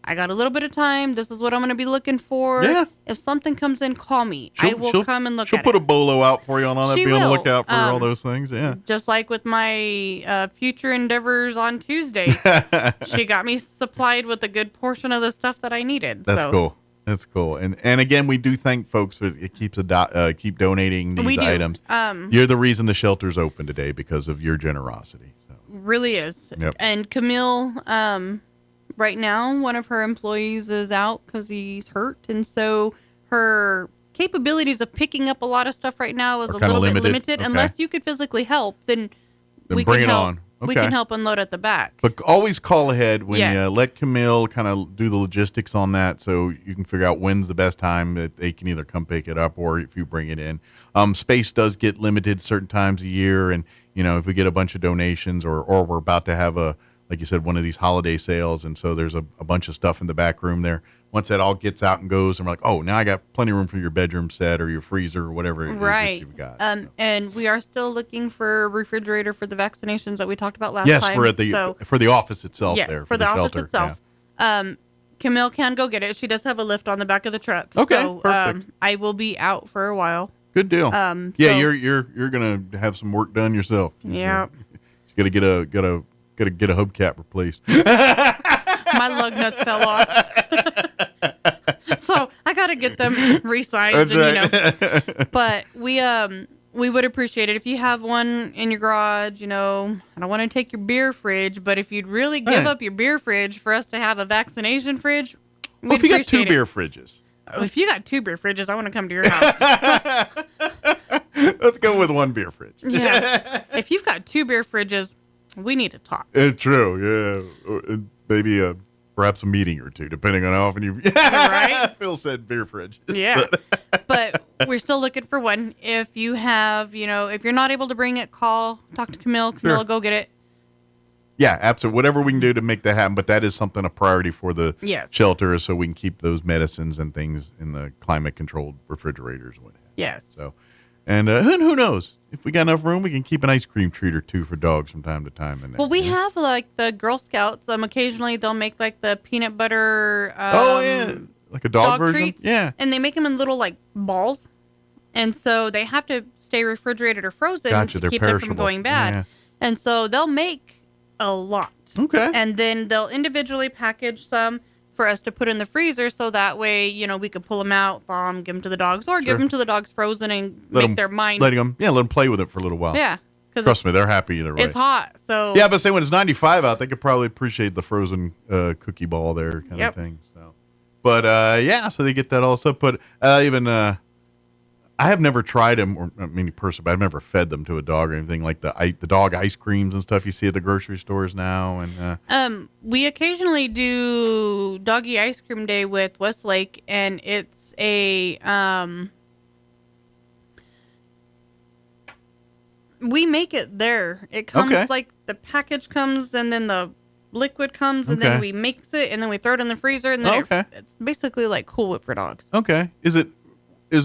I got a little bit of time. This is what I'm going to be looking for. Yeah. If something comes in, call me. I will come and look at it. She'll put a bolo out for you on that. She Be on the will. lookout for all those things. Yeah. Just like with my future endeavors on Tuesday, she got me supplied with a good portion of the stuff that I needed. That's cool. That's cool. And again, we do thank folks for it keeps keep donating these items. You're the reason the shelter's open today because of your generosity. So. Really is. Yep. And Camille, right now, one of her employees is out because he's hurt, and so her capabilities of picking up a lot of stuff right now is a little bit limited. Okay. Unless you could physically help, then we bring can it help. on. Okay. We can help unload at the back. But always call ahead when Yes. you let Camille kind of do the logistics on that, so you can figure out when's the best time that they can either come pick it up or if you bring it in. Space does get limited certain times a year, and if we get a bunch of donations or we're about to have like you said, one of these holiday sales, and so there's a bunch of stuff in the back room there. Once that all gets out and goes, and we're like, oh, now I got plenty of room for your bedroom set or your freezer or whatever it is that you've got. And we are still looking for a refrigerator for the vaccinations that we talked about last yes, time. for the office itself. Yes, there for the office shelter. itself. Yeah. Camille can go get it. She does have a lift on the back of the truck. Okay, so, perfect. I will be out for a while. Good deal. So, you're gonna have some work done yourself. Yeah. You gotta get a hubcap replaced. my lug nuts fell off. So I got to get them resized. That's and, right. But we would appreciate it if you have one in your garage. I don't want to take your beer fridge, but if you'd really give up your beer fridge for us to have a vaccination fridge, Well, if you got two beer fridges. If you got two beer fridges, I want to come to your house. Let's go with one beer fridge. Yeah. If you've got two beer fridges, we need to talk. It's true, yeah. Or maybe perhaps a meeting or two, depending on how often you... Right? Phil said beer fridge. Yeah. But we're still looking for one. If you have, if you're not able to bring it, talk to Camille. Camille will go get it. Yeah, absolutely. Whatever we can do to make that happen, but that is something a priority for the shelter, so we can keep those medicines and things in the climate-controlled refrigerators. Yes. So, and who knows? If we got enough room, we can keep an ice cream treat or two for dogs from time to time. In there. Well, we have like the Girl Scouts. Occasionally they'll make like the peanut butter. Like a dog version. Treats, yeah. And they make them in little like balls, and so they have to stay refrigerated or frozen to keep them from going bad. Yeah. And so they'll make a lot. Okay. And then they'll individually package some for us to put in the freezer, so that way, we could pull them out, thaw them, give them to the dogs, or give them to the dogs frozen and make their mind. Let them play with it for a little while. Yeah. Trust me, they're happy either way. It's hot, so. Yeah, but say when it's 95 out, they could probably appreciate the frozen cookie ball there kind of thing. So, but so they get that all stuff. But I have never tried them, or personally, but I've never fed them to a dog or anything like the dog ice creams and stuff you see at the grocery stores now. And we occasionally do doggy ice cream day with Westlake, and it's a we make it there. It comes like the package comes, and then the liquid comes, and then we mix it, and then we throw it in the freezer, and then it's basically like Cool Whip for dogs. Okay, is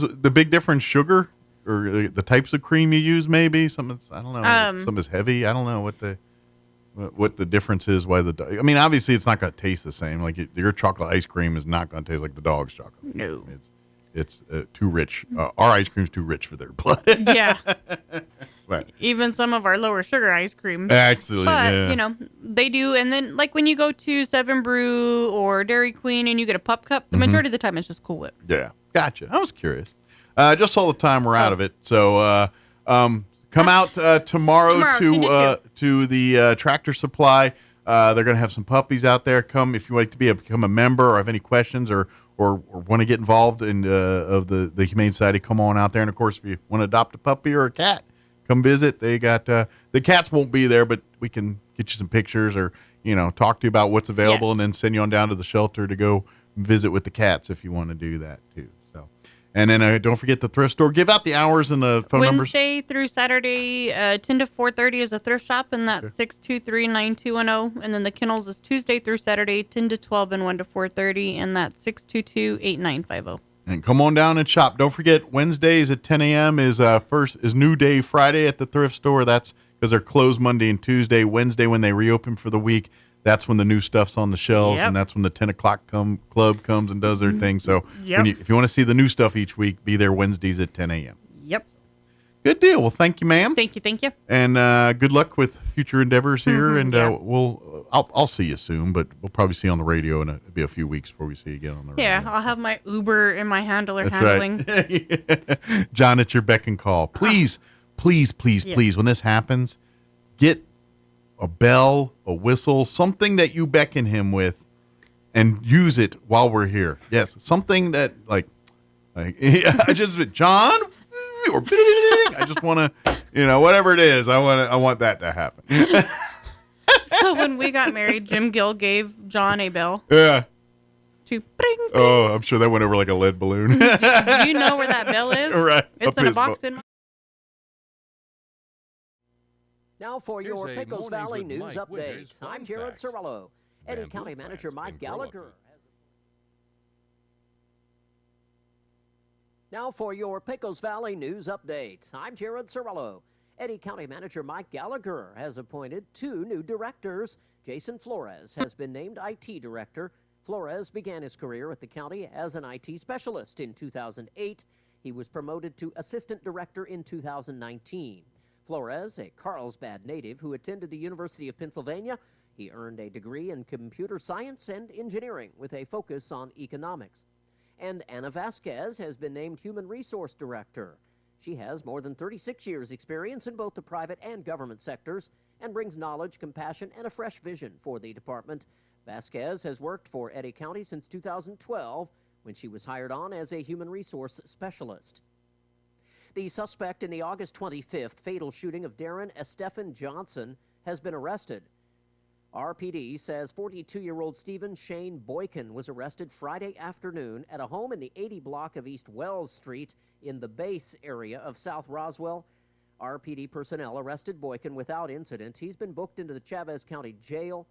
the big difference sugar or the types of cream you use? Maybe some I don't know. Some is heavy. I don't know what the difference is. Why obviously it's not going to taste the same. Like your chocolate ice cream is not going to taste like the dog's chocolate. No, it's too rich. Our ice cream's too rich for their blood. Yeah. Right. Even some of our lower sugar ice cream. Absolutely. But, they do. And then, like, when you go to Seven Brew or Dairy Queen and you get a pup cup, the majority of the time it's just Cool Whip. Yeah. Gotcha. I was curious. Just all the time we're out of it. So come out tomorrow to the Tractor Supply. They're going to have some puppies out there. Come if you like to become a member or have any questions or want to get involved in of the Humane Society, come on out there. And, of course, if you want to adopt a puppy or a cat, come visit. They got the cats won't be there, but we can get you some pictures or talk to you about what's available, and then send you on down to the shelter to go visit with the cats if you want to do that too. So, and then don't forget the thrift store. Give out the hours and the phone numbers. Wednesday through Saturday, 10 to 4:30 is a thrift shop, and that's 623-9210. And then the kennels is Tuesday through Saturday, 10 to 12 and 1 to 4:30, and that's 622-8950. And come on down and shop. Don't forget, Wednesdays at 10 a.m. is New Day Friday at the thrift store. That's because they're closed Monday and Tuesday. Wednesday, when they reopen for the week, that's when the new stuff's on the shelves, and that's when the 10 o'clock club comes and does their thing. So if you want to see the new stuff each week, be there Wednesdays at 10 a.m. Yep. Good deal. Well, thank you, ma'am. Thank you. And good luck with future endeavors here. And I'll see you soon, but we'll probably see you on the radio, and it'll be a few weeks before we see you again on the radio. Yeah, I'll have my Uber and my handler That's handling. Right. John, at your beck and call. Please, please, when this happens, get a bell, a whistle, something that you beckon him with, and use it while we're here. Yes, something that like I just John, or I just want to, whatever it is, I want that to happen. So when we got married, Jim Gill gave John a bell. Yeah. To bring. Oh, I'm sure that went over like a lead balloon. Do you know where that bell is? Right. It's in a box in. Now for your Pecos Valley News Update. I'm Jared Cirillo. Eddy County Manager Mike Gallagher. Now for your Pecos Valley News Update. I'm Jared Cirillo. Eddy County Manager Mike Gallagher has appointed 2 new directors. Jason Flores has been named IT Director. Flores began his career at the county as an IT specialist in 2008. He was promoted to Assistant Director in 2019. Flores, a Carlsbad native who attended the University of Pennsylvania, He earned a degree in computer science and engineering with a focus on economics. And Ana Vasquez has been named Human Resource Director. She has more than 36 years' experience in both the private and government sectors and brings knowledge, compassion, and a fresh vision for the department. Vasquez has worked for Eddy County since 2012 when she was hired on as a human resource specialist. The suspect in the August 25th fatal shooting of Darren Estephen Johnson has been arrested. RPD says 42-year-old Stephen Shane Boykin was arrested Friday afternoon at a home in the 80 block of East Wells Street in the base area of South Roswell. RPD personnel arrested Boykin without incident. He's been booked into the Chavez County Jail.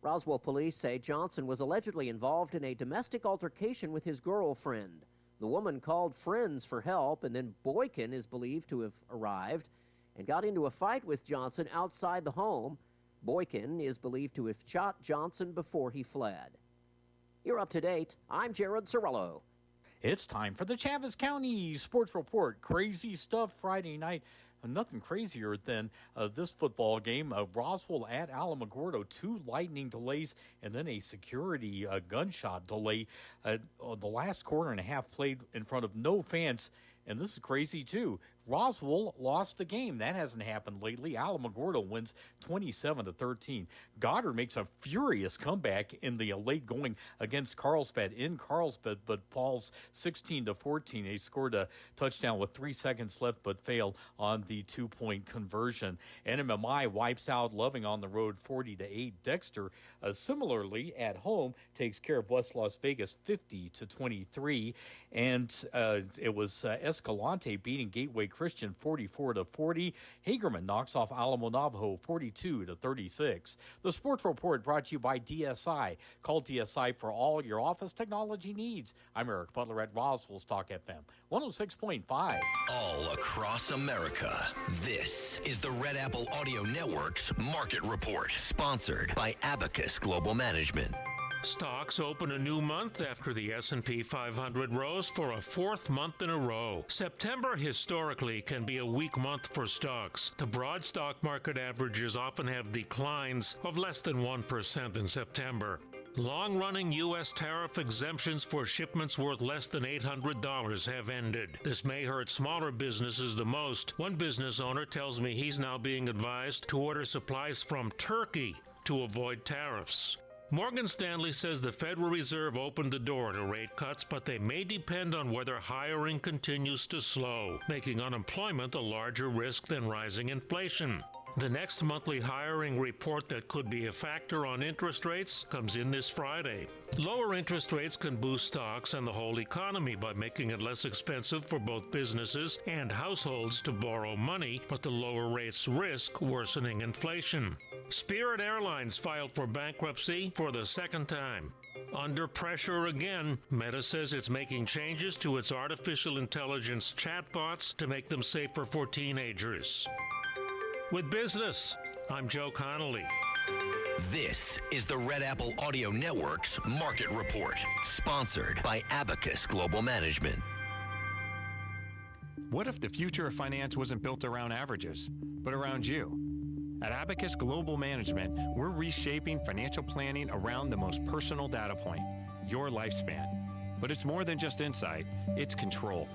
Roswell police say Johnson was allegedly involved in a domestic altercation with his girlfriend. The woman called friends for help, and then Boykin is believed to have arrived and got into a fight with Johnson outside the home. Boykin is believed to have shot Johnson before he fled. You're up to date. I'm Jared Cirillo. It's time for the Chavez County Sports Report. Crazy stuff Friday night. Nothing crazier than this football game. Roswell at Alamogordo, 2 lightning delays and then a security gunshot delay. The last quarter and a half played in front of no fans. And this is crazy, too. Roswell lost the game. That hasn't happened lately. Alamogordo wins 27-13. Goddard makes a furious comeback in the late going against Carlsbad in Carlsbad, but falls 16-14. They scored a touchdown with 3 seconds left, but fail on the 2-point conversion. NMMI wipes out Loving on the road 40-8. Dexter, similarly at home, takes care of West Las Vegas 50-23. And it was Escalante beating Gateway Christian 44-40. Hagerman knocks off Alamo Navajo 42-36. The Sports Report brought to you by DSI. Call DSI for all your office technology needs. I'm Eric Butler at Roswell's Talk FM 106.5. All across America, this is the Red Apple Audio Network's Market Report, sponsored by Abacus Global Management. Stocks open a new month after the S&P 500 rose for a 4th month in a row. September historically can be a weak month for stocks. The broad stock market averages often have declines of less than 1% in September. Long-running U.S. tariff exemptions for shipments worth less than $800 have ended. This may hurt smaller businesses the most. One business owner tells me he's now being advised to order supplies from Turkey to avoid tariffs. Morgan Stanley says the Federal Reserve opened the door to rate cuts, but they may depend on whether hiring continues to slow, making unemployment a larger risk than rising inflation. The next monthly hiring report that could be a factor on interest rates comes in this Friday. Lower interest rates can boost stocks and the whole economy by making it less expensive for both businesses and households to borrow money, but the lower rates risk worsening inflation. Spirit Airlines filed for bankruptcy for the 2nd time. Under pressure again, Meta says it's making changes to its artificial intelligence chatbots to make them safer for teenagers. With business, I'm Joe Connolly. This is the Red Apple Audio Network's Market Report, sponsored by Abacus Global Management. What if the future of finance wasn't built around averages, but around you? At Abacus Global Management, we're reshaping financial planning around the most personal data point, your lifespan. But it's more than just insight, it's control.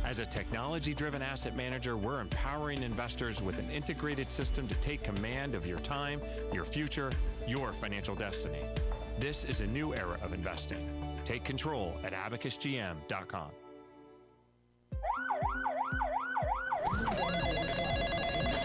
As a technology-driven asset manager, we're empowering investors with an integrated system to take command of your time, your future, your financial destiny. This is a new era of investing. Take control at abacusgm.com.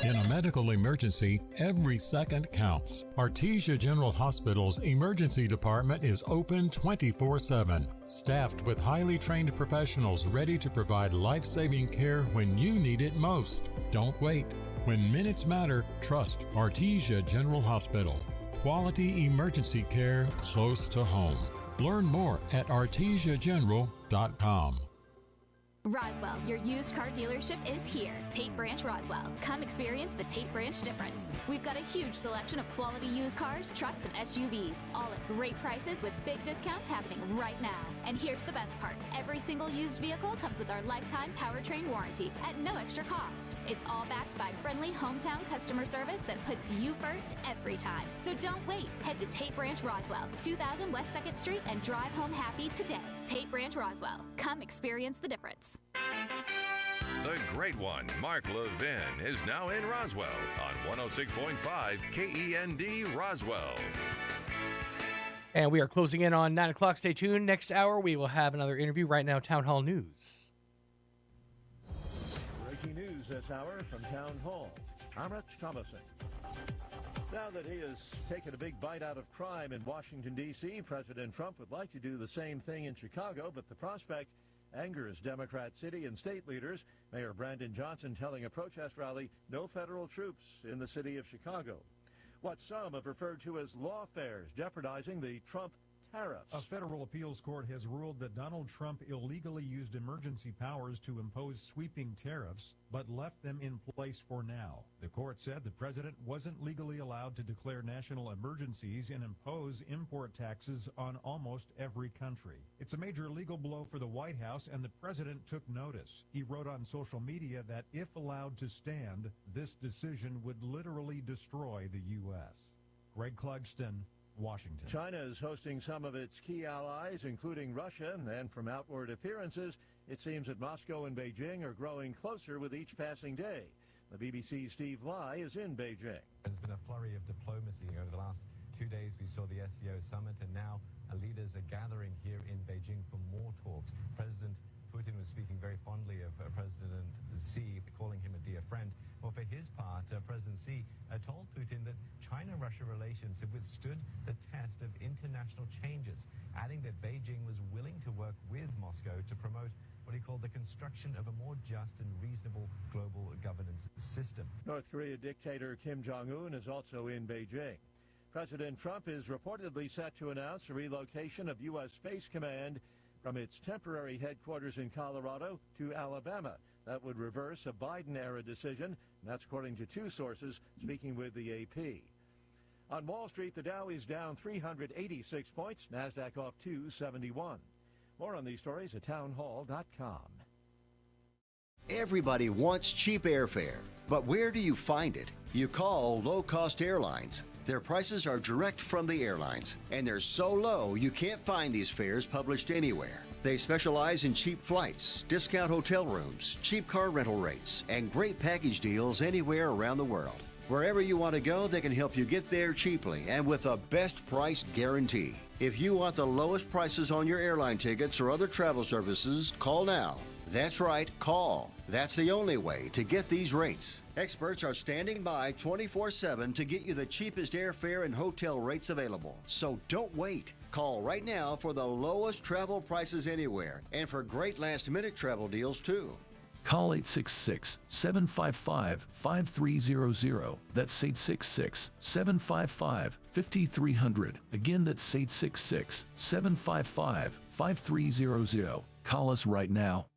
In a medical emergency, every second counts. Artesia General Hospital's emergency department is open 24/7, staffed with highly trained professionals ready to provide life-saving care when you need it most. Don't wait. When minutes matter, trust Artesia General Hospital. Quality emergency care close to home. Learn more at artesiageneral.com. Roswell, your used car dealership is here. Tate Branch Roswell. Come experience the Tate Branch difference. We've got a huge selection of quality used cars, trucks, and SUVs, all at great prices with big discounts happening right now. And here's the best part. Every single used vehicle comes with our lifetime powertrain warranty at no extra cost. It's all backed by friendly hometown customer service that puts you first every time. So don't wait. Head to Tate Branch Roswell, 2000 West 2nd Street, and drive home happy today. Tate Branch Roswell. Come experience the difference. The great one, Mark Levin, is now in Roswell on 106.5 KEND Roswell. And we are closing in on 9 o'clock. Stay tuned. Next hour, we will have another interview. Right now, Town Hall News. Breaking news this hour from Town Hall. I'm Rich Thomason. Now that he has taken a big bite out of crime in Washington, D.C., President Trump would like to do the same thing in Chicago, but the prospect angers Democrat city and state leaders. Mayor Brandon Johnson telling a protest rally, no federal troops in the city of Chicago. What some have referred to as lawfares jeopardizing the Trump tariffs. A federal appeals court has ruled that Donald Trump illegally used emergency powers to impose sweeping tariffs, but left them in place for now. The court said the president wasn't legally allowed to declare national emergencies and impose import taxes on almost every country. It's a major legal blow for the White House, and the president took notice. He wrote on social media that if allowed to stand, this decision would literally destroy the U.S. Greg Clugston, Washington. China is hosting some of its key allies, including Russia, and from outward appearances, it seems that Moscow and Beijing are growing closer with each passing day. The BBC's Steve Lai is in Beijing. There's been a flurry of diplomacy over the last 2 days. We saw the SCO summit, and now leaders are gathering here in Beijing for more talks. President Putin was speaking very fondly of President Xi, calling him a dear friend. Well, for his part, President Xi told Putin that China-Russia relations have withstood the test of international changes, adding that Beijing was willing to work with Moscow to promote what he called the construction of a more just and reasonable global governance system. North Korea dictator Kim Jong-un is also in Beijing. President Trump is reportedly set to announce a relocation of U.S. Space Command from its temporary headquarters in Colorado to Alabama. That would reverse a Biden-era decision, and that's according to two sources speaking with the AP. On Wall Street, the Dow is down 386 points, NASDAQ off 271. More on these stories at townhall.com. Everybody wants cheap airfare, but where do you find it? You call low-cost airlines. Their prices are direct from the airlines, and they're so low you can't find these fares published anywhere. They specialize in cheap flights, discount hotel rooms, cheap car rental rates, and great package deals anywhere around the world. Wherever you want to go, they can help you get there cheaply and with a best price guarantee. If you want the lowest prices on your airline tickets or other travel services, call now. That's right, call. That's the only way to get these rates. Experts are standing by 24/7 to get you the cheapest airfare and hotel rates available. So don't wait. Call right now for the lowest travel prices anywhere and for great last-minute travel deals, too. Call 866-755-5300. That's 866-755-5300. Again, that's 866-755-5300. Call us right now.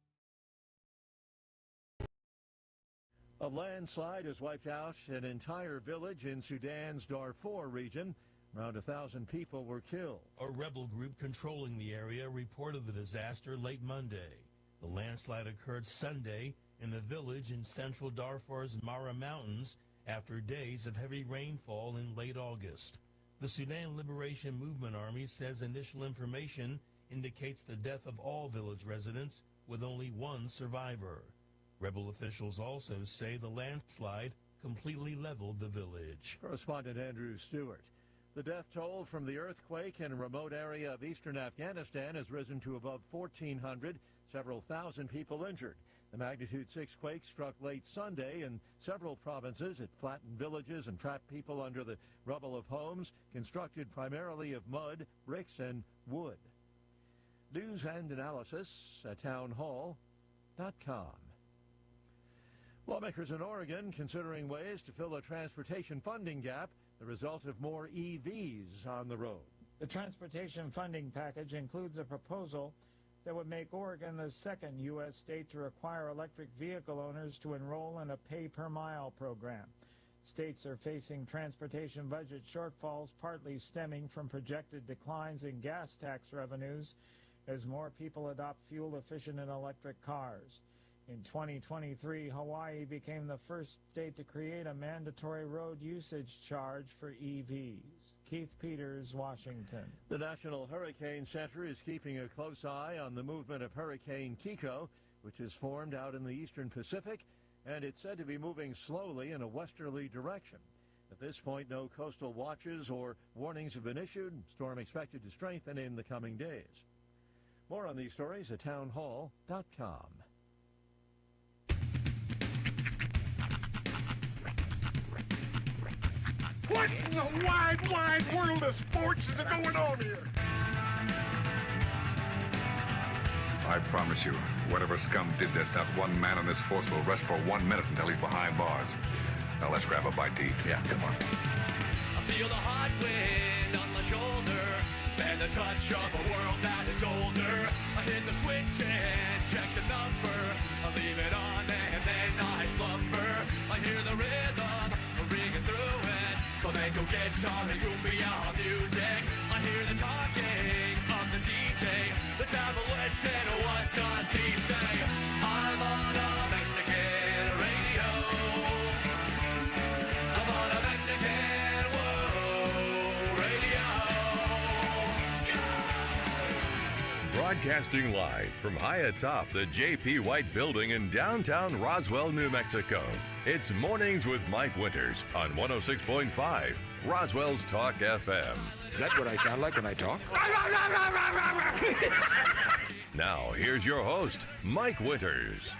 A landslide has wiped out an entire village in Sudan's Darfur region. Around 1,000 people were killed. A rebel group controlling the area reported the disaster late Monday. The landslide occurred Sunday in a village in central Darfur's Mara Mountains after days of heavy rainfall in late August. The Sudan Liberation Movement Army says initial information indicates the death of all village residents, with only one survivor. Rebel officials also say the landslide completely leveled the village. Correspondent Andrew Stewart. The death toll from the earthquake in a remote area of eastern Afghanistan has risen to above 1,400, several thousand people injured. The magnitude 6 quake struck late Sunday in several provinces. It flattened villages and trapped people under the rubble of homes constructed primarily of mud, bricks, and wood. News and analysis at townhall.com. Lawmakers in Oregon considering ways to fill a transportation funding gap, the result of more EVs on the road. The transportation funding package includes a proposal that would make Oregon the second U.S. state to require electric vehicle owners to enroll in a pay-per-mile program. States are facing transportation budget shortfalls, partly stemming from projected declines in gas tax revenues as more people adopt fuel-efficient and electric cars. In 2023, Hawaii became the first state to create a mandatory road usage charge for EVs. Keith Peters, Washington. The National Hurricane Center is keeping a close eye on the movement of Hurricane Kiko, which is formed out in the eastern Pacific, and it's said to be moving slowly in a westerly direction. At this point, no coastal watches or warnings have been issued. Storm expected to strengthen in the coming days. More on these stories at townhall.com. What in the wide, wide world of sports is going on here? I promise you, whatever scum did this, not one man on this force will rest for 1 minute until he's behind bars. Now let's grab a bite to eat. Yeah, come on. I feel the hot wind on my shoulder and the touch of a world that is older. I hit the switch and check the number. I leave it on and then I slumber. I hear the rhythm ringing through it. Flamenco guitar and cumbia music. I hear the talking of the DJ. The travel said, what does he say? I'm on a Mexican radio. I'm on a Mexican radio. Broadcasting live from high atop the J.P. White Building in downtown Roswell, New Mexico. It's Mornings with Mike Winters on 106.5 Roswell's Talk FM. Is that what I sound like when I talk? Now, here's your host, Mike Winters.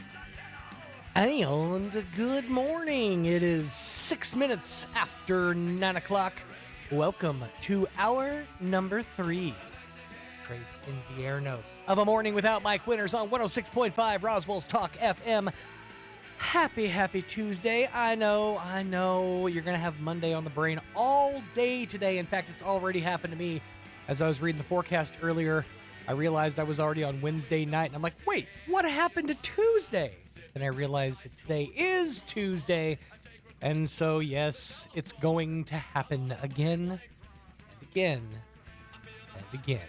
And good morning. It is 6 minutes after 9 o'clock. Welcome to hour number 3. Trace Inviernos of A Morning Without Mike Winters on 106.5 Roswell's Talk FM. Happy Tuesday. I know you're going to have Monday on the brain all day today. In fact, it's already happened to me. As I was reading the forecast earlier, I realized I was already on Wednesday night, and I'm like, wait, what happened to Tuesday? And I realized that today is Tuesday, and so, yes, it's going to happen again and again and again.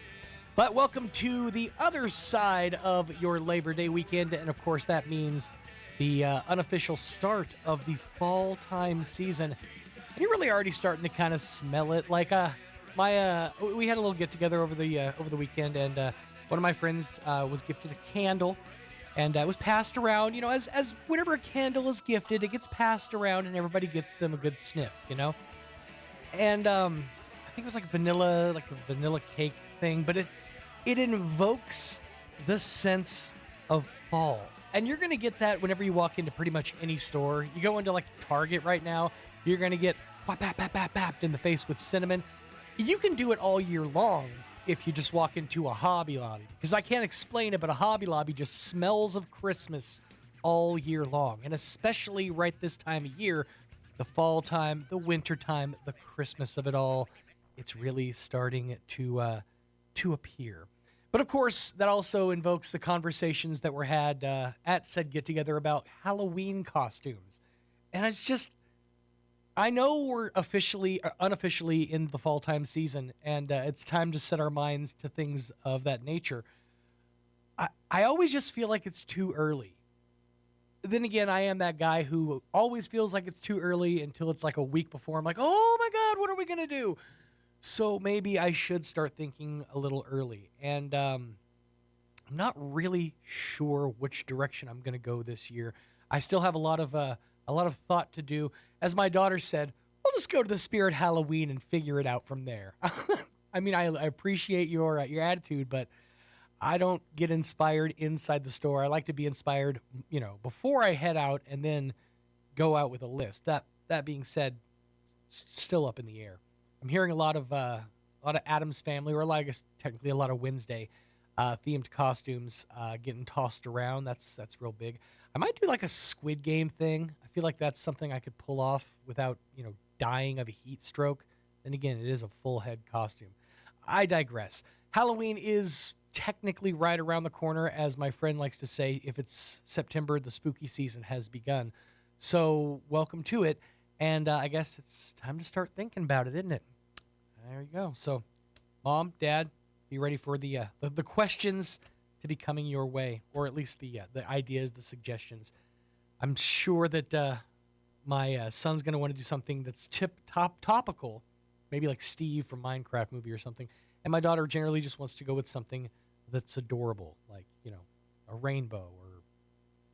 But welcome to the other side of your Labor Day weekend, and of course that means the unofficial start of the fall time season. And you're really already starting to kind of smell it. Like we had a little get together over the weekend, and one of my friends was gifted a candle, and it was passed around. You know, as whenever a candle is gifted, it gets passed around, and everybody gets them a good sniff. You know, and I think it was like a vanilla cake thing, but it invokes the sense of fall. And you're going to get that whenever you walk into pretty much any store. You go into like Target right now, you're going to get whap in the face with cinnamon. You can do it all year long if you just walk into a Hobby Lobby. Because I can't explain it, but a Hobby Lobby just smells of Christmas all year long. And especially right this time of year, the fall time, the winter time, the Christmas of it all, it's really starting to appear. But of course, that also invokes the conversations that were had at said get-together about Halloween costumes. And it's just, I know we're unofficially in the fall time season, and it's time to set our minds to things of that nature. I always just feel like it's too early. Then again, I am that guy who always feels like it's too early until it's like a week before. I'm like, oh my God, what are we going to do? So maybe I should start thinking a little early. And I'm not really sure which direction I'm going to go this year. I still have a lot of thought to do. As my daughter said, we'll just go to the Spirit Halloween and figure it out from there. I mean, I appreciate your attitude, but I don't get inspired inside the store. I like to be inspired, before I head out and then go out with a list. That being said, it's still up in the air. I'm hearing a lot of Addams Family, or technically a lot of Wednesday themed costumes getting tossed around. That's real big. I might do like a Squid Game thing. I feel like that's something I could pull off without dying of a heat stroke. Then again, it is a full head costume. I digress. Halloween is technically right around the corner, as my friend likes to say. If it's September, the spooky season has begun. So welcome to it. And I guess it's time to start thinking about it, isn't it? There you go. So, Mom, Dad, be ready for the questions to be coming your way, or at least the ideas, the suggestions. I'm sure that my son's going to want to do something that's topical, maybe like Steve from Minecraft movie or something. And my daughter generally just wants to go with something that's adorable, like, a rainbow or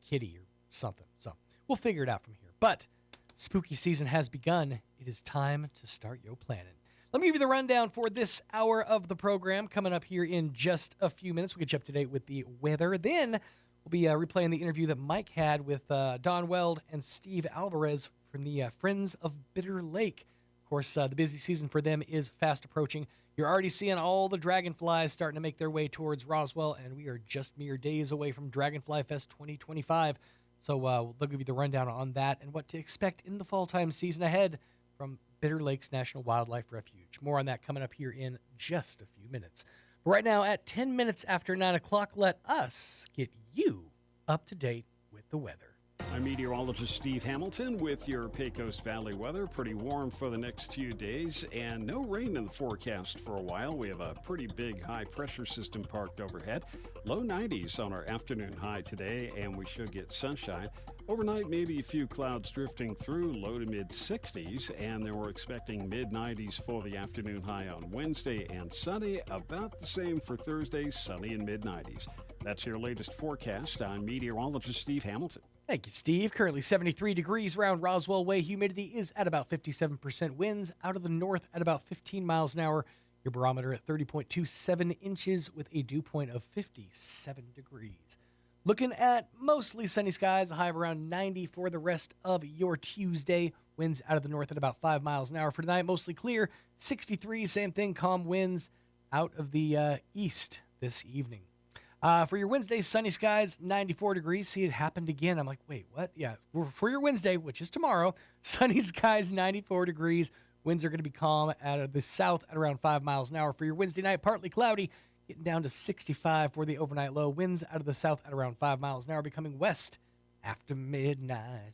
kitty or something. So we'll figure it out from here. But spooky season has begun. It is time to start your planning. Let me give you the rundown for this hour of the program. Coming up here in just a few minutes, we'll get you up to date with the weather. Then we'll be replaying the interview that Mike had with Don Weld and Steve Alvarez from the Friends of Bitter Lake. Of course, the busy season for them is fast approaching. You're already seeing all the dragonflies starting to make their way towards Roswell, and we are just mere days away from Dragonfly Fest 2025. So they'll give you the rundown on that and what to expect in the fall time season ahead from Bitter Lakes National Wildlife Refuge. More on that coming up here in just a few minutes. But right now, at 10 minutes after 9 o'clock, let us get you up to date with the weather. I'm meteorologist Steve Hamilton with your Pecos Valley weather. Pretty warm for the next few days and no rain in the forecast for a while. We have a pretty big high pressure system parked overhead. Low 90s on our afternoon high today, and we should get sunshine. Overnight, maybe a few clouds drifting through, low to mid 60s, and then we're expecting mid 90s for the afternoon high on Wednesday and sunny. About the same for Thursday, sunny and mid 90s. That's your latest forecast. I'm meteorologist Steve Hamilton. Thank you, Steve. Currently 73 degrees around Roswell Way. Humidity is at about 57%. Winds out of the north at about 15 miles an hour. Your barometer at 30.27 inches with a dew point of 57 degrees. Looking at mostly sunny skies, a high of around 90 for the rest of your Tuesday. Winds out of the north at about 5 miles an hour. For tonight, mostly clear. 63, same thing, calm winds out of the east this evening. For your Wednesday, sunny skies, 94 degrees. See, it happened again. I'm like, wait, what? Yeah, for your Wednesday, which is tomorrow, sunny skies, 94 degrees. Winds are going to be calm out of the south at around 5 miles an hour. For your Wednesday night, partly cloudy, getting down to 65 for the overnight low. Winds out of the south at around 5 miles an hour, becoming west after midnight.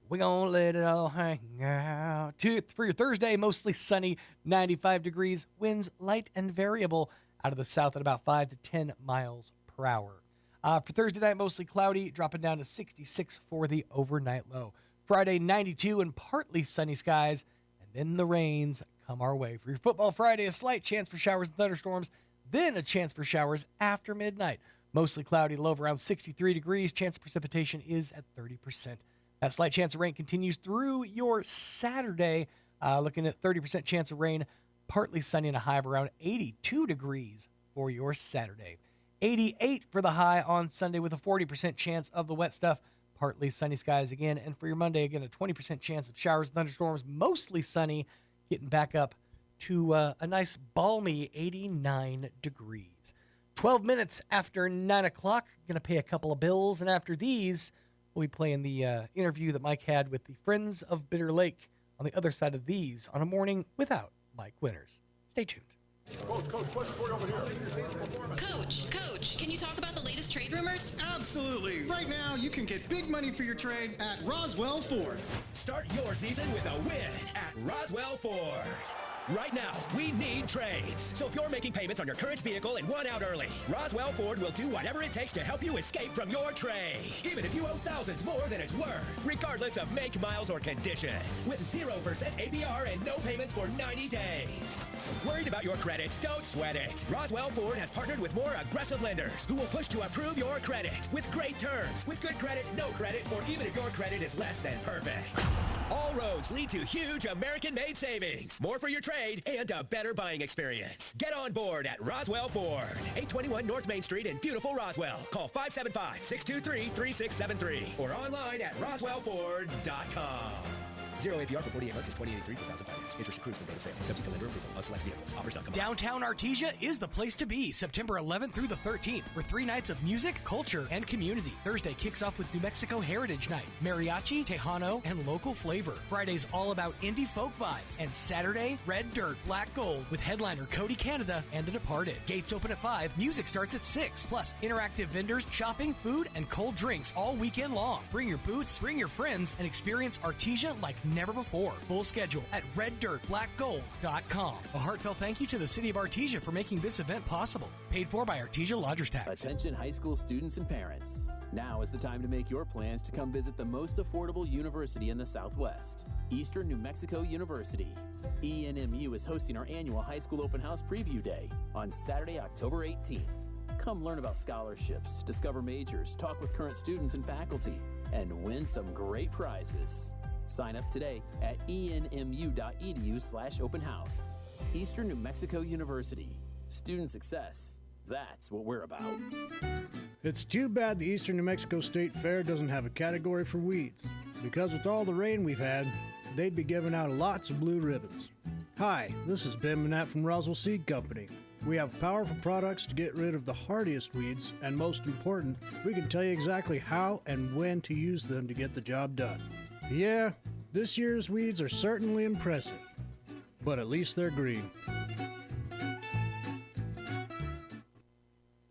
We're going to let it all hang out. For your Thursday, mostly sunny, 95 degrees. Winds light and variable out of the south at about 5 to 10 miles per hour. For Thursday night, mostly cloudy, dropping down to 66 for the overnight low. Friday, 92 and partly sunny skies, and then the rains come our way. For your football Friday, a slight chance for showers and thunderstorms, then a chance for showers after midnight. Mostly cloudy, low of around 63 degrees. Chance of precipitation is at 30%. That slight chance of rain continues through your Saturday, looking at 30% chance of rain, partly sunny and a high of around 82 degrees for your Saturday. 88 for the high on Sunday with a 40% chance of the wet stuff. Partly sunny skies again. And for your Monday, again, a 20% chance of showers and thunderstorms. Mostly sunny, getting back up to a nice balmy 89 degrees. 12 minutes after 9 o'clock, going to pay a couple of bills. And after these, we'll be playing the interview that Mike had with the Friends of Bitter Lake on the other side of these on a morning without Mike Winters. Stay tuned. Coach, can you talk about the latest trade rumors? Absolutely. Right now, you can get big money for your trade at Roswell Ford. Start your season with a win at Roswell Ford. Right now, we need trades. So if you're making payments on your current vehicle and want out early, Roswell Ford will do whatever it takes to help you escape from your trade. Even if you owe thousands more than it's worth, regardless of make, miles, or condition. With 0% APR and no payments for 90 days. Worried about your credit? Don't sweat it. Roswell Ford has partnered with more aggressive lenders who will push to approve your credit with great terms, with good credit, no credit, or even if your credit is less than perfect. All roads lead to huge American-made savings. More for your trade and a better buying experience. Get on board at Roswell Ford. 821 North Main Street in beautiful Roswell. Call 575-623-3673 or online at roswellford.com. 0 APR for 48 months is $28.83 per thousand finance. Interest accrues from date of sale. Subject to lender approval on select vehicles. Offers not combined. Downtown Artesia is the place to be. September 11th through the 13th for 3 nights of music, culture, and community. Thursday kicks off with New Mexico Heritage Night, mariachi, tejano, and local flavor. Friday's all about indie folk vibes. And Saturday, Red Dirt, Black Gold with headliner Cody Canada and The Departed. Gates open at 5. Music starts at 6. Plus, interactive vendors, shopping, food, and cold drinks all weekend long. Bring your boots, bring your friends, and experience Artesia like never before. Full schedule at reddirtblackgold.com. A heartfelt thank you to the City of Artesia for making this event possible. Paid for by Artesia Lodgers Tax. Attention high school students and parents. Now is the time to make your plans to come visit the most affordable university in the Southwest, Eastern New Mexico University. ENMU is hosting our annual high school open house preview day on Saturday, October 18th. Come learn about scholarships, discover majors, talk with current students and faculty, and win some great prizes. Sign up today at enmu.edu/open house. Eastern New Mexico University. Student success. That's what we're about. It's too bad the Eastern New Mexico State Fair doesn't have a category for weeds, because with all the rain we've had, they'd be giving out lots of blue ribbons. Hi, this is Ben Manette from Roswell Seed Company. We have powerful products to get rid of the hardiest weeds, and most important, we can tell you exactly how and when to use them to get the job done. Yeah, this year's weeds are certainly impressive, but at least they're green.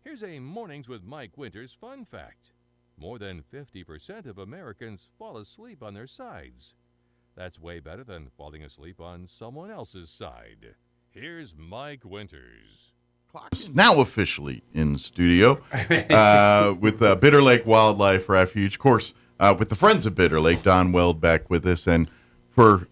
Here's a Mornings with Mike Winters fun fact. More than 50% of Americans fall asleep on their sides. That's way better than falling asleep on someone else's side. Here's Mike Winters. Now officially in studio with Bitter Lake Wildlife Refuge. Of course, with the Friends of Bitter Lake, Don Weld back with us. And for,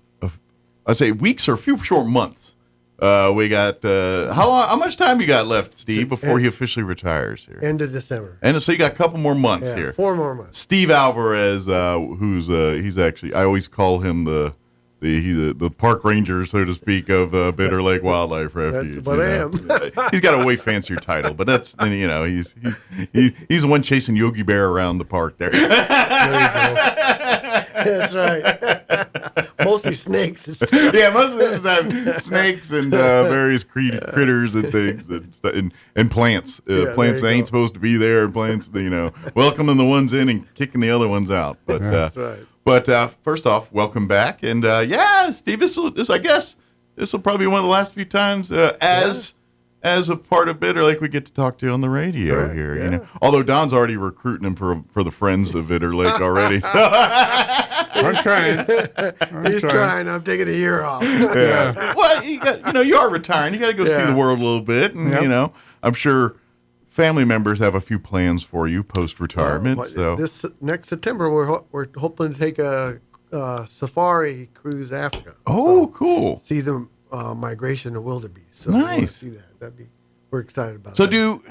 I say, weeks or a few short months, we got, how much time you got left, Steve, before he officially retires here? End of December. And so you got a couple more months here. 4 more months. Steve Alvarez, he's actually, I always call him the park ranger, so to speak, of Bitter Lake Wildlife Refuge. That's what I am. He's got a way fancier title, but that's, he's the one chasing Yogi Bear around the park there. There you go. That's right. Mostly snakes. Yeah, most of this is snakes and various critters and things and plants. Plants that ain't supposed to be there, and plants, welcoming the ones in and kicking the other ones out. But that's right. But first off, welcome back, and Steve, this I guess this will probably be one of the last few times as a part of Bitter Lake we get to talk to you on the radio here. Yeah. Although Don's already recruiting him for the Friends of Bitter Lake already. I'm trying. He's trying. I'm taking a year off. Yeah. Well, you are retiring. You got to go see the world a little bit, and I'm sure family members have a few plans for you post-retirement. So this next September, we're hoping to take a safari cruise Africa. Oh, cool! See the migration of wildebeest. So nice. See that. We're excited about. So that.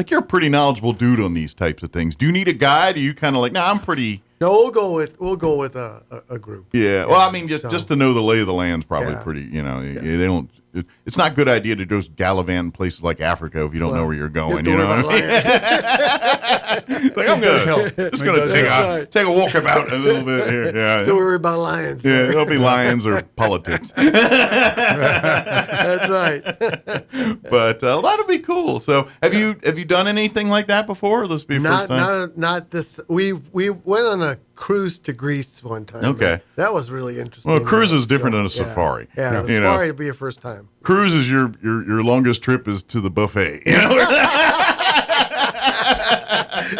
You're a pretty knowledgeable dude on these types of things. Do you need a guide? Or are you kind of like, I'm pretty. No, we'll go with a group. Yeah. Well, I mean, just to know the lay of the land's probably pretty. They don't. It's not a good idea to just gallivant in places like Africa if you don't know where you're going. You know what I mean? Like, I'm just gonna take a walkabout a little bit here. Yeah. Don't worry about lions. Yeah, there'll be lions or politics. That's right. But that'll be cool. So, have you done anything like that before? Or this be your first time? Not this. We went on a cruise to Greece one time. Okay. That was really interesting. Well, a cruise is different than a safari. Yeah, the safari will be your first time. Cruise is your longest trip is to the buffet.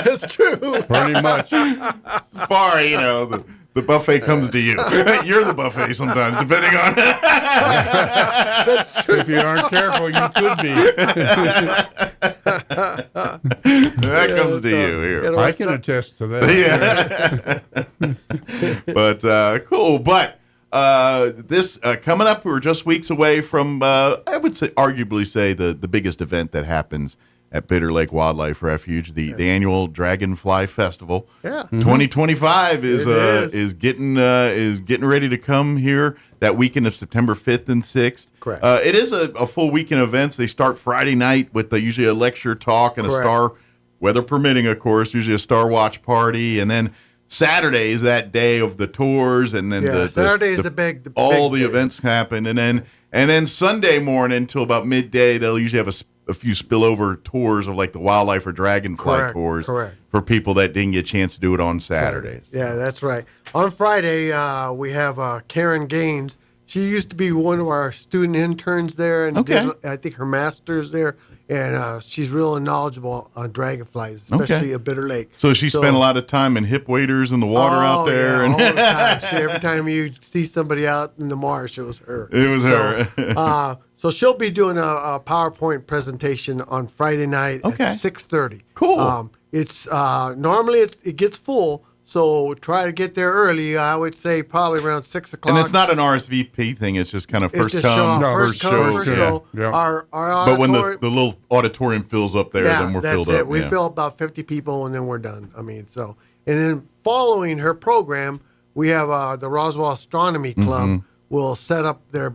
That's true. Pretty much. Safari, the buffet comes to you. You're the buffet sometimes, depending on. That's true. If you aren't careful, you could be. That comes to you here. I can attest to that. Yeah. But cool. But this coming up, we're just weeks away from I would say, arguably say the biggest event that happens at Bitter Lake Wildlife Refuge, the annual Dragonfly Festival. Yeah. 2025 is getting ready to come here that weekend of September 5th and 6th. Correct. It is a full weekend of events. They start Friday night with usually a lecture talk and a star, weather permitting, of course, usually a star watch party, and then Saturday is that day of the tours, and then Saturday is the big events happen, and then Sunday morning until about midday they'll usually have a few spillover tours of like the wildlife or dragonfly tours for people that didn't get a chance to do it on Saturdays. Yeah, that's right. On Friday we have Karen Gaines. She used to be one of our student interns there, and did, I think her master's there and she's real knowledgeable on dragonflies, especially at Bitter Lake. So she spent a lot of time in hip waders in the water out there. Yeah, all the time. Every time you see somebody out in the marsh, it was her. It was her. So she'll be doing a PowerPoint presentation on Friday night at 6:30. Cool. It's normally it gets full, so try to get there early. I would say probably around 6 o'clock. And it's not an RSVP thing. It's just kind of first come, first show. Yeah. Our but when the little auditorium fills up there, then we're filled up. We fill about 50 people, and then we're done. I mean, and then following her program, we have the Roswell Astronomy Club. Will set up their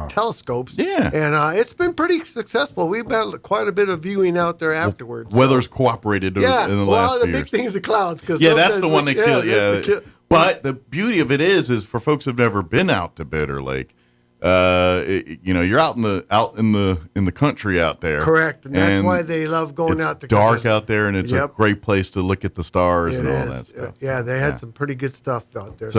telescopes. Yeah. And it's been pretty successful. We've had quite a bit of viewing out there afterwards. Weather's cooperated in the last few years. Well, the big thing is the clouds. That's the one that kills. Yeah. But the beauty of it is for folks who've never been out to Bitter Lake, you're out in the country out there. Correct, and that's why they love going out there. It's dark out there, and it's a great place to look at the stars and all that stuff. Yeah, they had some pretty good stuff out there.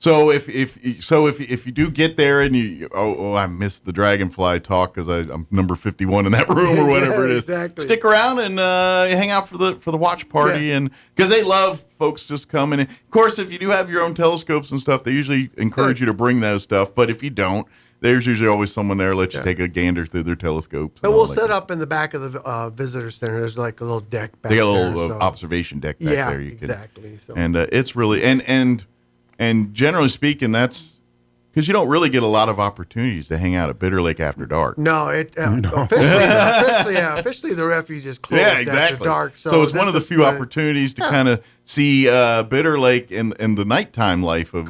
So if you do get there and I missed the dragonfly talk because I'm number 51 in that room or whatever it is. Exactly. Stick around and hang out for the watch party and because they love folks just coming. And of course, if you do have your own telescopes and stuff, they usually encourage you to bring those stuff. But if you don't, there's usually always someone there let you take a gander through their telescopes. And we'll set up in the back of the visitor center. There's like a little deck back there. They got a little observation deck back there. Exactly. And it's really and generally speaking, that's because you don't really get a lot of opportunities to hang out at Bitter Lake after dark. No, officially the refuge is closed after dark. So it's one of the few opportunities to kind of see Bitter Lake and the nighttime life of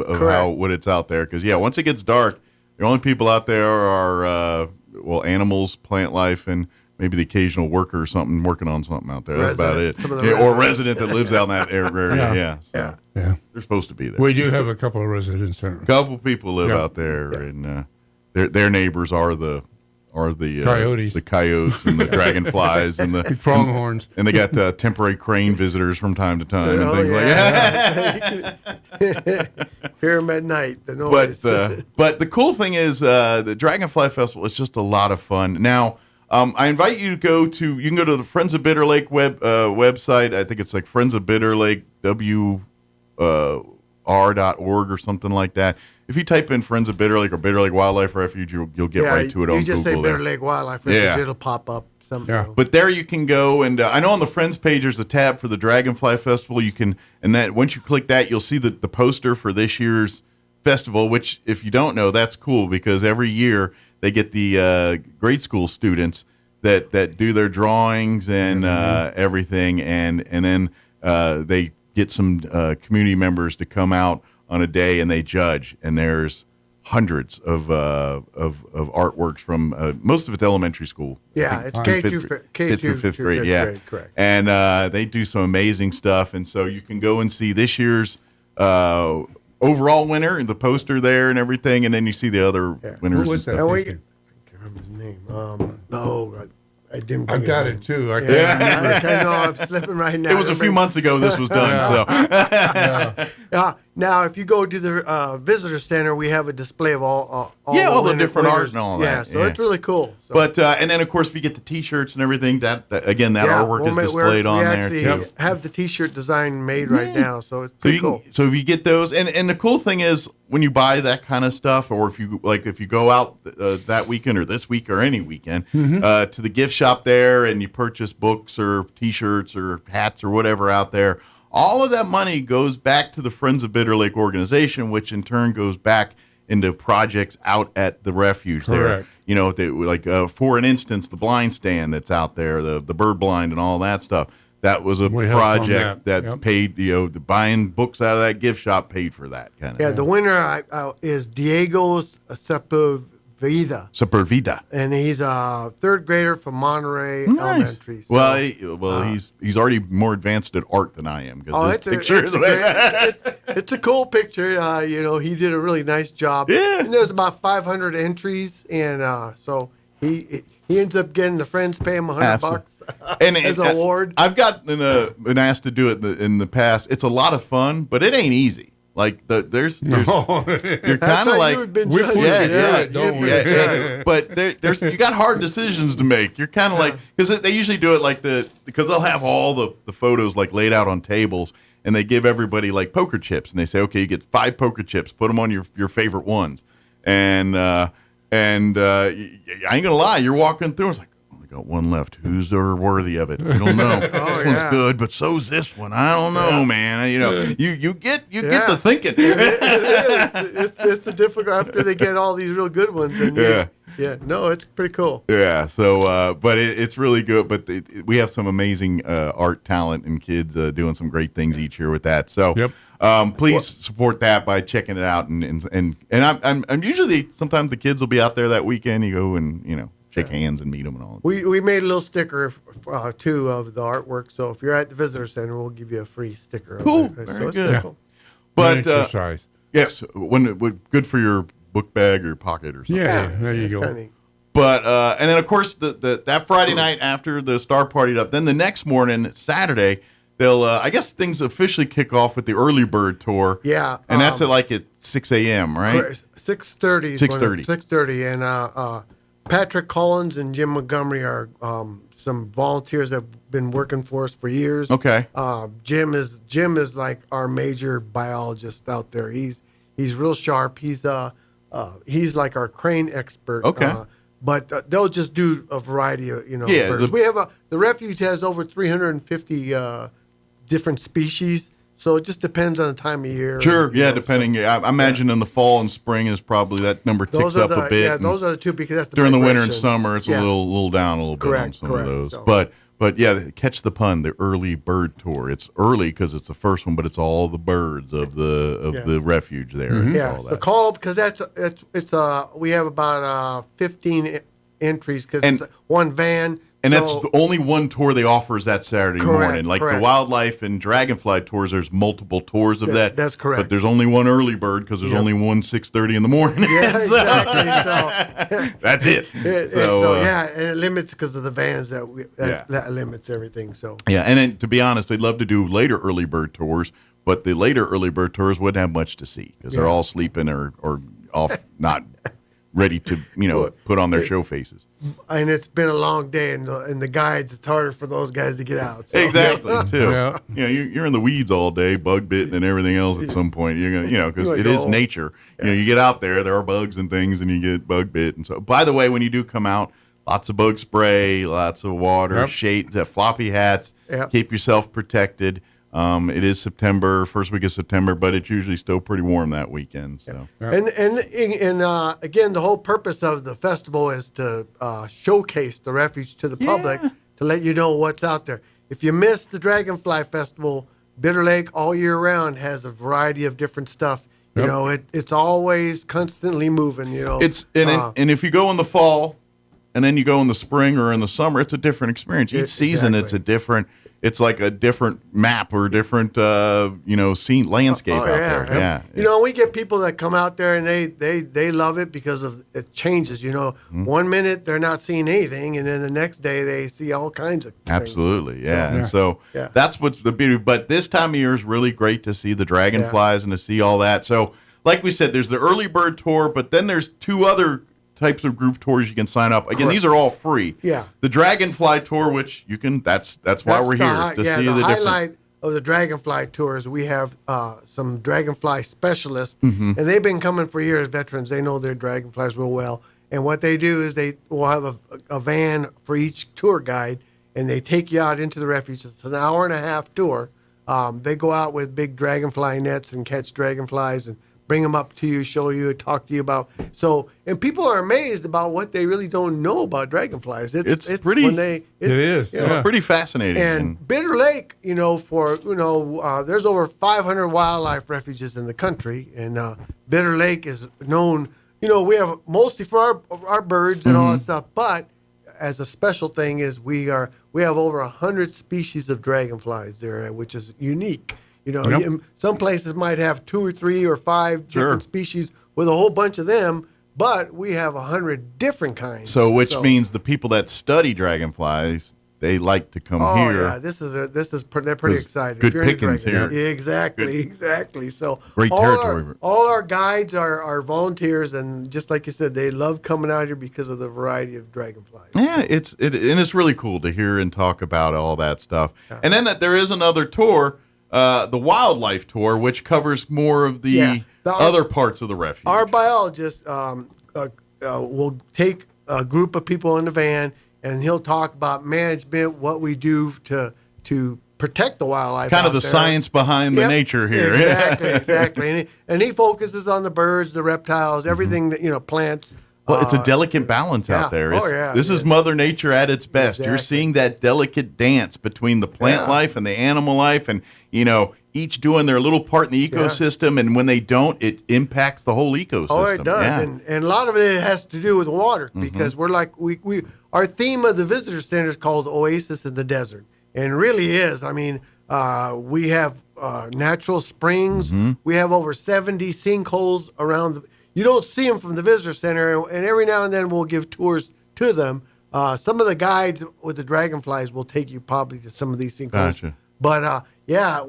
what it's out there. Because once it gets dark, the only people out there are animals, plant life, and maybe the occasional worker or something working on something out there. That's about it. Or a resident that lives out in that area. Yeah. They're supposed to be there. We do have a couple of residents there. A couple people live out there, and their neighbors are the coyotes, the coyotes, and the dragonflies, and the pronghorns, and they got temporary crane visitors from time to time and things like that. Hear them at night. The noise. But the cool thing is the Dragonfly Festival is just a lot of fun. Now. I invite you to go to the Friends of Bitter Lake website. I think it's like Friends of Bitter Lake WR.org or something like that. If you type in Friends of Bitter Lake or Bitter Lake Wildlife Refuge, you'll get right to it on Google. You just say Bitter Lake Wildlife Refuge, it'll pop up. But there you can go, and I know on the Friends page there's a tab for the Dragonfly Festival. Once you click that, you'll see the poster for this year's festival, which if you don't know, that's cool because every year they get the grade school students that do their drawings and everything, and then they get some community members to come out on a day and they judge. And there's hundreds of artworks from most of it's elementary school. Yeah, it's K through fifth grade. Yeah, correct. And they do some amazing stuff, and so you can go and see this year's. Overall winner and the poster there and everything, and then you see the other winners. Who was that? I can't remember his name. I didn't. I've got it too. I know I'm slipping right now. It was a few months ago this was done. Now, if you go to the visitor center, we have a display of all the different art and all that. Yeah, so it's really cool. So. But and then of course if you get the T-shirts and everything, that artwork is displayed on there. We actually have the T-shirt design made right now, so it's pretty cool. So if you get those, and the cool thing is when you buy that kind of stuff, or if you go out that weekend or this week or any weekend to the gift shop there, and you purchase books or T-shirts or hats or whatever out there. All of that money goes back to the Friends of Bitter Lake organization, which in turn goes back into projects out at the refuge. Correct. There. For an instance, the blind stand that's out there, the bird blind and all that stuff. That was a project that paid, the buying books out of that gift shop paid for that kind of. Yeah, the winner is Diego Sepulveda. And he's a third grader from Monterey Elementary. So, well, he's already more advanced at art than I am. It's a cool picture. He did a really nice job. Yeah. And there's about 500 entries, and so he ends up getting the friends pay him $100 as an award. I've been asked to do it in the past. It's a lot of fun, but it ain't easy. Like there's you're That's kind how of like you would been we judged. yeah. But there's you got hard decisions to make. You're kind of like because they usually do it like because they'll have all the photos like laid out on tables and they give everybody like poker chips and they say okay you get 5 poker chips, put them on your favorite ones, and I ain't gonna lie, you're walking through, it's like. Got one left. Who's worthy of it? I don't know. This one's good, but so's this one. I don't know, man. You know, you get to thinking. It is. It's a difficult after they get all these real good ones. And no, it's pretty cool. Yeah. So, but it's really good. But we have some amazing art talent and kids doing some great things each year with that. So, please support that by checking it out. And I'm usually sometimes the kids will be out there that weekend. You go and shake hands and meet them and all. We made a little sticker too of the artwork. So if you're at the visitor center, we'll give you a free sticker. Cool. Very good. Cool. But yes, good for your book bag or pocket or something. Yeah, there you go. But and then of course that Friday night after the Star Party up, then the next morning, Saturday, they'll I guess things officially kick off with the early bird tour. Yeah, and that's at 6 a.m. right? 6:30. 6:30. 6:30, and Patrick Collins and Jim Montgomery are some volunteers that have been working for us for years. Okay. Jim is like our major biologist out there. He's real sharp. He's like our crane expert. Okay. But they'll just do a variety of birds. We have the refuge has over 350 different species. So it just depends on the time of year. Sure, depending. I imagine in the fall and spring is probably that number ticks up a bit. Yeah, those are the two because that's the during the winter migration. and summer it's a little down a little bit on some of those. So. But yeah, catch the pun. The early bird tour. It's early because it's the first one, but it's all the birds of the refuge there. Mm-hmm. Yeah, all that. So call because it's we have about 15 entries because it's one van. And that's the only one tour they offer is that Saturday morning. Like the wildlife and dragonfly tours, there's multiple tours of that. That's correct. But there's only one early bird because there's only one 6:30 in the morning. Yeah, exactly. So that's it. And it limits because of the vans that limits everything. So and then, to be honest, they'd love to do later early bird tours, but the later early bird tours wouldn't have much to see because they're all sleeping or off, not ready to put on their show faces. And it's been a long day, and the guides, it's harder for those guys to get out. So. Exactly, too. You're in the weeds all day, bug bitten and everything else. At some point, you're gonna, because it is nature. You get out there are bugs and things, and you get bug bit. And so, by the way, when you do come out, lots of bug spray, lots of water, shade, floppy hats. Keep yourself protected. It is September, first week of September, but it's usually still pretty warm that weekend. So, and again, the whole purpose of the festival is to showcase the refuge to the public to let you know what's out there. If you miss the Dragonfly Festival, Bitter Lake all year round has a variety of different stuff. You know, it's always constantly moving. it's and if you go in the fall, and then you go in the spring or in the summer, it's a different experience. Each season, it's a different. It's like a different map or a different, scene landscape out there. Yeah. We get people that come out there and they love it because of it changes. 1 minute they're not seeing anything, and then the next day they see all kinds of things. Absolutely, And so that's what's the beauty. But this time of year is really great to see the dragonflies and to see all that. So, like we said, there's the early bird tour, but then there's 2 other types of group tours you can sign up. Again, these are all free. Yeah. The Dragonfly Tour, which you can, that's why we're here to see the highlight of the Dragonfly Tours. We have some Dragonfly specialists, Mm-hmm. and they've been coming for years. Veterans, they know their dragonflies real well. And what they do is they will have a van for each tour guide, and they take you out into the refuge. It's an 1.5-hour tour. They go out with big dragonfly nets and catch dragonflies and bring them up to you, show you, talk to you about. And people are amazed about what they really don't know about dragonflies. It's pretty. It's pretty fascinating. And Bitter Lake, there's over 500 wildlife refuges in the country, and Bitter Lake is known. We have mostly for our birds and all that stuff, but as a special thing is we have over 100 species of dragonflies there, which is unique. Some places might have 2 or 3 or 5 different species with a whole bunch of them, but we have 100 different kinds. So which means the people that study dragonflies they like to come Oh here. yeah, they're pretty excited. Good If you're into pickings dragon. here. Yeah, exactly. So Great territory. All our guides are volunteers, and just like you said, they love coming out here because of the variety of dragonflies. Yeah, it's really cool to hear and talk about all that stuff. And then there is another tour, the wildlife tour, which covers more of the other parts of the refuge. Our biologist will take a group of people in the van, and he'll talk about management, what we do to protect the wildlife. Kind of out the there. science behind the nature here. Exactly. And he focuses on the birds, the reptiles, everything that plants. Well, it's a delicate balance out there. This is Mother Nature at its best. Exactly. You're seeing that delicate dance between the plant life and the animal life, and each doing their little part in the ecosystem. And when they don't, it impacts the whole ecosystem. Oh, it does, Yeah. and a lot of it has to do with water because we're like we our theme of the visitor center is called Oasis in the Desert, and it really is. I mean, we have natural springs. We have over 70 sinkholes around. You don't see them from the visitor center, and every now and then we'll give tours to them. Some of the guides with the dragonflies will take you probably to some of these sinkholes. Gotcha. But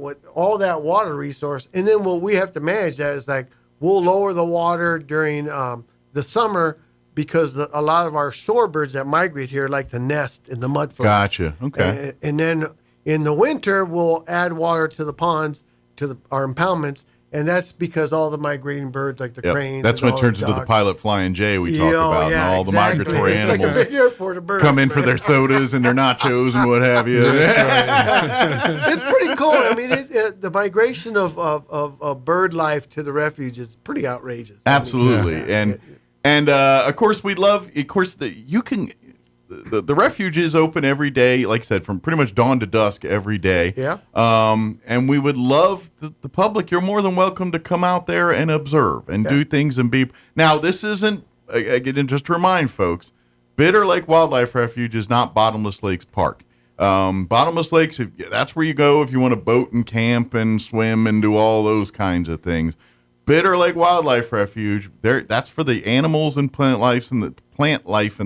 with all that water resource, and then what we have to manage that is like we'll lower the water during the summer because a lot of our shorebirds that migrate here like to nest in the mud flats. Gotcha. Okay. And then in the winter we'll add water to the ponds to our impoundments. And that's because all the migrating birds, like the cranes. That's and when it all turns the into the ducks. pilot flying J we talked about, and all the migratory It's animals like a big airport of birds, come in for their sodas and their nachos and what have you. It's pretty cool. I mean, the migration of bird life to the refuge is pretty outrageous. Absolutely, and of course we love. Of course, the refuge is open every day, like I said, from pretty much dawn to dusk every day. Yeah. And we would love the public. You're more than welcome to come out there and observe and do things and be. Now, this isn't. Again, just to remind folks, Bitter Lake Wildlife Refuge is not Bottomless Lakes Park. Bottomless Lakes, that's where you go if you want to boat and camp and swim and do all those kinds of things. Bitter Lake Wildlife Refuge, that's for the animals and plant life and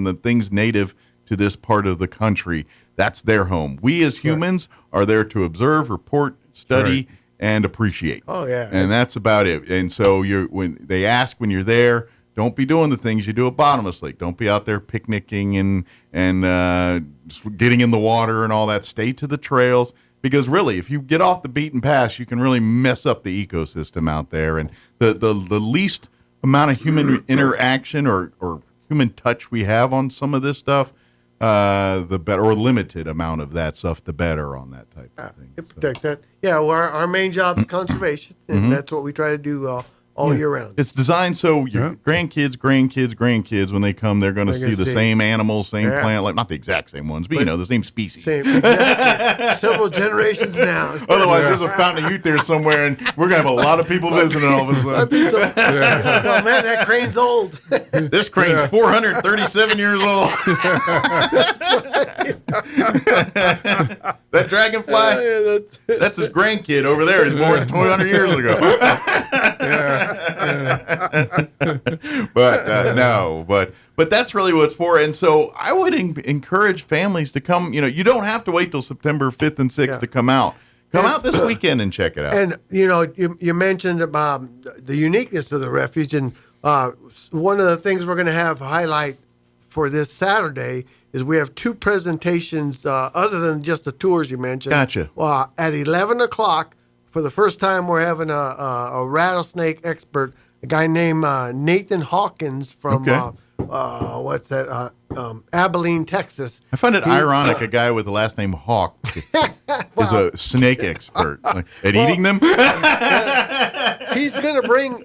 the things native to this part of the country. That's their home. We as humans are there to observe, report, study, and appreciate. Oh yeah. And that's about it. And so when they ask when you're there, don't be doing the things you do at Bottomless Lake. Don't be out there picnicking and just getting in the water and all that. Stay to the trails, because really, if you get off the beaten path, you can really mess up the ecosystem out there. And the least amount of human interaction or human touch we have on some of this stuff, the better, or limited amount of that stuff, the better on that type of thing. It protects that. Yeah, well, our main job is conservation, and that's what we try to do all year round. It's designed so your grandkids, when they come, they're going to see the same animals, same plant, like not the exact same ones, but the same species. Same, exactly. Several generations now. Otherwise, there's a Fountain of Youth there somewhere, and we're going to have a lot of people visiting all of a sudden. Oh, man, that crane's old. This crane's 437 years old. That dragonfly, that's his grandkid over there. He's born 200 years ago. But that's really what it's for. And so I would encourage families to come. You don't have to wait till September 5th and 6th to come out. Come out this weekend and check it out. And you mentioned about the uniqueness of the refuge, and one of the things we're going to have highlight for this Saturday is we have two presentations other than just the tours you mentioned. Gotcha. At 11 o'clock, for the first time, we're having a rattlesnake expert, a guy named Nathan Hawkins from, Abilene, Texas. I find it ironic a guy with the last name Hawk is a snake expert at eating them. He's gonna bring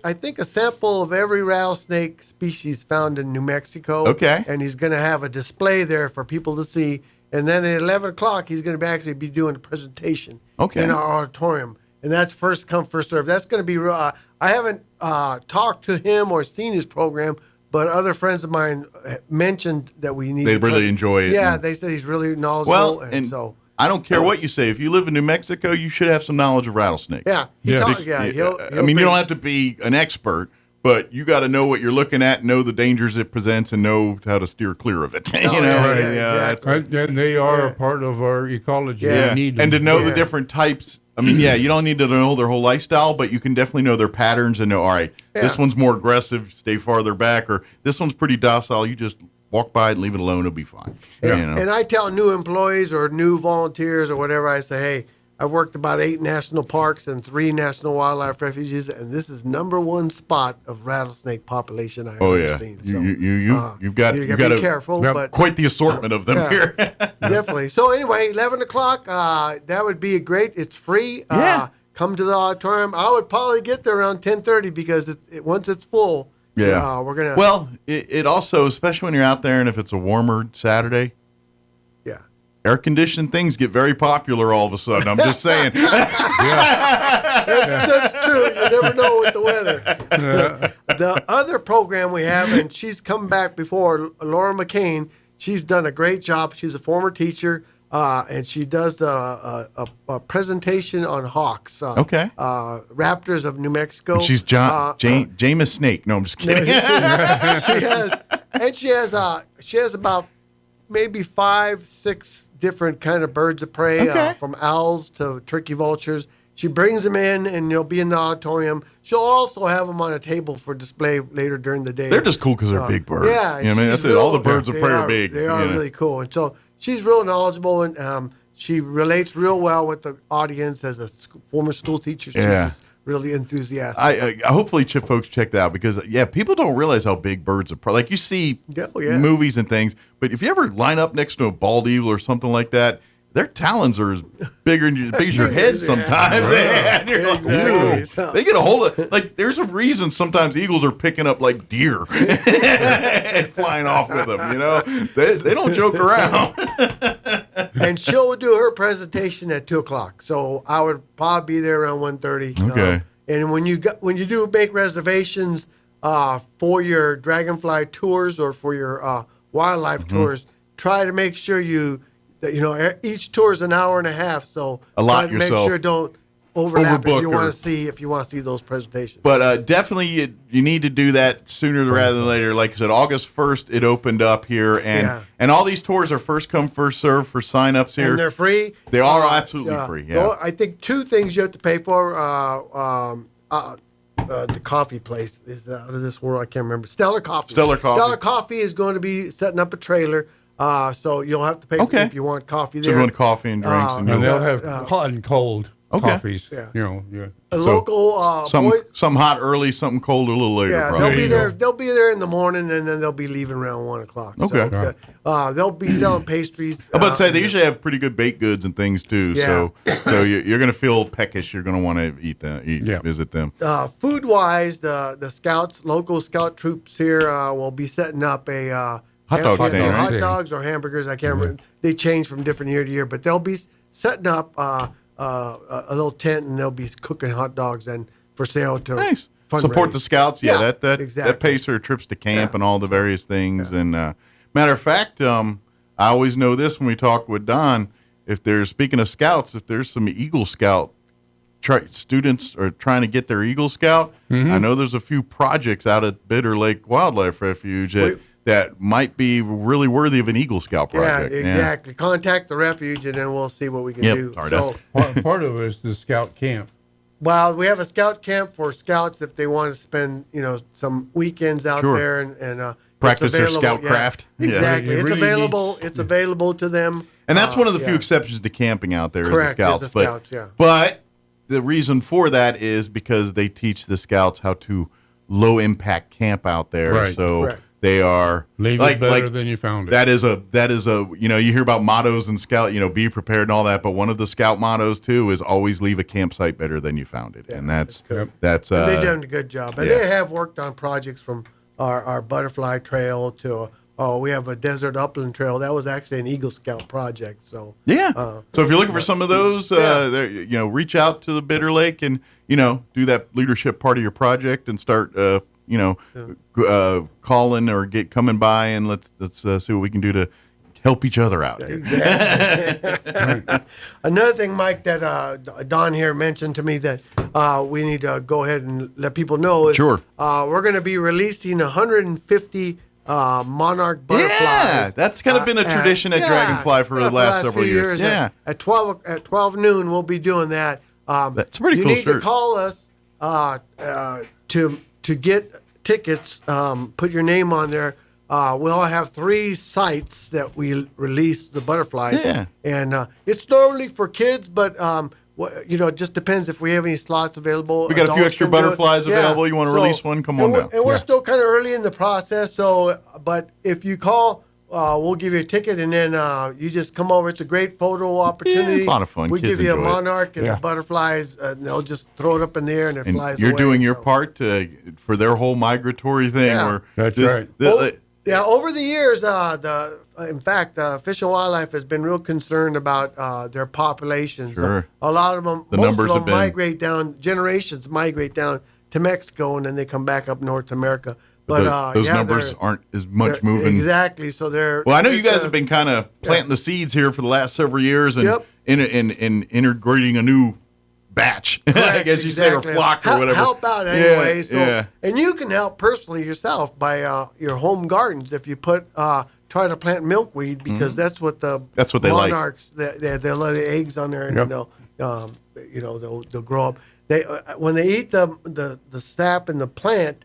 I think a sample of every rattlesnake species found in New Mexico. Okay. And he's gonna have a display there for people to see. And then at 11 o'clock, he's going to actually be doing a presentation in our auditorium. And that's first come, first serve. That's going to be I haven't talked to him or seen his program, but other friends of mine mentioned that we need. They really enjoy it. Yeah, they said he's really knowledgeable. Well, and so I don't care what you say. If you live in New Mexico, you should have some knowledge of rattlesnakes. Yeah, he'll I mean, you don't have to be an expert, but you got to know what you're looking at, know the dangers it presents, and know how to steer clear of it. Exactly. And they are a part of our ecology. Yeah, We need them. and to know the different types. I mean, you don't need to know their whole lifestyle, but you can definitely know their patterns and know, all right, this one's more aggressive, stay farther back, or this one's pretty docile, you just walk by it and leave it alone, it'll be fine. And I tell new employees or new volunteers or whatever, I say, hey, I've worked about 8 national parks and 3 national wildlife refuges, and this is #1 spot of rattlesnake population I've ever seen. So, you've got to be careful, but quite the assortment of them here. Definitely. So anyway, 11 o'clock, that would be great. It's free. Come to the auditorium. I would probably get there around 10:30 because once it's full, we're gonna. Well, it also, especially when you're out there, and if it's a warmer Saturday. Air-conditioned things get very popular all of a sudden. I'm just saying. That's true. You never know with the weather. The other program we have, and she's come back before, Laura McCain, she's done a great job. She's a former teacher, and she does a presentation on hawks. Raptors of New Mexico. She's Jameis Snake. No, I'm just kidding. She has about maybe 5-6 different kind of birds of prey, from owls to turkey vultures. She brings them in, and they'll be in the auditorium. She'll also have them on a table for display later during the day. They're just cool because they're big birds. Yeah, I mean, that's it. All the birds of prey are big. They are really cool, and so she's real knowledgeable, and she relates real well with the audience as a former school teacher. She's just really enthusiastic. I hopefully folks check that out because people don't realize how big birds are. Like you see movies and things, but if you ever line up next to a bald eagle or something like that, their talons are as big as your head sometimes. And you're like, they get a hold of like. There's a reason sometimes eagles are picking up like deer and flying off with them. They don't joke around. And she'll do her presentation at 2:00. So I would probably be there around 1:30. Okay. And when you do make reservations for your dragonfly tours or for your wildlife tours, try to make sure each tour is an hour and a half. So try to make sure don't overlap if you want to see those presentations. But definitely you need to do that sooner rather than later. Like I said, August 1st it opened up here, and all these tours are first come first serve for signups here. And they're free. They are absolutely free. Yeah. I think 2 things you have to pay for. The coffee place is out of this world. I can't remember. Stellar Coffee. Stellar Coffee is going to be setting up a trailer. So you'll have to pay if you want coffee there. So you want coffee and drinks. And they'll have hot and cold coffees. A local some hot early, something cold a little later. Yeah, probably. they'll be there in the morning, and then they'll be leaving around 1:00. Okay. So, they'll be selling pastries. I'm about to say they usually have pretty good baked goods and things too. Yeah. So you're going to feel peckish. You're going to want to visit them. Food wise, the scouts, local scout troops here will be setting up a hot dogs or hamburgers. I can't remember. They change from different year to year, but they'll be setting up a little tent, and they'll be cooking hot dogs and for sale to support the scouts. Yeah, exactly. That pays for trips to camp and all the various things. And matter of fact, I always know this when we talk with Don. Speaking of scouts, if there's some Eagle Scout students are trying to get their Eagle Scout, I know there's a few projects out at Bitter Lake Wildlife Refuge that might be really worthy of an Eagle Scout project. Yeah, exactly. Contact the refuge, and then we'll see what we can do. So, part of it is the scout camp. Well, we have a scout camp for scouts if they want to spend, some weekends out there and practice their scout craft. Exactly. It's available. It's available to them. And that's one of the few exceptions to camping out there. Correct. Is the scouts. But the reason for that is because they teach the scouts how to low impact camp out there. Right. So. Correct. They are leave it better than you found it. That is a you hear about mottos in Scout, be prepared and all that, but one of the Scout mottos too is always leave a campsite better than you found it. And that's they've done a good job. And they have worked on projects from our butterfly trail to we have a desert upland trail. That was actually an Eagle Scout project. So so if you're looking for some of those, reach out to the Bitter Lake and do that leadership part of your project and start calling or coming by, and let's see what we can do to help each other out. Exactly. Another thing, Mike, that Don here mentioned to me that we need to go ahead and let people know is Sure. We're going to be releasing 150 monarch butterflies. Yeah, that's kind of been a tradition at Dragonfly for the last several years. Yeah. At 12 noon, we'll be doing that. That's a pretty you cool need shirt. to call us to get tickets. Put your name on there. We'll have 3 sites that we release the butterflies. Yeah. And it's normally for kids, but it just depends if we have any slots available. We got a few extra butterflies available. You want to release one? Come on down. And we're still kind of early in the process. But if you call, we'll give you a ticket, and then you just come over. It's a great photo opportunity. It's a lot of fun. We Kids give you a enjoy it. monarch and the butterflies, and they'll just throw it up in the air, and it flies away. You're doing your part for their whole migratory thing. Yeah. That's right. Over the years, in fact, Fish and Wildlife has been real concerned about their populations. Sure. A lot of them, The most numbers of have them been- migrate down, generations migrate down to Mexico, and then they come back up North America. But those numbers aren't as much moving. Exactly. So they're. Well, I know you guys have been kind of planting the seeds here for the last several years and in integrating a new batch, I guess you say, or flock or whatever. Help out anyway. Yeah. And you can help personally yourself by your home gardens if you try to plant milkweed, because that's what the monarchs they'll lay the eggs on there, and they'll grow up. When they eat the sap in the plant,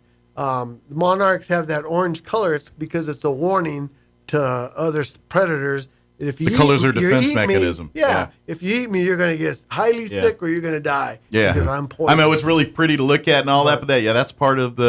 monarchs have that orange color. It's because it's a warning to other predators. If you the colors are you defense eat me, mechanism. If you eat me, you're going to get highly sick or you're going to die. Yeah. Because I'm poisoned. I mean, it's really pretty to look at and all that, but that's part of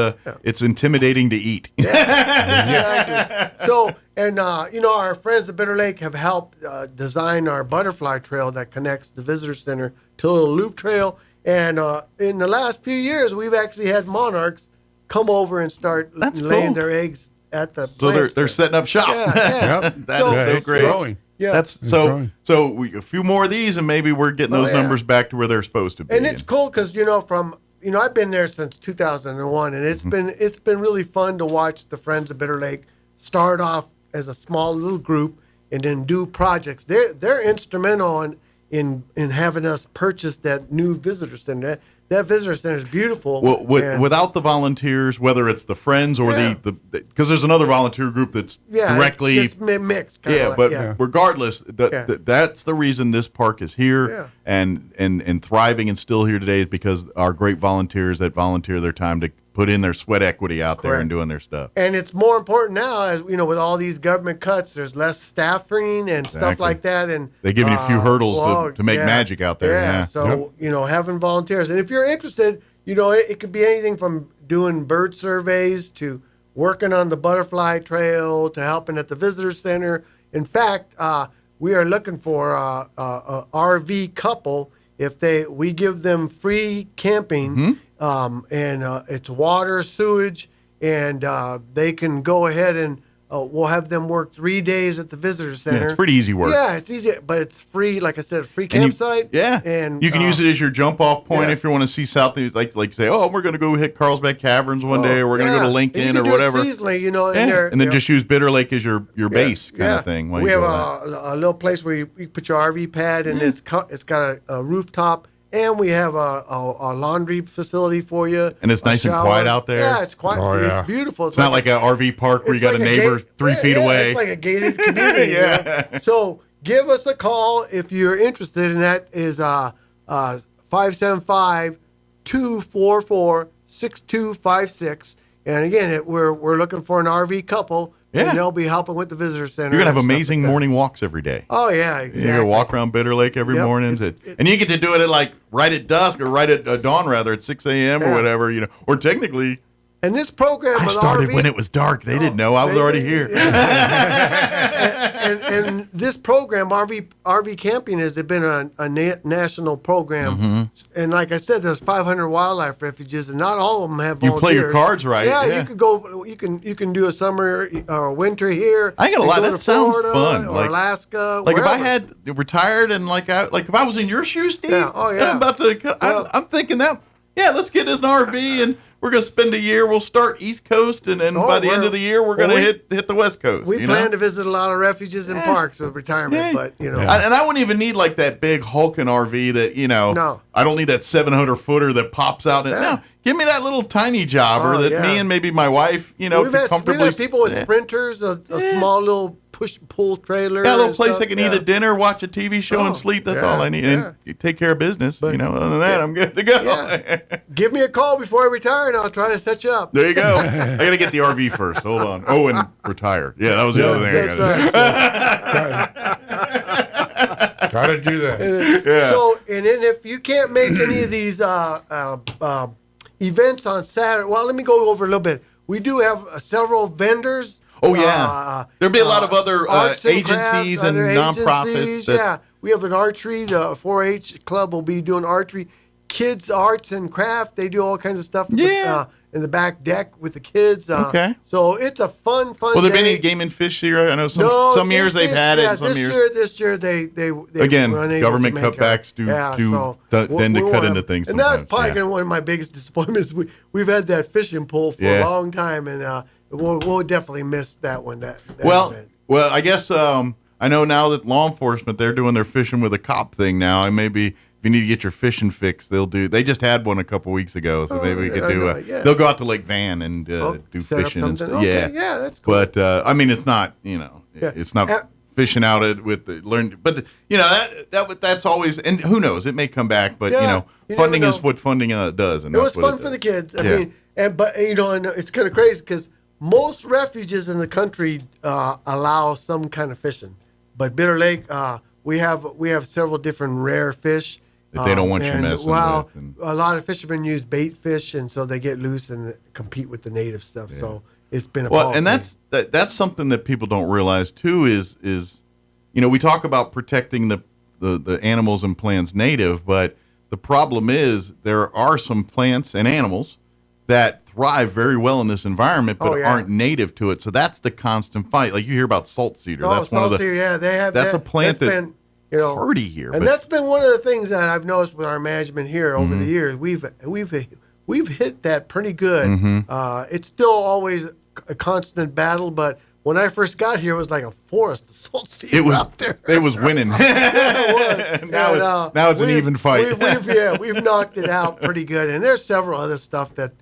it's intimidating to eat. Exactly. So, and our friends at Bitter Lake have helped design our butterfly trail that connects the visitor center to a little loop trail. And in the last few years, we've actually had monarchs come over and start laying their eggs at the So they're setting up shop. Yeah. That is so great. Growing. Yeah. That's so a few more of these, and maybe we're getting those numbers back to where they're supposed to be. And it's cool because I've been there since 2001, and it's been really fun to watch the Friends of Bitter Lake start off as a small little group and then do projects. They're instrumental in having us purchase that new visitor center. That visitor center is beautiful. Well, without the volunteers, whether it's the Friends or because there's another volunteer group that's directly it's mixed. Regardless, that's the reason this park is here and thriving and still here today is because our great volunteers that volunteer their time to put in their sweat equity out there and doing their stuff. And it's more important now, as with all these government cuts, there's less staffing and stuff like that, and they give you a few hurdles to make magic out there. So having volunteers, and if you're interested, it could be anything from doing bird surveys to working on the butterfly trail to helping at the visitor center. In fact, we are looking for a RV couple. If we give them free camping. And it's water, sewage, and they can go ahead and we'll have them work 3 days at the visitor center. Yeah, it's pretty easy work. Yeah, it's easy, but it's free. Like I said, free campsite. And you can use it as your jump off point if you want to see South. Like say, we're going to go hit Carlsbad Caverns one day, or we're going to go to Lincoln or whatever. Seasonally, and then just use Bitter Lake as your base kind of thing. We have a little place where you put your RV pad, and it's got a rooftop. And we have a laundry facility for you. And it's nice and quiet out there. Yeah, it's quiet. It's beautiful. It's not like an RV park where you got a neighbor 3 feet away. It's like a gated community. So give us a call if you're interested, and that is 575-244-6256. And again, we're looking for an RV couple. Yeah. And they'll be helping with the visitor center. You're going to have amazing morning walks every day. Oh, yeah, exactly. You're going to walk around Bitter Lake every morning. And you get to do it at right at dusk or right at dawn, rather, at 6 a.m. or whatever, or technically. And this program I started when it was dark. They didn't know. I was already here. and this program, RV camping, has been a national program. And like I said, there's 500 wildlife refuges, and not all of them have volunteers. You play your cards right. Yeah, you could go. You can do a summer or winter here. I ain't gonna lie, that sounds fun. Or Alaska. Like wherever. if I had retired and if I was in your shoes, Steve. Yeah. Oh yeah. I'm about to. I'm thinking that. Yeah, let's get this RV and we're gonna spend a year. We'll start East Coast, and then by the end of the year, we're gonna hit the West Coast. We plan to visit a lot of refuges and parks with retirement, but and I wouldn't even need like that big hulking RV that No. I don't need that 700-footer that pops out. No, give me that little tiny jobber that me and maybe my wife, we've could comfortably. We've had people with sprinters, a small little push-pull trailer. Yeah, a little place I can eat a dinner, watch a TV show, and sleep. That's all I need. Yeah. And you take care of business. Other than that, I'm good to go. Yeah. Give me a call before I retire, and I'll try to set you up. There you go. I got to get the RV first. Hold on. Oh, and retire. Yeah, that was the other thing I got to do. Try to do that. Yeah. So, and then if you can't make any of these events on Saturday, well, let me go over a little bit. We do have several vendors. Oh, yeah. There'll be a lot of other agencies and nonprofits. Yeah. We have an archery. The 4-H club will be doing archery. Kids arts and craft. They do all kinds of stuff in the back deck with the kids. Okay. So it's a fun Will there day. be any game and fish here? I know some years they've had it. Some years. This year they Again, were unable government to make cutbacks tend to cut into things. And that's probably going to be one of my biggest disappointments. We've had that fishing pole for a long time, and we'll definitely miss that one. That well, event. Well, I guess I know now that law enforcement, they're doing their fishing with a cop thing now, and maybe if you need to get your fishing fix, they just had one a couple weeks ago, so maybe we could do they'll go out to Lake Van and do fishing and stuff. Okay, yeah, that's cool. But I mean, it's not it's not fishing out with the but that's always, and who knows, it may come back, but funding is what funding does, and it was fun for the kids. I mean, and it's kind of crazy because most refuges in the country allow some kind of fishing, but Bitter Lake, we have several different rare fish that they don't want you messing with. A lot of fishermen use bait fish, and so they get loose and compete with the native stuff. Yeah. So it's been a policy. And that's something that people don't realize too. Is we talk about protecting the animals and plants native, but the problem is there are some plants and animals that thrive very well in this environment, but aren't native to it. So that's the constant fight. Like you hear about salt cedar. That's one of the. Yeah, they have. That's a plant that's been, hardy here. And that's been one of the things that I've noticed with our management here over the years. We've hit that pretty good. Mm-hmm. It's still always a constant battle, but when I first got here, it was like a forest of salt cedar out there. It was winning. Now it's an even fight. We've knocked it out pretty good, and there's several other stuff that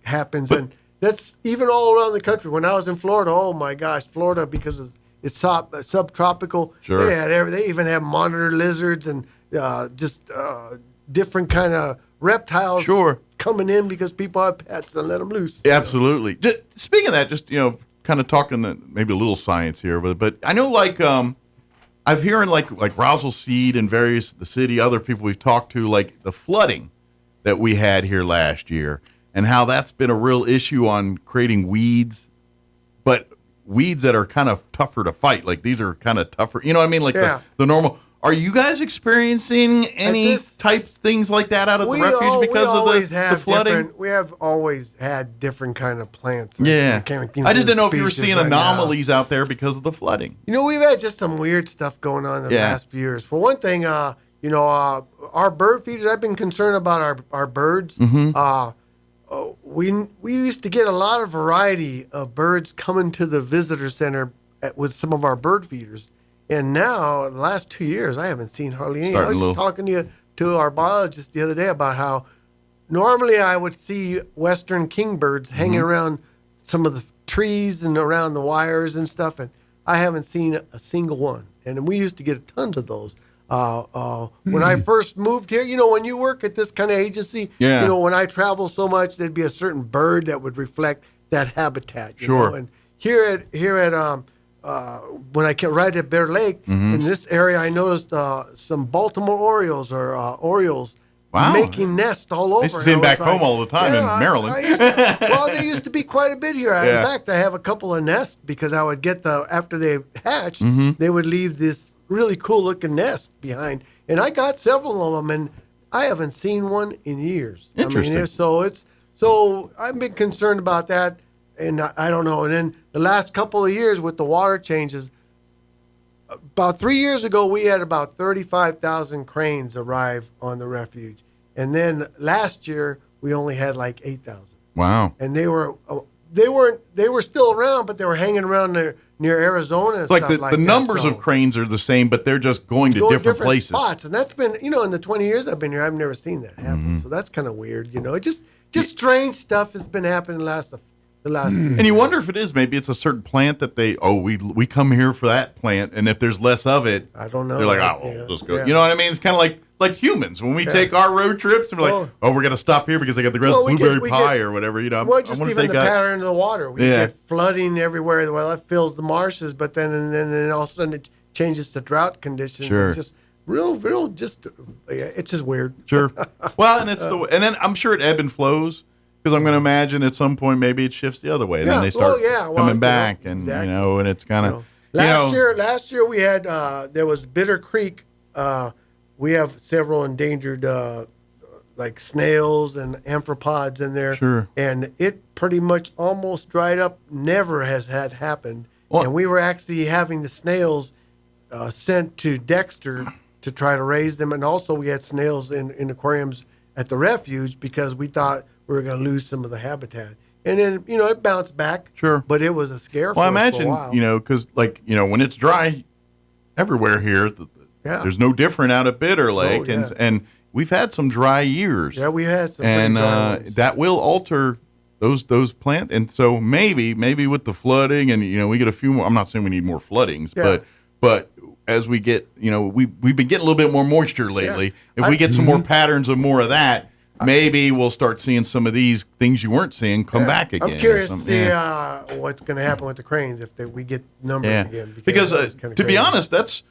happens, and that's even all around the country. When I was in Florida, oh my gosh, Florida, because it's subtropical. Sure. They even have monitor lizards and different kind of reptiles. Coming in because people have pets and let them loose. Absolutely. Speaking of that, kind of talking maybe a little science here, but I know I'm hearing like Roswell Seed and the city, other people we've talked to, like the flooding that we had here last year and how that's been a real issue on creating weeds, but weeds that are kind of tougher to fight. Like these are kind of tougher, you know what I mean? Like the normal. Are you guys experiencing any things like that out of the refuge because of the flooding? We have always had different kind of plants. Yeah. I just didn't know if you were seeing anomalies out there because of the flooding. We've had just some weird stuff going on in the last few years. For one thing, our bird feeders, I've been concerned about our birds. Mm-hmm. We used to get a lot of variety of birds coming to the visitor center with some of our bird feeders. And now, the last 2 years, I haven't seen hardly any. I was just talking to our biologist the other day about how normally I would see western kingbirds hanging around some of the trees and around the wires and stuff, and I haven't seen a single one. And we used to get tons of those. When I first moved here, when you work at this kind of agency, when I travel so much, there'd be a certain bird that would reflect that habitat. You know? And here at when I came right at Bear Lake, in this area, I noticed some Baltimore Orioles making nests all over. I used to see them back home all the time in Maryland. They used to be quite a bit here. In fact, I have a couple of nests because I would get after they hatched, they would leave this really cool looking nest behind. And I got several of them, and I haven't seen one in years. Interesting. So I've been concerned about that. And I don't know. And then the last couple of years with the water changes, about 3 years ago, we had about 35,000 cranes arrive on the refuge. And then last year, we only had like 8,000. Wow. And they were still around, but they were hanging around near Arizona and It's like stuff the numbers of cranes are the same, but they're just going to different places. Spots. And that's been, in the 20 years I've been here, I've never seen that happen. So that's kind of weird, It just strange stuff has been happening the last few And you wonder if it is. Maybe it's a certain plant that we come here for that plant, and if there's less of it, I don't know. They're like, we'll just go. Yeah. You know what I mean? It's kind of like humans when we take our road trips, and we're like, we're gonna stop here because they got the blueberry pie or whatever. Well, just even the pattern of the water. We get flooding everywhere. Well, that fills the marshes, but then all of a sudden it changes to drought conditions. Sure. It's just real. It's just weird. Sure. Well, and and then I'm sure it ebb and flows. Because I'm going to imagine at some point maybe it shifts the other way, and then they start coming back, and exactly. And it's kind of Last year we had there was Bitter Creek. We have several endangered like snails and amphipods in there, sure. And it pretty much almost dried up. Never has had happened, and we were actually having the snails sent to Dexter to try to raise them, and also we had snails in aquariums at the refuge because we thought we were going to lose some of the habitat. And then, it bounced back. Sure. But it was a scare for us for a while. Because, when it's dry everywhere here, there's no different out at Bitter Lake. And we've had some dry years. Yeah, we had some and dry ones. that will alter those plants. And so maybe with the flooding and, we get a few more. I'm not saying we need more floodings, but as we get, we've been getting a little bit more moisture lately. Yeah. If we get some more patterns of more of that, maybe we'll start seeing some of these things you weren't seeing come back again. I'm curious to see what's going to happen with the cranes if we get numbers again. Because to be honest, that's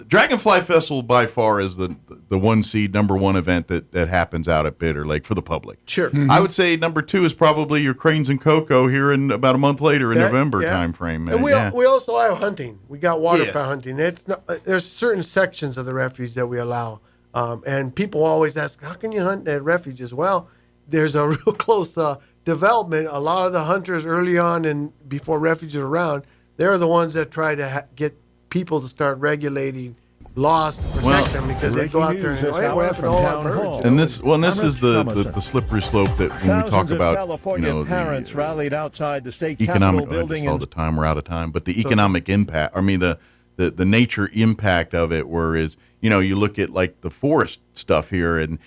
Dragonfly Festival by far is the one seed number one event that happens out at Bitter Lake for the public. Sure. Mm-hmm. I would say number two is probably your Cranes and Cocoa here in about a month later in November time frame. And we also have hunting. We got waterfowl hunting. It's not, there's certain sections of the refuge that we allow. And people always ask, how can you hunt at refuges? Well, there's a real close development. A lot of the hunters early on and before refuges are around, they're the ones that try to get people to start regulating laws to protect them because they go out there and hey, what happened to all our birds? And this is the slippery slope that when we talk about California parents rallied outside the state economic Capitol building all the time we're out of time, but the economic impact. I mean the nature impact of it, whereas you look at like the forest stuff here and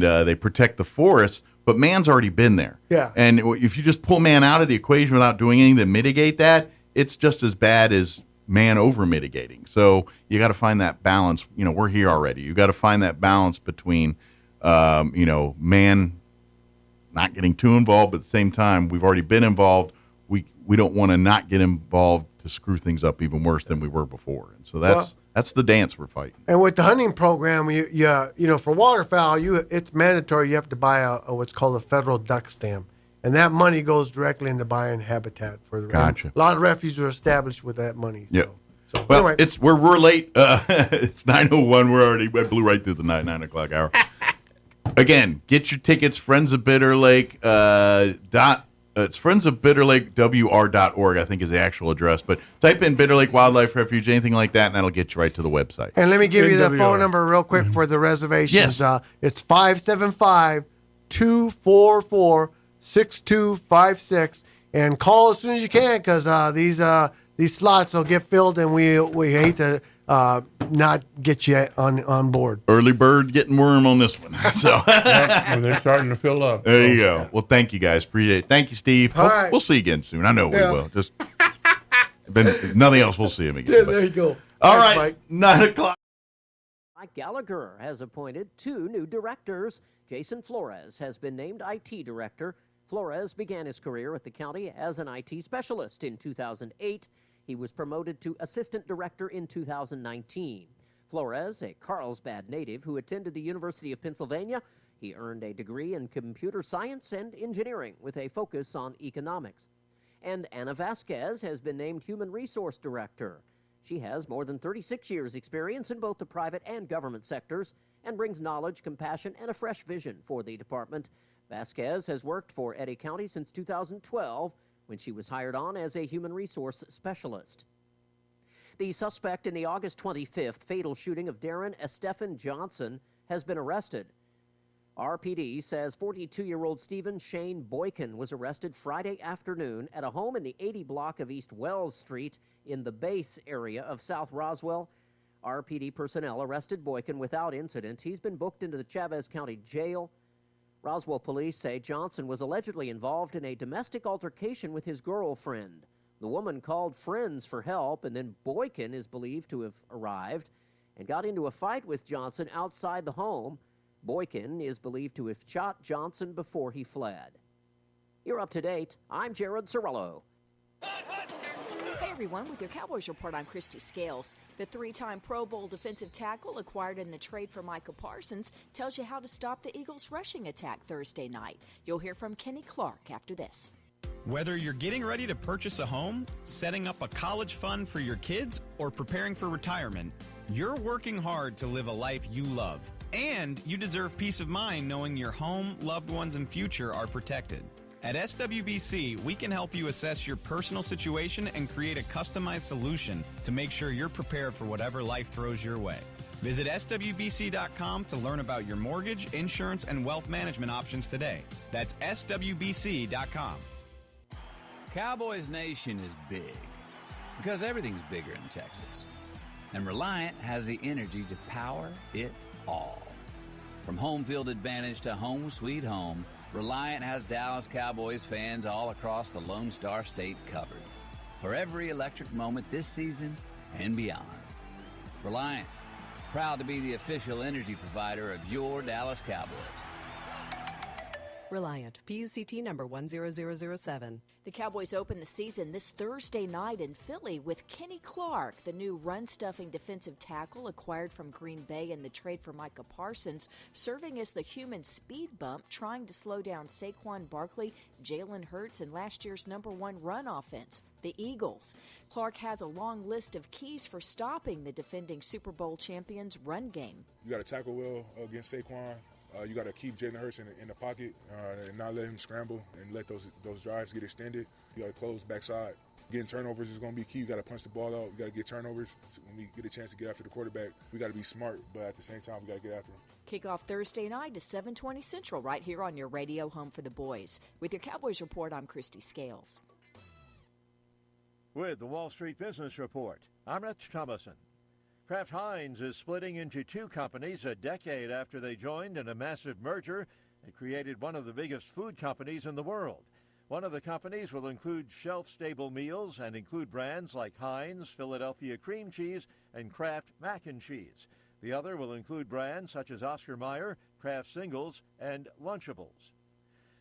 they protect the forests, but man's already been there. Yeah. And if you just pull man out of the equation without doing anything to mitigate that, it's just as bad as man over mitigating. So you got to find that balance. We're here already. You got to find that balance between, man not getting too involved, but at the same time, we've already been involved. We don't want to not get involved to screw things up even worse than we were before. And so that's the dance we're fighting. And with the hunting program, for waterfowl, it's mandatory. You have to buy a what's called a federal duck stamp, and that money goes directly into buying habitat for the Gotcha. A lot of refuges are established with that money. Yeah. So Well, anyway. we're late. It's 9:01. We blew right through the 9 o'clock hour. Again, get your tickets. Friends of Bitter Lake. It's friendsofbitterlakewr.org, I think, is the actual address. But type in Bitter Lake Wildlife Refuge, anything like that, and that'll get you right to the website. And let me give you the phone number real quick for the reservations. Yes. It's 575-244-6256. And call as soon as you can because these slots will get filled, and we hate to not get you on board. Early bird getting worm on this one. So when they're starting to fill up. There you go. Well, thank you guys. Appreciate it. Thank you, Steve. All right. We'll see you again soon. I know we will. Just if nothing else, we'll see him again. Yeah, there you go. All Thanks, right, Mike. 9 o'clock. Mike Gallagher has appointed 2 new directors. Jason Flores has been named IT director. Flores began his career at the county as an IT specialist in 2008. He was promoted to assistant director in 2019. Flores, a Carlsbad native who attended the University of Pennsylvania, he earned a degree in computer science and engineering with a focus on economics. And Anna Vasquez has been named human resource director. She has more than 36 years' experience in both the private and government sectors and brings knowledge, compassion, and a fresh vision for the department. Vasquez has worked for Eddy County since 2012, when she was hired on as a human resource specialist. The suspect in the August 25th fatal shooting of Darren Estephen Johnson has been arrested. RPD says 42-year-old Stephen Shane Boykin was arrested Friday afternoon at a home in the 80 block of East Wells Street in the base area of South Roswell. RPD personnel arrested Boykin without incident. He's been booked into the Chavez County Jail. Roswell police say Johnson was allegedly involved in a domestic altercation with his girlfriend. The woman called friends for help, and then Boykin is believed to have arrived and got into a fight with Johnson outside the home. Boykin is believed to have shot Johnson before he fled. You're up to date. I'm Jared Cirillo. Hey everyone, with your Cowboys Report, I'm Christy Scales. The three-time Pro Bowl defensive tackle acquired in the trade for Micah Parsons tells you how to stop the Eagles' rushing attack Thursday night. You'll hear from Kenny Clark after this. Whether you're getting ready to purchase a home, setting up a college fund for your kids, or preparing for retirement, you're working hard to live a life you love. And you deserve peace of mind knowing your home, loved ones, and future are protected. At SWBC, we can help you assess your personal situation and create a customized solution to make sure you're prepared for whatever life throws your way. Visit SWBC.com to learn about your mortgage, insurance, and wealth management options today. That's SWBC.com. Cowboys Nation is big because everything's bigger in Texas. And Reliant has the energy to power it all. From home field advantage to home sweet home, Reliant has Dallas Cowboys fans all across the Lone Star State covered for every electric moment this season and beyond. Reliant, proud to be the official energy provider of your Dallas Cowboys. Reliant, PUCT number 10007. The Cowboys open the season this Thursday night in Philly with Kenny Clark, the new run-stuffing defensive tackle acquired from Green Bay in the trade for Micah Parsons, serving as the human speed bump trying to slow down Saquon Barkley, Jalen Hurts, and last year's #1 run offense, the Eagles. Clark has a long list of keys for stopping the defending Super Bowl champions' run game. You got to tackle well against Saquon. You got to keep Jalen Hurts in the pocket and not let him scramble and let those drives get extended. You got to close backside. Getting turnovers is going to be key. You got to punch the ball out. You got to get turnovers. When we get a chance to get after the quarterback, we got to be smart, but at the same time, we got to get after him. Kickoff Thursday night is 7:20 Central right here on your radio home for the boys. With your Cowboys Report, I'm Christy Scales. With the Wall Street Business Report, I'm Rich Thomason. Kraft Heinz is splitting into two companies a decade after they joined in a massive merger that created one of the biggest food companies in the world. One of the companies will include shelf-stable meals and include brands like Heinz, Philadelphia Cream Cheese, and Kraft Mac and Cheese. The other will include brands such as Oscar Mayer, Kraft Singles, and Lunchables.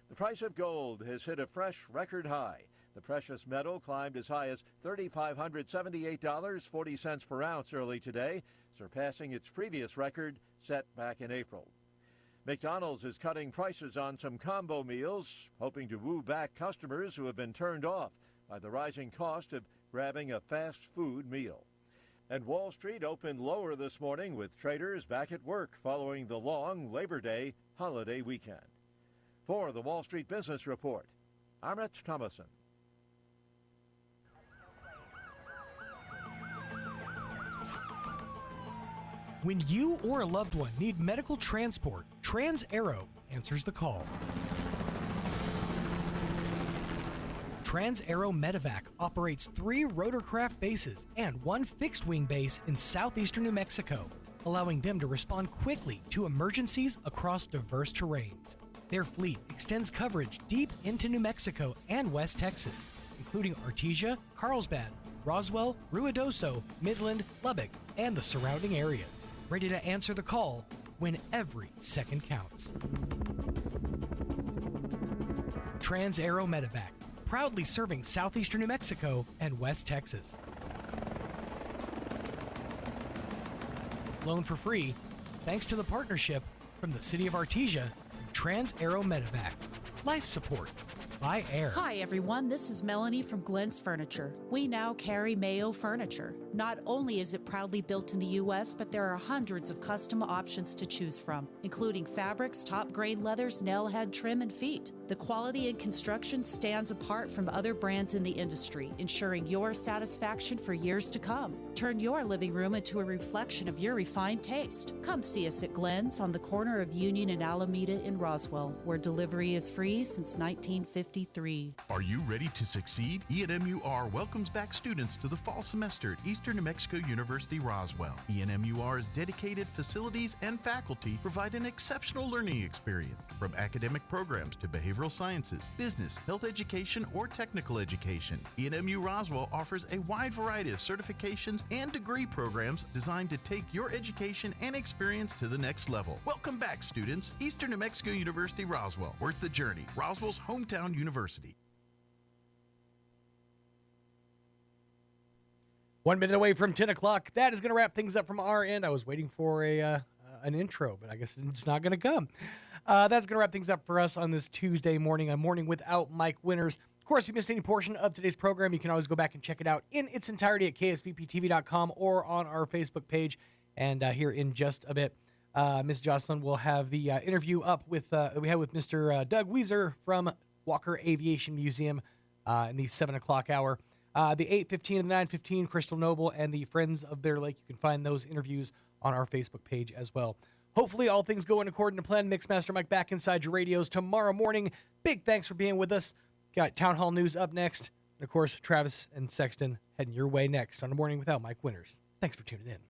The price of gold has hit a fresh record high. The precious metal climbed as high as $3,578.40 per ounce early today, surpassing its previous record set back in April. McDonald's is cutting prices on some combo meals, hoping to woo back customers who have been turned off by the rising cost of grabbing a fast food meal. And Wall Street opened lower this morning with traders back at work following the long Labor Day holiday weekend. For the Wall Street Business Report, I'm Rich Thomason. When you or a loved one need medical transport, Trans-Aero answers the call. Trans-Aero Medevac operates 3 rotorcraft bases and 1 fixed-wing base in southeastern New Mexico, allowing them to respond quickly to emergencies across diverse terrains. Their fleet extends coverage deep into New Mexico and West Texas, including Artesia, Carlsbad, Roswell, Ruidoso, Midland, Lubbock, and the surrounding areas, ready to answer the call when every second counts. Trans-Aero Medevac, proudly serving southeastern New Mexico and West Texas. Flown for free, thanks to the partnership from the City of Artesia and Trans-Aero Medevac. Life support by air. Hi everyone, this is Melanie from Glenn's Furniture. We now carry Mayo Furniture. Not only is it proudly built in the U.S., but there are hundreds of custom options to choose from, including fabrics, top-grade leathers, nail head trim, and feet. The quality in construction stands apart from other brands in the industry, ensuring your satisfaction for years to come. Turn your living room into a reflection of your refined taste. Come see us at Glenn's on the corner of Union and Alameda in Roswell, where delivery is free since 1953. Are you ready to succeed? ENMUR welcomes back students to the fall semester at Eastern New Mexico University Roswell. ENMUR's dedicated facilities and faculty provide an exceptional learning experience, from academic programs to behavioral sciences, business, health education, or technical education. ENMU Roswell offers a wide variety of certifications and degree programs designed to take your education and experience to the next level. Welcome back, students. Eastern New Mexico University Roswell. Worth the journey. Roswell's hometown university. 1 minute away from 10 o'clock. That is going to wrap things up from our end. I was waiting for an intro, but I guess it's not going to come. That's going to wrap things up for us on this Tuesday morning, a morning without Mike Winters. Of course, if you missed any portion of today's program, you can always go back and check it out in its entirety at ksvptv.com or on our Facebook page. And here in just a bit, Ms. Jocelyn will have the interview up with we had with Mr. Doug Weiser from Walker Aviation Museum in the 7 o'clock hour. The 8:15 and the 9:15, Crystal Noble and the Friends of Bitter Lake. You can find those interviews on our Facebook page as well. Hopefully all things go in according to plan. Mixmaster Mike back inside your radios tomorrow morning. Big thanks for being with us. Got Town Hall News up next. And, of course, Travis and Sexton heading your way next on A Morning Without Mike Winters. Thanks for tuning in.